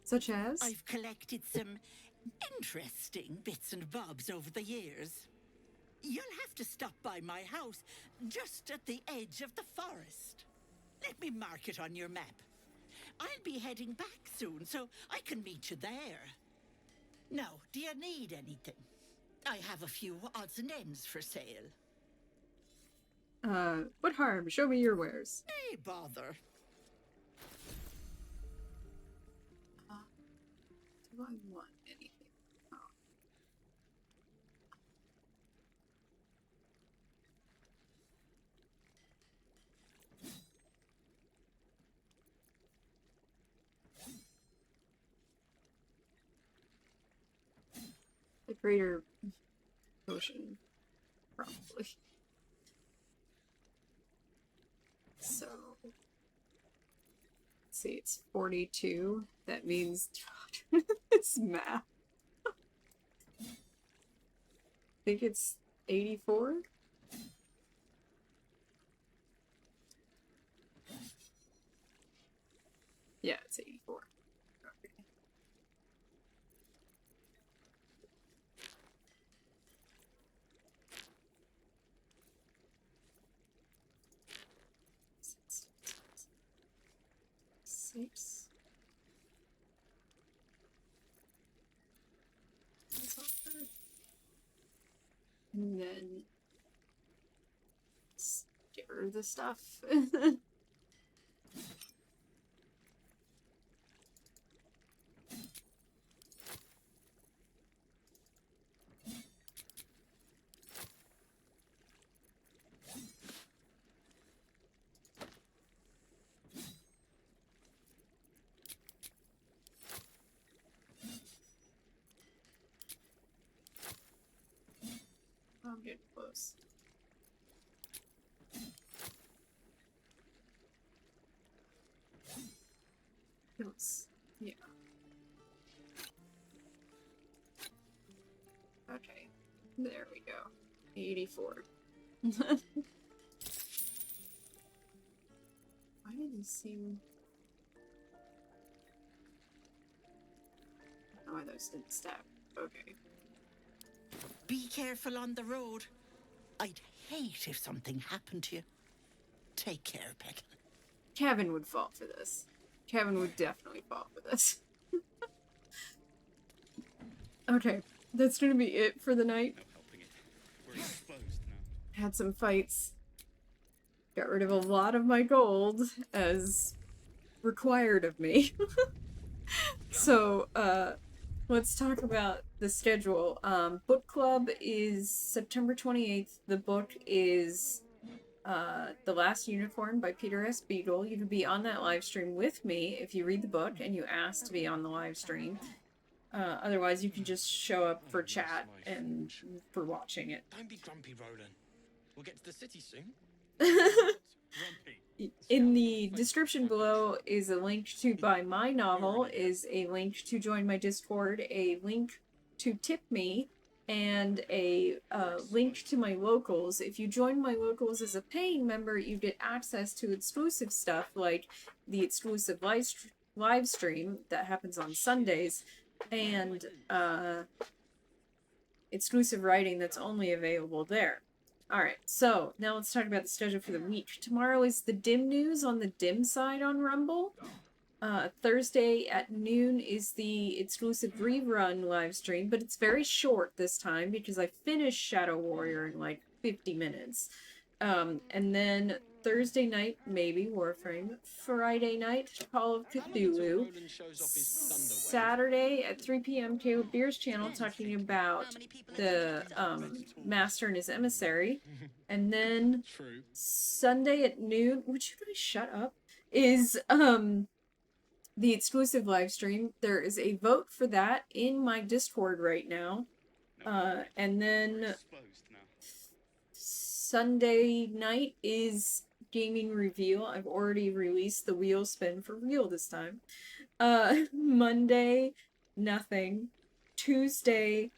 Speaker 1: Such as?
Speaker 19: I've collected some interesting bits and bobs over the years. You'll have to stop by my house, just at the edge of the forest. Let me mark it on your map. I'll be heading back soon, so I can meet you there. Now, do you need anything? I have a few odds and ends for sale.
Speaker 1: What harm? Show me your wares.
Speaker 19: Hey, bother.
Speaker 1: Do I want anything? Oh. A greater potion, probably. So, let's see, it's 42. That means it's math. I think it's 84. Yeah, it's 84. Okay. Six. And then stir the stuff. I'm getting close. Close. Yeah. Okay. There we go. 84. Why didn't it seem... Oh, those didn't stack. Okay.
Speaker 19: Be careful on the road. I'd hate if something happened to you. Take care, Petal.
Speaker 1: Kevin would fall for this. Kevin would definitely fall for this. Okay, that's gonna be it for the night.
Speaker 17: No helping it. We're exposed now.
Speaker 1: Had some fights. Got rid of a lot of my gold as required of me. So, let's talk about the schedule. Book club is September 28th. The book is The Last Unicorn by Peter S. Beagle. You can be on that live stream with me if you read the book and you ask to be on the live stream. Otherwise, you can just show up for chat and for watching it.
Speaker 8: Don't be grumpy, Roland. We'll get to the city soon.
Speaker 1: In the description below is a link to buy my novel, is a link to join my Discord, a link to tip me, and a link to my locals. If you join my locals as a paying member, you get access to exclusive stuff like the exclusive live stream that happens on Sundays, and exclusive writing that's only available there. Alright, so now let's talk about the schedule for the week. Tomorrow is the Dim News on the Dim side on Rumble. Thursday at noon is the exclusive rerun live stream, but it's very short this time because I finished Shadow Warrior in like 50 minutes. And then Thursday night, maybe Warframe. Friday night, Call of Cthulhu. Saturday at 3 p.m. Caleb Beer's channel talking about the Master and his Emissary. And then Sunday at noon, would you guys shut up? Is the exclusive live stream. There is a vote for that in my Discord right now. And then Sunday night is gaming reveal. I've already released the wheel spin for real this time. Monday, nothing. Tuesday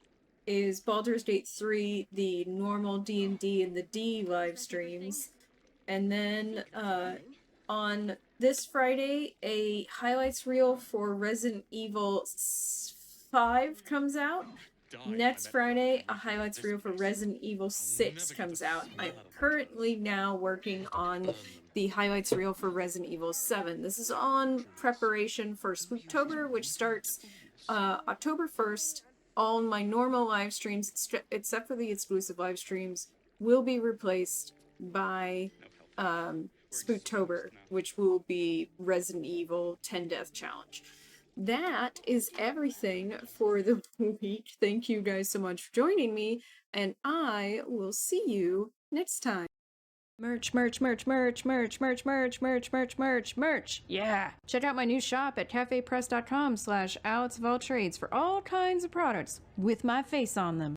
Speaker 1: is Baldur's Gate 3, the normal D&D and the D live streams. And then on this Friday, a highlights reel for Resident Evil 5 comes out. Next Friday, a highlights reel for Resident Evil 6 comes out. I'm currently now working on the highlights reel for Resident Evil 7. This is on preparation for Spooktober, which starts October 1st. All my normal live streams, except for the exclusive live streams, will be replaced by Spooktober, which will be Resident Evil 10 Death Challenge. That is everything for the week. Thank you guys so much for joining me, and I will see you next time. Merch. Yeah. Check out my new shop at cafepress.com/AlexofAllTrades for all kinds of products with my face on them.